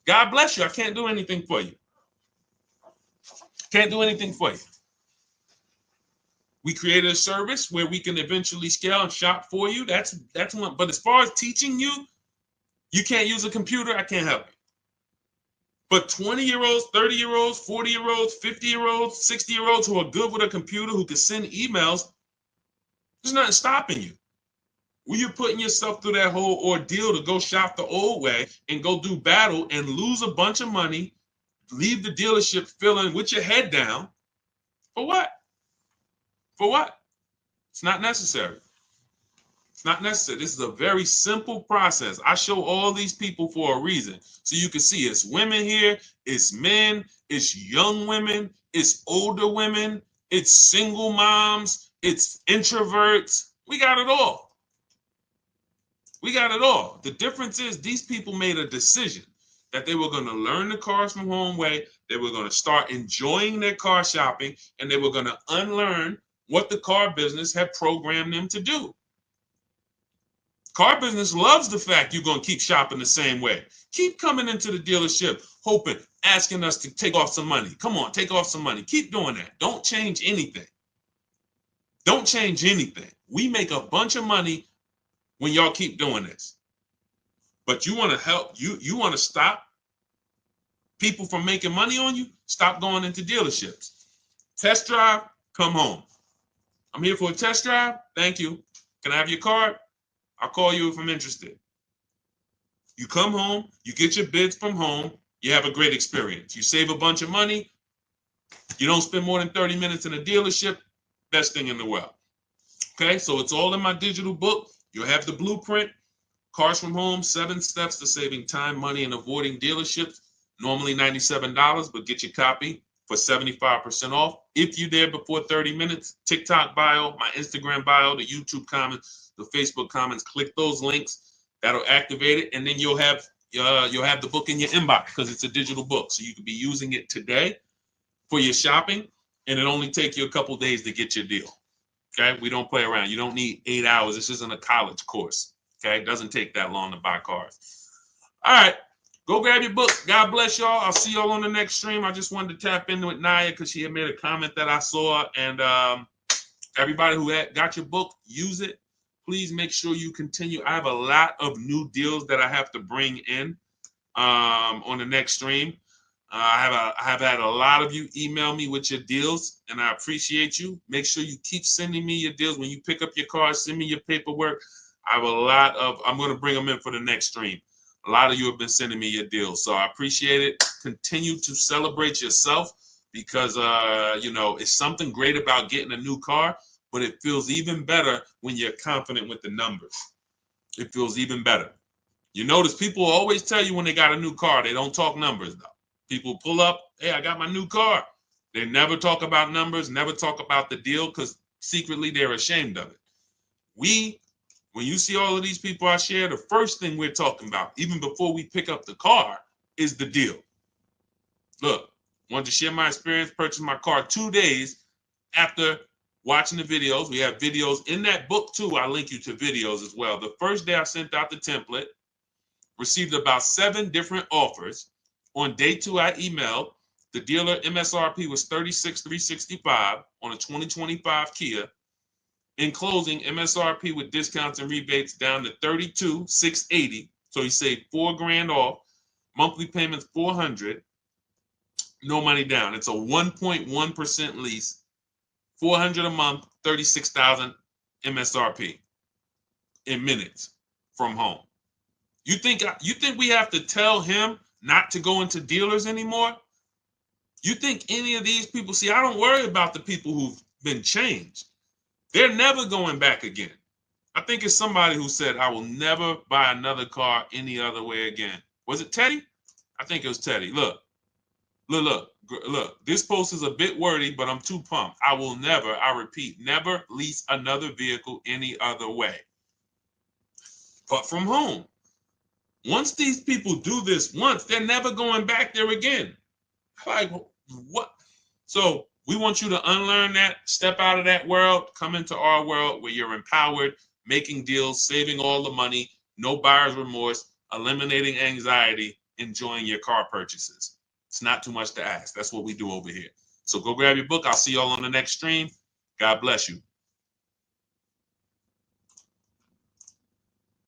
A: God bless you. I can't do anything for you. Can't do anything for you. We created a service where we can eventually scale and shop for you. That's one. But as far as teaching you, you can't use a computer. I can't help you. But 20-year-olds, 30-year-olds, 40-year-olds, 50-year-olds, 60-year-olds who are good with a computer, who can send emails, there's nothing stopping you. When you're putting yourself through that whole ordeal to go shop the old way and go do battle and lose a bunch of money, leave the dealership feeling with your head down, for what? For what? It's not necessary. It's not necessary. This is a very simple process. I show all these people for a reason. So you can see it's women here, it's men, it's young women, it's older women, it's single moms, it's introverts. We got it all. We got it all. The difference is these people made a decision that they were going to learn the cars from home way. They were going to start enjoying their car shopping, and they were going to unlearn what the car business had programmed them to do. Car business loves the fact you're going to keep shopping the same way. Keep coming into the dealership, hoping, asking us to take off some money. Come on, take off some money. Keep doing that. Don't change anything. Don't change anything. We make a bunch of money when y'all keep doing this. But you want to help, you want to stop people from making money on you? Stop going into dealerships. Test drive, come home. I'm here for a test drive. Thank you. Can I have your card? I'll call you if I'm interested. You come home, you get your bids from home, you have a great experience. You save a bunch of money. You don't spend more than 30 minutes in a dealership. Best thing in the world. Okay, so it's all in my digital book. You'll have the blueprint, Cars from Home, 7 steps to saving time, money, and avoiding dealerships. Normally $97, but get your copy for 75% off. If you're there before 30 minutes, TikTok bio, my Instagram bio, the YouTube comments, the Facebook comments, click those links. That'll activate it, and then you'll have the book in your inbox because it's a digital book. So you can be using it today for your shopping, and it only take you a couple days to get your deal. Okay, we don't play around. You don't need 8 hours. This isn't a college course. Okay, it doesn't take that long to buy cars. All right, go grab your book. God bless y'all. I'll see y'all on the next stream. I just wanted to tap in with Naya because she had made a comment that I saw. And everybody who got your book, use it. Please make sure you continue. I have a lot of new deals that I have to bring in on the next stream. I have had a lot of you email me with your deals, and I appreciate you. Make sure you keep sending me your deals. When you pick up your car, send me your paperwork. I have a lot of, I'm going to bring them in for the next stream. A lot of you have been sending me your deals, so I appreciate it. Continue to celebrate yourself because, you know, it's something great about getting a new car, but it feels even better when you're confident with the numbers. It feels even better. You notice people always tell you when they got a new car, they don't talk numbers, though. People pull up, hey, I got my new car. They never talk about numbers, never talk about the deal because secretly they're ashamed of it. When you see all of these people I share, the first thing we're talking about, even before we pick up the car, is the deal. Look, wanted to share my experience, purchased my car 2 days after watching the videos. We have videos in that book too. I link you to videos as well. The first day I sent out the template, received about 7 different offers. On day 2, I emailed. The dealer MSRP was $36,365 on a 2025 Kia. In closing, MSRP with discounts and rebates down to $32,680. So he saved $4,000 off. Monthly payments $400. No money down. It's a 1.1% lease. $400 a month, $36,000 MSRP in minutes from home. You think we have to tell him not to go into dealers anymore? You think any of these people, see, I don't worry about the people who've been changed. They're never going back again. I think it's somebody who said, I will never buy another car any other way again. Was it Teddy? I think it was Teddy. Look. This post is a bit wordy, but I'm too pumped. I will never, I repeat, never lease another vehicle any other way but from home. Once these people do this once, they're never going back there again. Like, what? So we want you to unlearn that, step out of that world, come into our world where you're empowered, making deals, saving all the money, no buyer's remorse, eliminating anxiety, enjoying your car purchases. It's not too much to ask. That's what we do over here. So go grab your book. I'll see y'all on the next stream. God bless you.